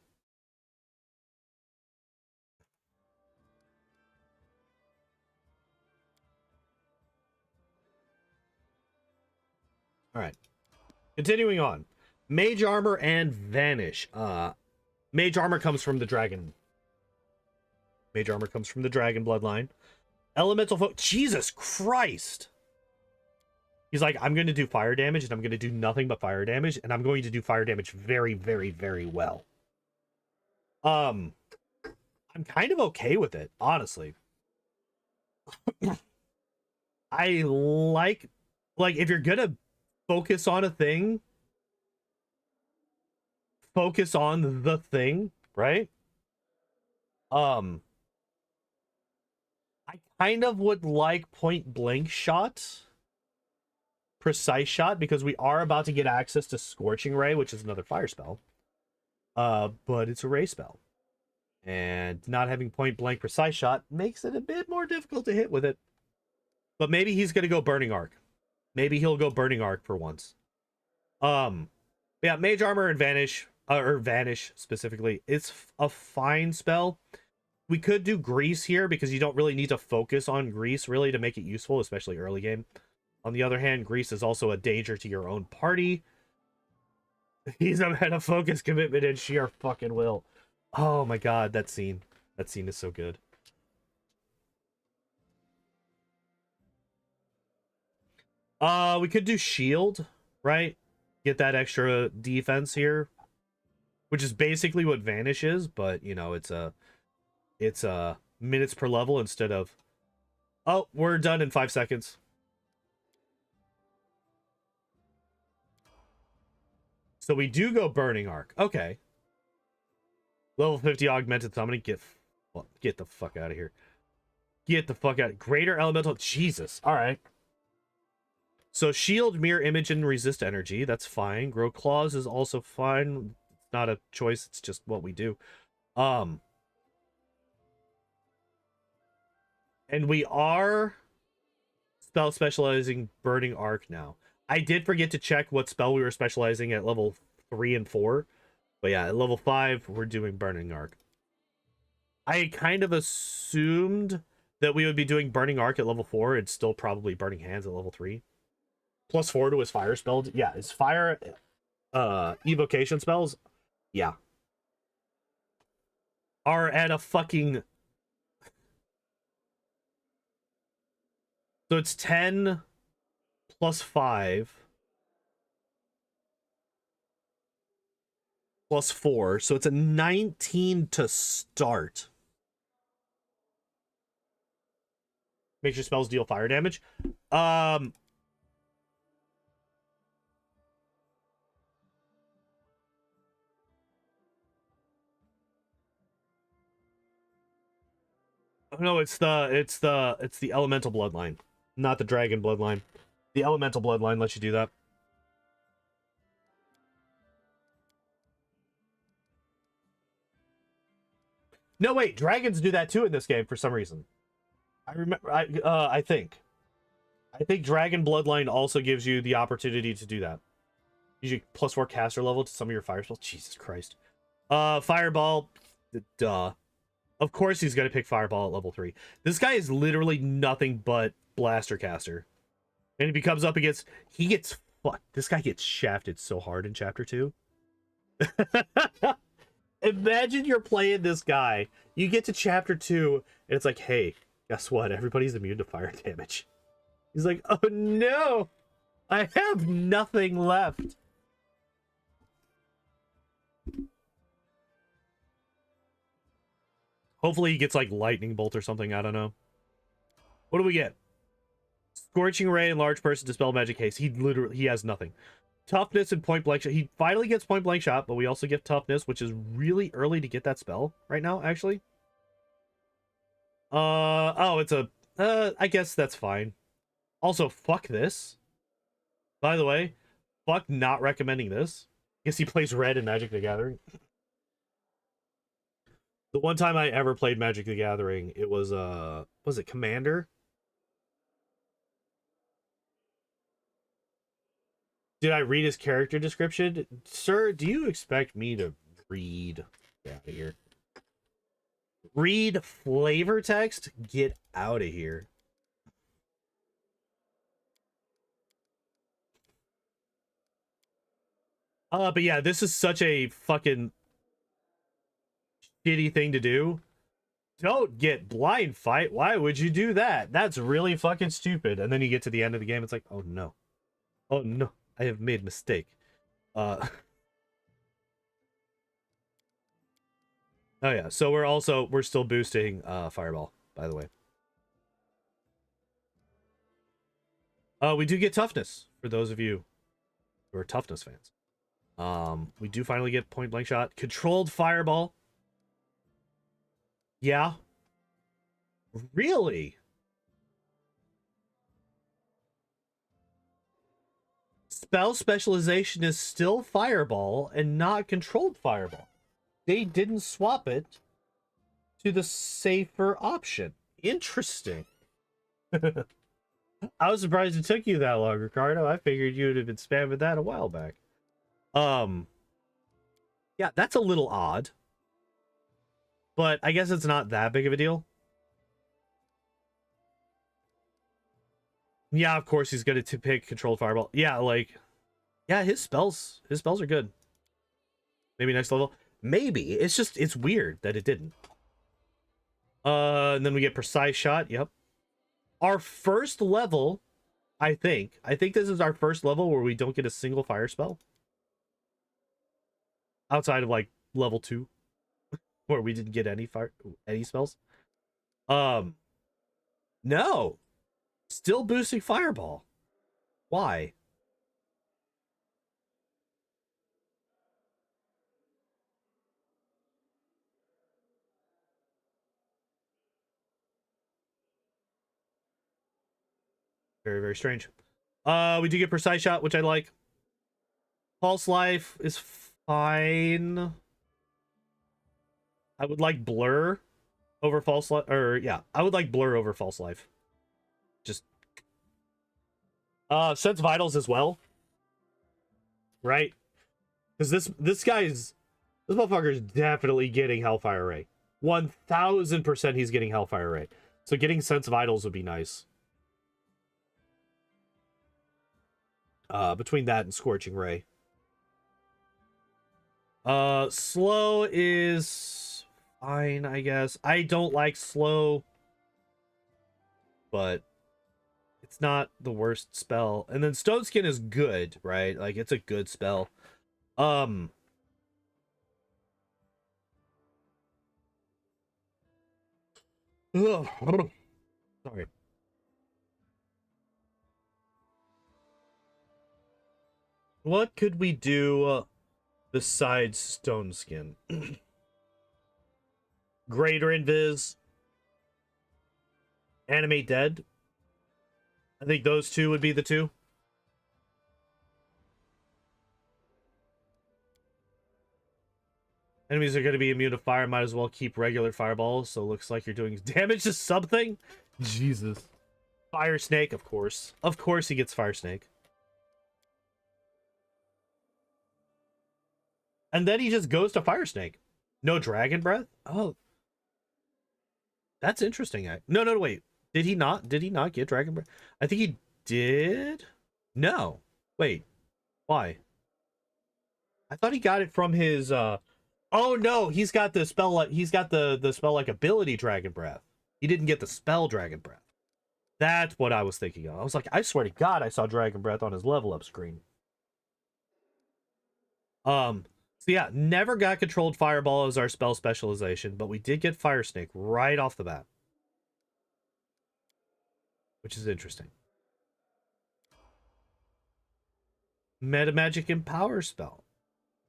All right. Continuing on. Mage Armor and Vanish. Mage Armor comes from the Dragon. Mage Armor comes from the Dragon bloodline. Elemental Jesus Christ! He's like, I'm going to do fire damage, and I'm going to do nothing but fire damage, and I'm going to do fire damage very, very, very well. I'm kind of okay with it, honestly. I like if you're gonna focus on a thing, focus on the thing, right? I kind of would like point blank shot, precise shot, because we are about to get access to Scorching Ray, which is another fire spell. But it's a ray spell. And not having point blank precise shot makes it a bit more difficult to hit with it. But maybe he's gonna go Burning Arc. Maybe he'll go Burning Arc for once. Yeah, Mage Armor and Vanish, or Vanish specifically, it's a fine spell. We could do Grease here because you don't really need to focus on Grease really to make it useful, especially early game. On the other hand, Grease is also a danger to your own party. He's had a focus commitment and sheer fucking will. Oh my god, that scene. That scene is so good. We could do Shield, right? Get that extra defense here, which is basically what Vanish is, but you know, it's a minutes per level instead of, oh, we're done in 5 seconds. So we do go Burning Arc. Okay. Level 50 augmented summoning. Get the fuck out of here. Get the fuck out. Greater elemental. Jesus. All right. So shield, mirror image, and resist energy. That's fine. Grow claws is also fine. It's not a choice. It's just what we do. And we are spell specializing Burning Arc now. I did forget to check what spell we were specializing at level 3 and 4. But yeah, at level 5, we're doing Burning Arc. I kind of assumed that we would be doing Burning Arc at level 4 and still probably Burning Hands at level 3. Plus 4 to his fire spell. Yeah, his fire evocation spells, yeah, are at a fucking... So it's 10 plus 5 plus 4. So it's a 19 to start. Makes your spells deal fire damage. No, it's the elemental bloodline, not the dragon bloodline. The elemental bloodline lets you do that. No, wait, dragons do that too in this game for some reason. I remember. I think dragon bloodline also gives you the opportunity to do that. Usually plus 4 caster level to some of your fire spells. Jesus Christ. Fireball. Duh. Of course he's gonna pick Fireball at level 3. This guy is literally nothing but Blaster Caster. And he comes up against... He gets... Fuck. This guy gets shafted so hard in Chapter 2. Imagine you're playing this guy. You get to Chapter 2, and it's like, hey, guess what? Everybody's immune to fire damage. He's like, oh no! I have nothing left. Hopefully he gets like Lightning Bolt or something. I don't know. What do we get? Scorching Ray and Large Person Dispel Magic Haste. He has nothing. Toughness and Point Blank Shot. He finally gets Point Blank Shot, but we also get Toughness, which is really early to get that spell right now, actually. Oh, it's a, I guess that's fine. Also, fuck this. By the way, fuck not recommending this. I guess he plays red in Magic the Gathering. The one time I ever played Magic the Gathering, it was it Commander? Did I read his character description? Sir, do you expect me to read? Get out of here. Read flavor text? Get out of here. But yeah, this is such a fucking shitty thing to do. Don't get blind fight. Why would you do that? That's really fucking stupid. And then you get to the end of the game, it's like, oh no. Oh no, I have made mistake. Oh yeah, so we're still boosting Fireball, by the way. We do get toughness for those of you who are toughness fans. We do finally get point blank shot. Controlled Fireball. Yeah. Really? Spell specialization is still Fireball and not controlled Fireball. They didn't swap it to the safer option. Interesting. I was surprised it took you that long, Ricardo. I figured you'd have been spamming that a while back. Yeah, that's a little odd. But I guess it's not that big of a deal. Yeah, of course he's going to pick controlled Fireball. Yeah, like, yeah, his spells are good. Maybe next level. Maybe. It's weird that it didn't. And then we get Precise Shot. Yep. Our first level, I think this is our first level where we don't get a single fire spell. Outside of like level 2. Where we didn't get any spells. No. Still boosting Fireball. Why? Very, very strange. We do get Precise Shot, which I like. Pulse Life is fine. I would like Blur over False Life. Or, yeah, I would like Blur over False Life. Just... Sense Vitals as well. Right? Because this motherfucker's definitely getting Hellfire Ray. 1000% he's getting Hellfire Ray. So getting Sense Vitals would be nice. Between that and Scorching Ray. Slow is fine, I guess. I don't like slow, but it's not the worst spell. And then Stone Skin is good, right? Like, it's a good spell. Ugh. Sorry. What could we do besides Stone Skin? Greater Invis. Animate Dead. I think those two would be the two. Enemies are going to be immune to fire. Might as well keep regular fireballs. So it looks like you're doing damage to something. Jesus. Fire Snake, of course. Of course he gets Fire Snake. And then he just goes to Fire Snake. No Dragon Breath? Oh. That's interesting. No, wait. Did he not get Dragon Breath? I think he did. No. Wait. Why? I thought he got it from his oh no, he's got the spell like the spell like ability Dragon Breath. He didn't get the spell Dragon Breath. That's what I was thinking of. I was like, I swear to God, I saw Dragon Breath on his level up screen. So yeah, never got controlled Fireball as our spell specialization, but we did get Fire Snake right off the bat. Which is interesting. Meta Magic Empower spell.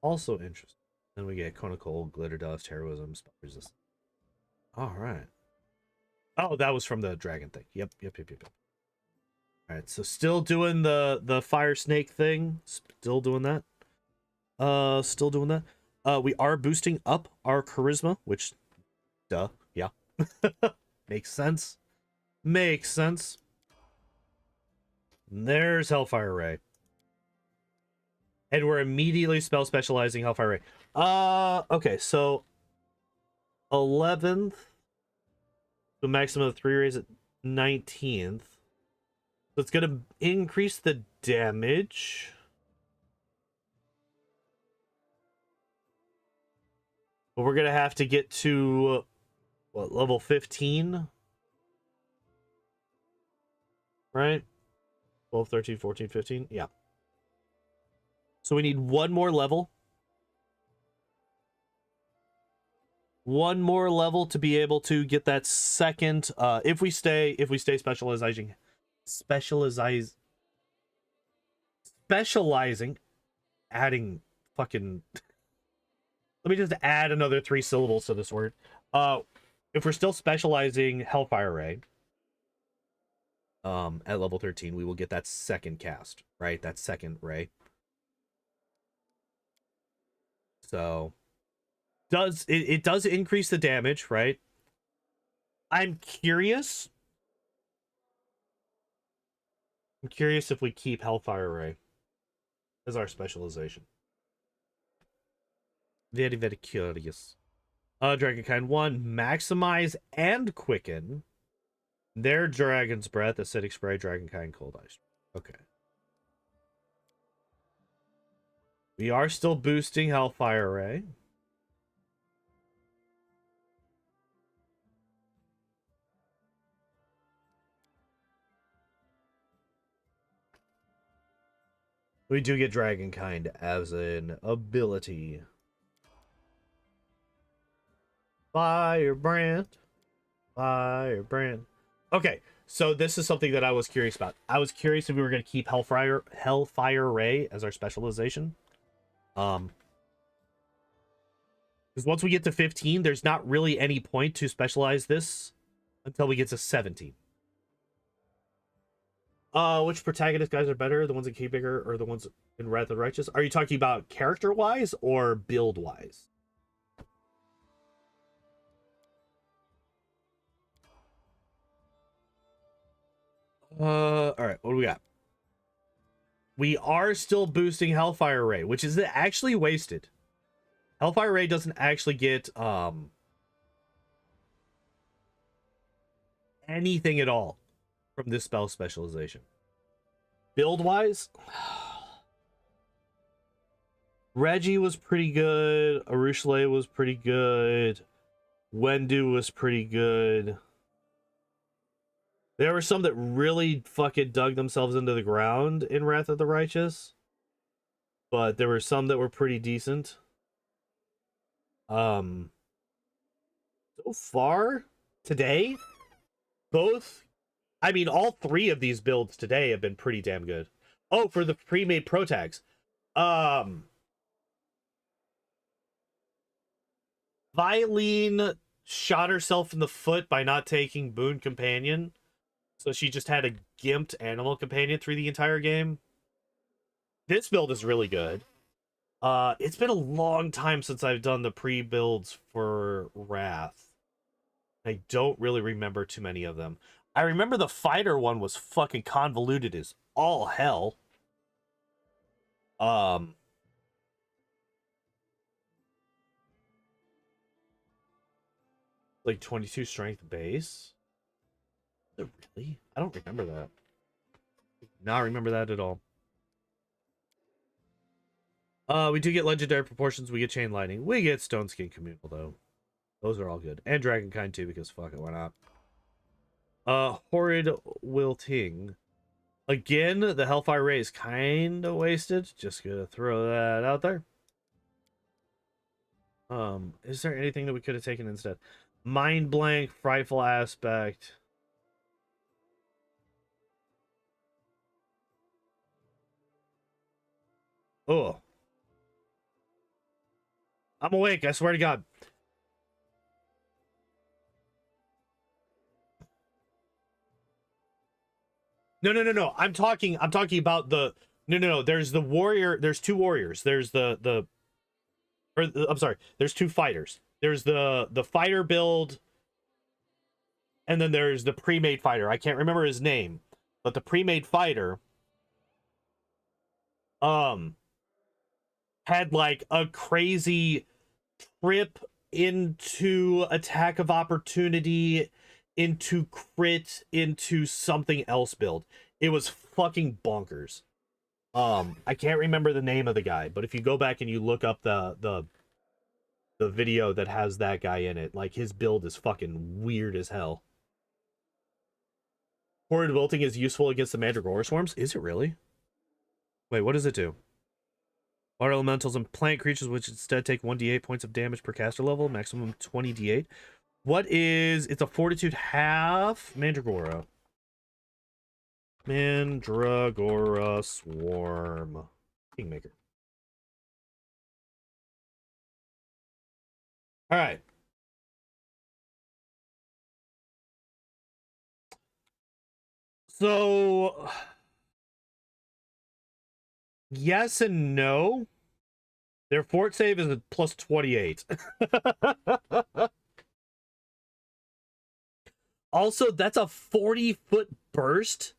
Also interesting. Then we get Conical, Glitter Dust, Heroism, Spell Resistance. Alright. Oh, that was from the dragon thing. Yep. All right, so still doing the fire snake thing. Still doing that. Still doing that. We are boosting up our charisma, which, duh, yeah, makes sense. Makes sense. There's Hellfire Ray, and we're immediately spell specializing Hellfire Ray. Okay, so 11th, the maximum of 3 rays at 19th. So it's gonna increase the damage. But we're gonna have to get to what, level 15? Right? 12, 13, 14, 15. Yeah. So we need one more level. One more level to be able to get that second if we stay specializing adding fucking let me just add another 3 syllables to this word. If we're still specializing Hellfire Ray at level 13, we will get that second cast, right? That second ray. So it does increase the damage, right? I'm curious if we keep Hellfire Ray as our specialization. Very, very curious. Dragonkind 1, maximize and quicken their Dragon's Breath, Acidic Spray, Dragonkind, Cold Ice. Okay. We are still boosting Hellfire Ray. We do get Dragonkind as an ability. Firebrand. Okay, so this is something that I was curious about. I was curious if we were going to keep Hellfire Ray as our specialization. Because once we get to 15, there's not really any point to specialize this until we get to 17. Which protagonist guys are better? The ones in Keybaker or the ones in Wrath of the Righteous? Are you talking about character-wise or build-wise? Alright, what do we got? We are still boosting Hellfire Ray, which is actually wasted. Hellfire Ray doesn't actually get anything at all from this spell specialization. Build-wise, Reggie was pretty good. Arushale was pretty good. Wendu was pretty good. There were some that really fucking dug themselves into the ground in Wrath of the Righteous. But there were some that were pretty decent. So far, today, all 3 of these builds today have been pretty damn good. Oh, for the pre-made pro tags. Vilene shot herself in the foot by not taking Boon Companion. So she just had a gimped animal companion through the entire game. This build is really good. It's been a long time since I've done the pre-builds for Wrath. I don't really remember too many of them. I remember the fighter one was fucking convoluted as all hell. Like 22 strength base. Really? I don't remember that. Not remember that at all. We do get legendary proportions. We get chain lightning. We get stone skin communal though. Those are all good. And Dragonkind too, because fuck it, why not? Horrid Wilting. Again, the Hellfire Ray is kind of wasted. Just gonna throw that out there. Is there anything that we could have taken instead? Mind Blank, Frightful Aspect. Oh. I'm awake, I swear to God. No. I'm talking about the no. There's the warrior. There's two warriors. There's I'm sorry. There's two fighters. There's the fighter build, and then there's the pre-made fighter. I can't remember his name, but the pre-made fighter had like a crazy trip into attack of opportunity, into crit, into something else build. It was fucking bonkers. I can't remember the name of the guy, but if you go back and you look up the video that has that guy in it, like his build is fucking weird as hell. Horrid Wilting is useful against the Mandragora swarms. Is it really? Wait, what does it do? Water elementals and plant creatures, which instead take 1d8 points of damage per caster level, maximum 20d8. What is... It's a fortitude half Mandragora. Mandragora Swarm. Kingmaker. Alright. So... Yes and no. Their fort save is a plus 28. Also, that's a 40-foot burst.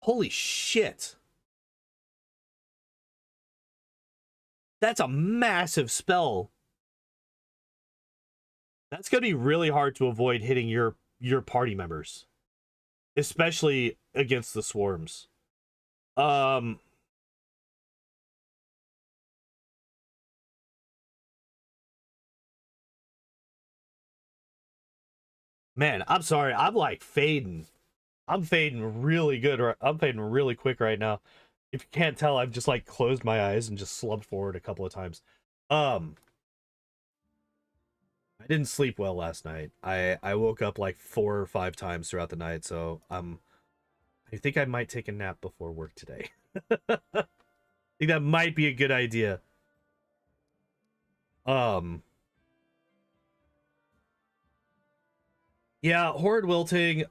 Holy shit. That's a massive spell. That's going to be really hard to avoid hitting your party members. Especially against the swarms. Man, I'm sorry. I'm like fading. I'm fading really good. I'm fading really quick right now. If you can't tell, I've just like closed my eyes and just slumped forward a couple of times. I didn't sleep well last night. I woke up like 4 or 5 times throughout the night, so I think I might take a nap before work today. I think that might be a good idea. Yeah, Horrid Wilting.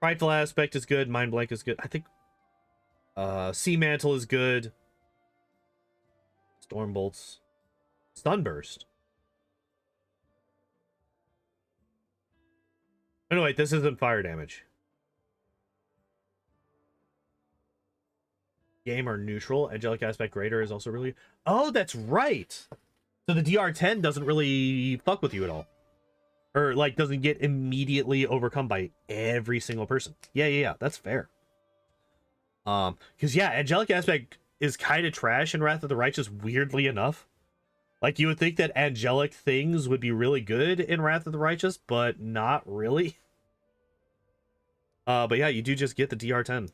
Frightful Aspect is good. Mind Blank is good. I think Sea Mantle is good. Storm Bolts. Sunburst. Oh, no, wait, this isn't fire damage. Game are neutral. Angelic Aspect Greater is also really... Oh, that's right! So the DR10 doesn't really fuck with you at all. Or, like, doesn't get immediately overcome by every single person. Yeah, that's fair. Because, yeah, Angelic Aspect is kind of trash in Wrath of the Righteous, weirdly enough. Like, you would think that angelic things would be really good in Wrath of the Righteous, but not really. But yeah, you do just get the DR10.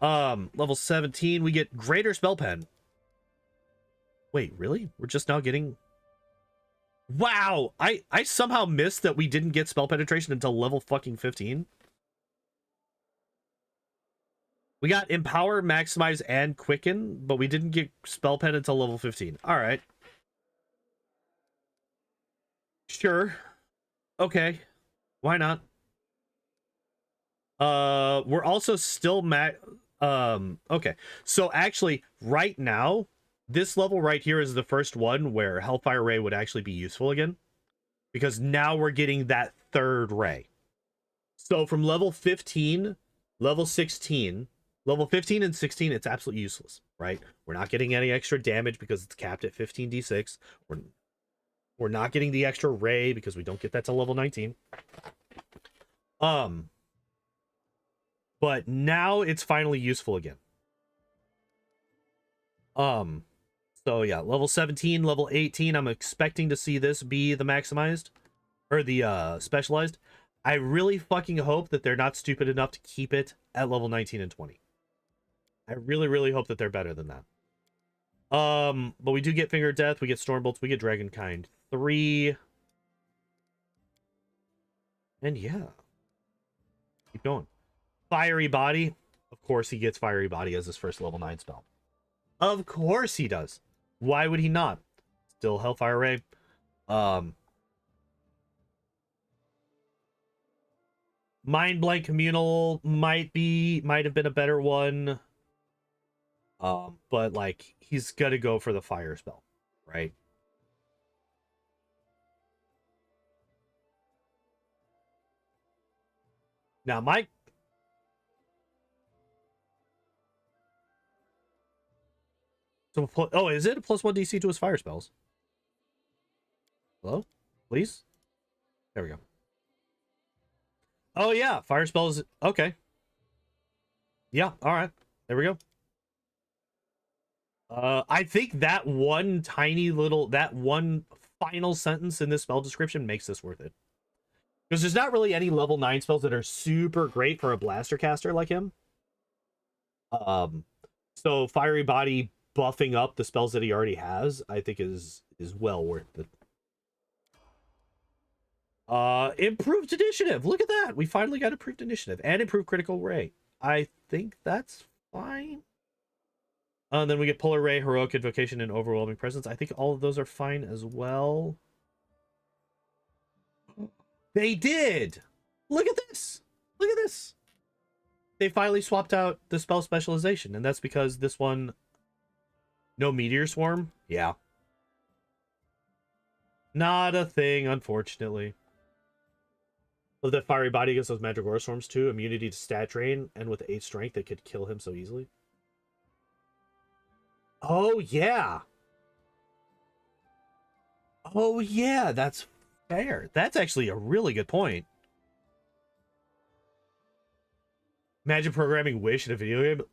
Level 17, we get Greater Spell Pen. Wait, really? We're just now getting... Wow! I somehow missed that we didn't get spell penetration until level fucking 15. We got Empower, Maximize, and Quicken, but we didn't get spell pen until level 15. Alright. Sure. Okay. Why not? We're also still okay. So actually, right now, this level right here is the first one where Hellfire Ray would actually be useful again. Because now we're getting that third ray. So from level 15, level 16, level 15 and 16, it's absolutely useless, right? We're not getting any extra damage because it's capped at 15d6. We're not getting the extra ray because we don't get that till level 19. But now it's finally useful again. So yeah, level 17, level 18, I'm expecting to see this be the maximized or the specialized. I really fucking hope that they're not stupid enough to keep it at level 19 and 20. I really hope that they're better than that. But we do get Finger of Death, we get Storm Bolts, we get Dragonkind 3. And yeah. Keep going. Fiery Body. Of course he gets Fiery Body as his first level 9 spell. Of course he does. Why would he not? Still Hellfire Ray. Mind Blank Communal might have been a better one. But like he's gonna go for the fire spell, right? Now Mike. So oh, is it a +1 DC to his fire spells? Hello? Please? There we go. Oh yeah, fire spells. Okay. Yeah, alright. There we go. I think that one final sentence in this spell description makes this worth it. Because there's not really any level 9 spells that are super great for a blaster caster like him. So Fiery Body buffing up the spells that he already has, I think is well worth it. Improved initiative. Look at that. We finally got improved initiative and improved critical rate. I think that's fine. And then we get Polar Ray, Heroic Invocation, and Overwhelming Presence. I think all of those are fine as well. They did! Look at this! Look at this! They finally swapped out the spell specialization, and that's because this one... No Meteor Swarm? Yeah. Not a thing, unfortunately. Love that Fiery Body gets those Mandragora Swarms too. Immunity to stat drain, and with 8 strength, they could kill him so easily. Oh, yeah! Oh, yeah, that's fair. That's actually a really good point. Imagine programming Wish in a video game.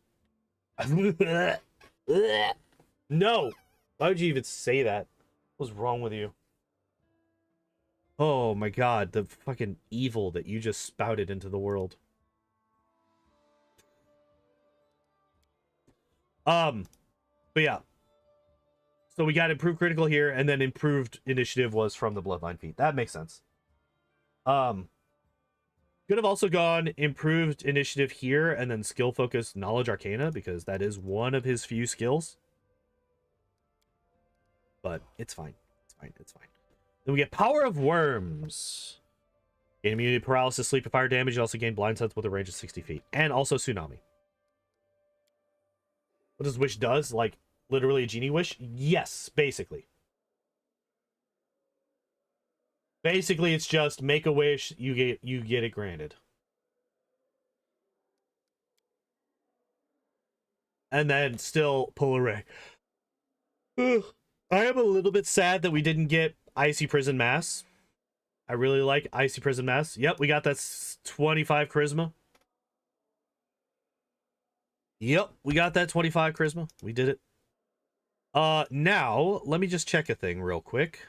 No! Why would you even say that? What's wrong with you? Oh my god, the fucking evil that you just spouted into the world. But yeah. So we got improved critical here, and then improved initiative was from the Bloodline feat. That makes sense. Could have also gone improved initiative here, and then skill focused knowledge arcana, because that is one of his few skills. But it's fine. It's fine. It's fine. Then we get Power of Worms. Gain immunity, paralysis, sleep, and fire damage. You also gain blind sense with a range of 60 feet. And also Tsunami. What does Wish does? Like, literally a genie wish? Yes, basically. Basically, it's just make a wish, you get it granted. And then still pull a ray. Ugh. I am a little bit sad that we didn't get Icy Prison Mass. I really like Icy Prison Mass. Yep, we got that 25 charisma. Yep, we got that 25 charisma. We did it. Now, let me just check a thing real quick.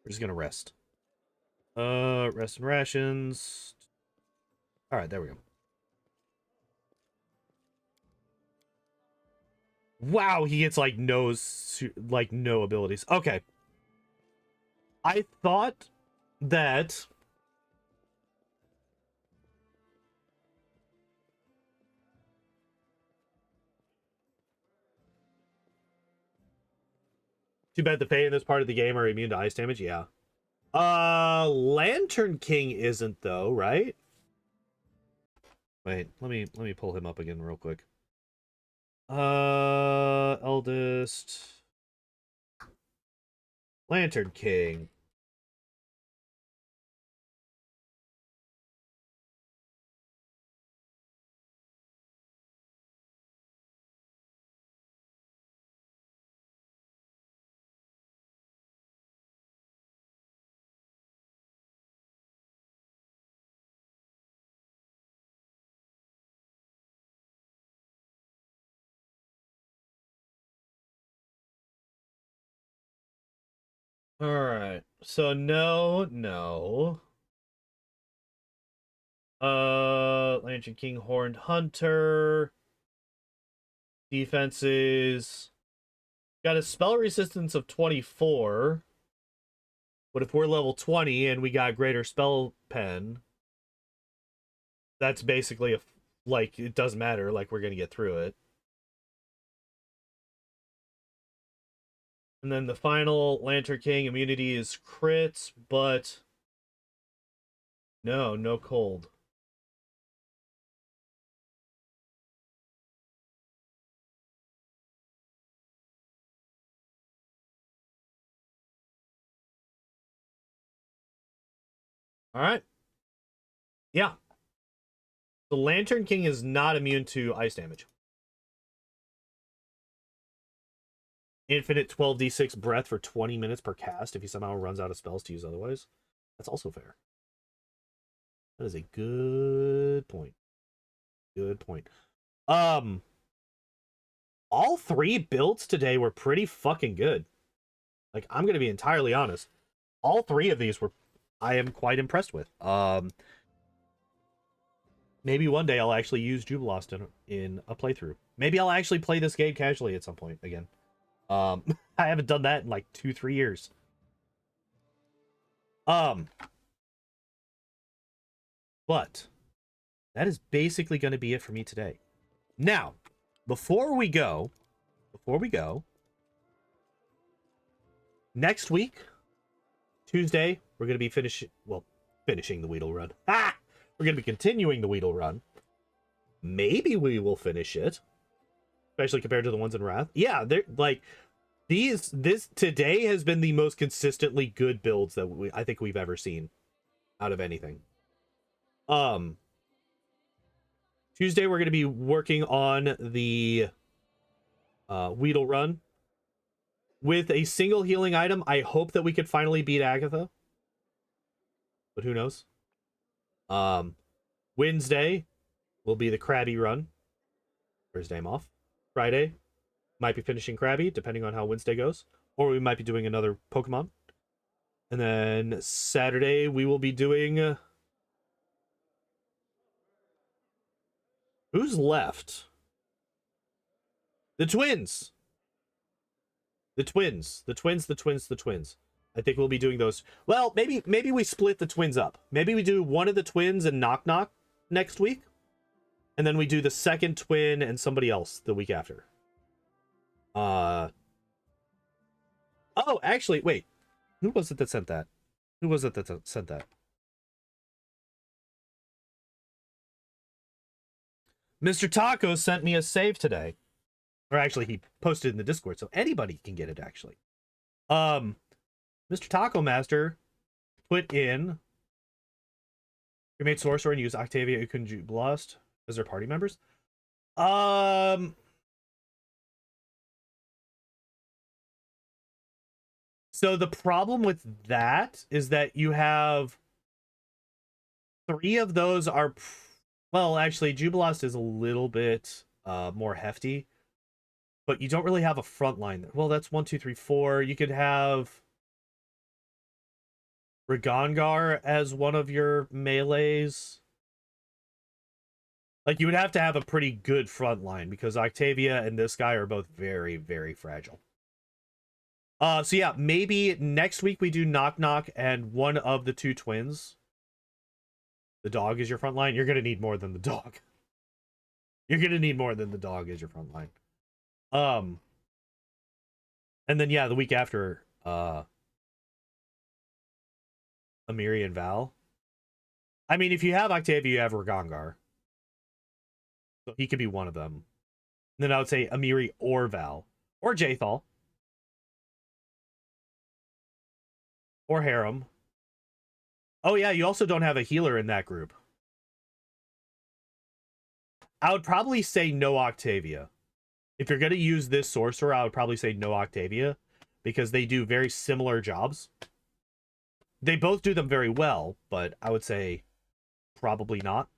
We're just gonna rest. Rest and rations. Alright, there we go. Wow, he gets like no abilities. Okay. I thought that too bad the Fae in this part of the game are immune to ice damage. Yeah. Lantern King isn't though, right? Wait, let me pull him up again real quick. Eldest Lantern King. All right. So no. Lantern King, Horned Hunter. Defenses. Got a spell resistance of 24. But if we're level 20 and we got greater spell pen, that's basically like, it doesn't matter. Like, we're going to get through it. And then the final Lantern King immunity is crits, but no cold. All right. Yeah. The Lantern King is not immune to ice damage. Infinite 12d6 breath for 20 minutes per cast if he somehow runs out of spells to use otherwise. That's also fair. That is a good point. Good point. All three builds today were pretty fucking good. Like, I'm gonna be entirely honest. All three of these I am quite impressed with. Maybe one day I'll actually use Jubilost in a playthrough. Maybe I'll actually play this game casually at some point again. I haven't done that in like 2-3 years. But that is basically going to be it for me today. Now, before we go, next week, Tuesday, we're going to be finishing the Weedle run. Ah! We're going to be continuing the Weedle run. Maybe we will finish it, especially compared to the ones in Wrath. Yeah, they're like this today has been the most consistently good builds that I think we've ever seen out of anything. Tuesday we're going to be working on the Weedle run with a single healing item. I hope that we could finally beat Agatha, but who knows. Wednesday will be the Krabby run. Thursday I'm off. Friday might be finishing Krabby, depending on how Wednesday goes, or we might be doing another Pokemon. And then Saturday we will be doing who's left? The twins. The twins. I think we'll be doing those. Well, maybe we split the twins up. Maybe we do one of the twins and Knock Knock next week. And then we do the second twin and somebody else the week after. Oh, actually, wait. Who was it that sent that? Mr. Taco sent me a save today. Or actually, he posted in the Discord, so anybody can get it, actually. Mr. Taco Master put in we made Sorcerer and use Octavia Jubilost as their party members. So the problem with that is that you have 3 of those are well, actually, Jubilost is a little bit more hefty, but you don't really have a front line there. Well, that's 1, 2, 3, 4. You could have Ragongar as one of your melees. Like, you would have to have a pretty good front line because Octavia and this guy are both very, very fragile. So yeah, maybe next week we do Knock Knock and one of the 2 twins. The dog is your front line. You're going to need more than the dog. You're going to need more than the dog as your front line. And then, yeah, the week after, Amiri and Val. I mean, if you have Octavia, you have Ragongar. So he could be one of them. And then I would say Amiri or Val. Or Jathal. Or Harem. Oh, yeah, you also don't have a healer in that group. I would probably say no Octavia. If you're going to use this Sorcerer, I would probably say no Octavia. Because they do very similar jobs. They both do them very well, but I would say probably not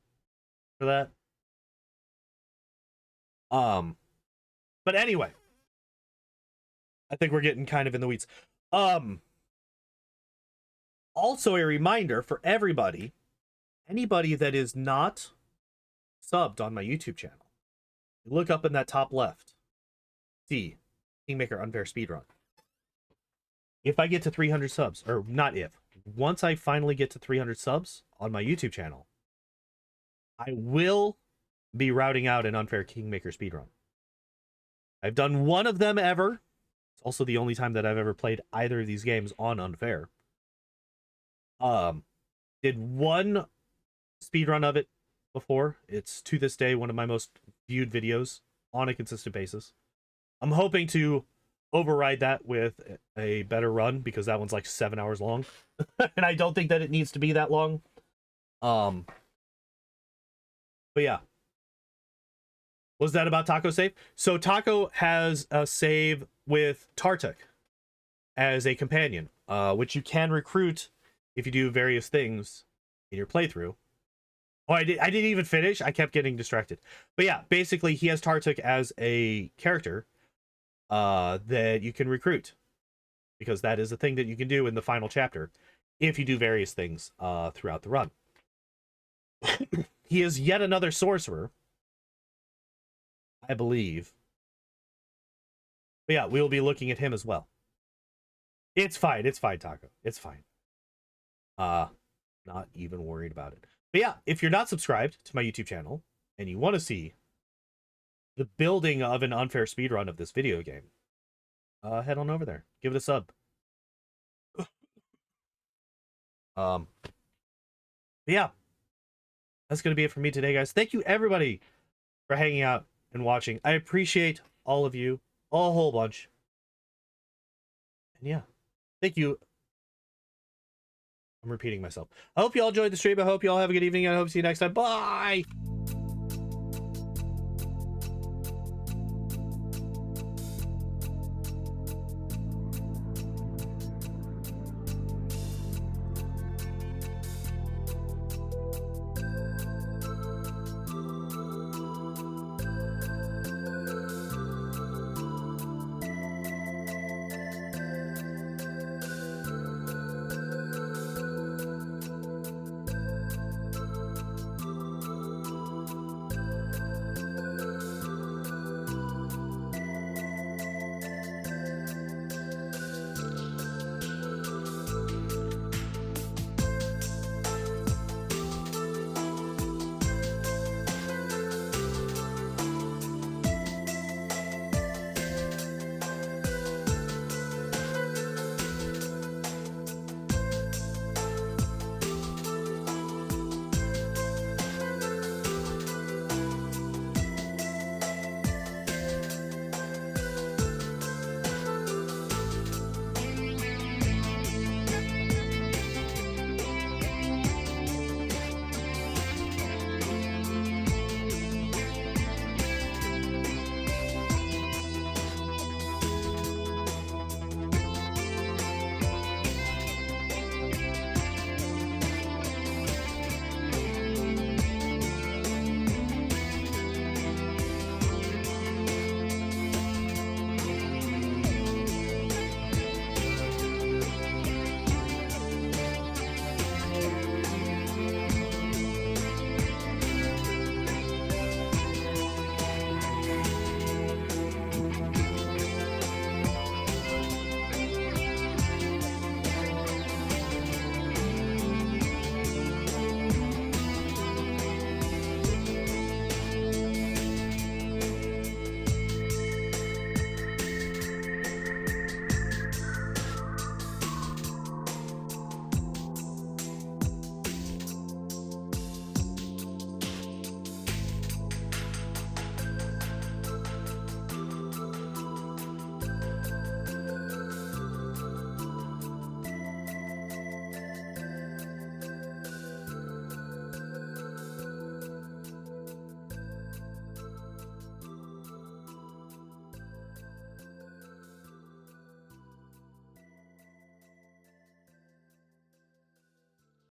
for that. But anyway. I think we're getting kind of in the weeds. Also, a reminder for everybody, anybody that is not subbed on my YouTube channel, look up in that top left. See, Kingmaker Unfair Speedrun. If I get to 300 subs, or not if, once I finally get to 300 subs on my YouTube channel, I will be routing out an Unfair Kingmaker Speedrun. I've done one of them ever. It's also the only time that I've ever played either of these games on Unfair. Did one speedrun of it before. It's to this day one of my most viewed videos on a consistent basis. I'm hoping to override that with a better run because that one's like 7 hours long. And I don't think that it needs to be that long. But yeah. Was that about Taco save? So Taco has a save with Tartuk as a companion, which you can recruit if you do various things in your playthrough. Oh, I didn't even finish. I kept getting distracted. But yeah, basically he has Tartuk as a character that you can recruit, because that is a thing that you can do in the final chapter if you do various things throughout the run. He is yet another sorcerer, I believe. But yeah, we will be looking at him as well. It's fine, Taco. It's fine. Not even worried about it. But yeah, if you're not subscribed to my YouTube channel and you want to see the building of an unfair speedrun of this video game, head on over there. Give it a sub. Yeah, that's going to be it for me today, guys. Thank you, everybody, for hanging out and watching. I appreciate all of you, a whole bunch. And yeah, thank you. I'm repeating myself. I hope you all enjoyed the stream. I hope you all have a good evening. I hope to see you next time. Bye!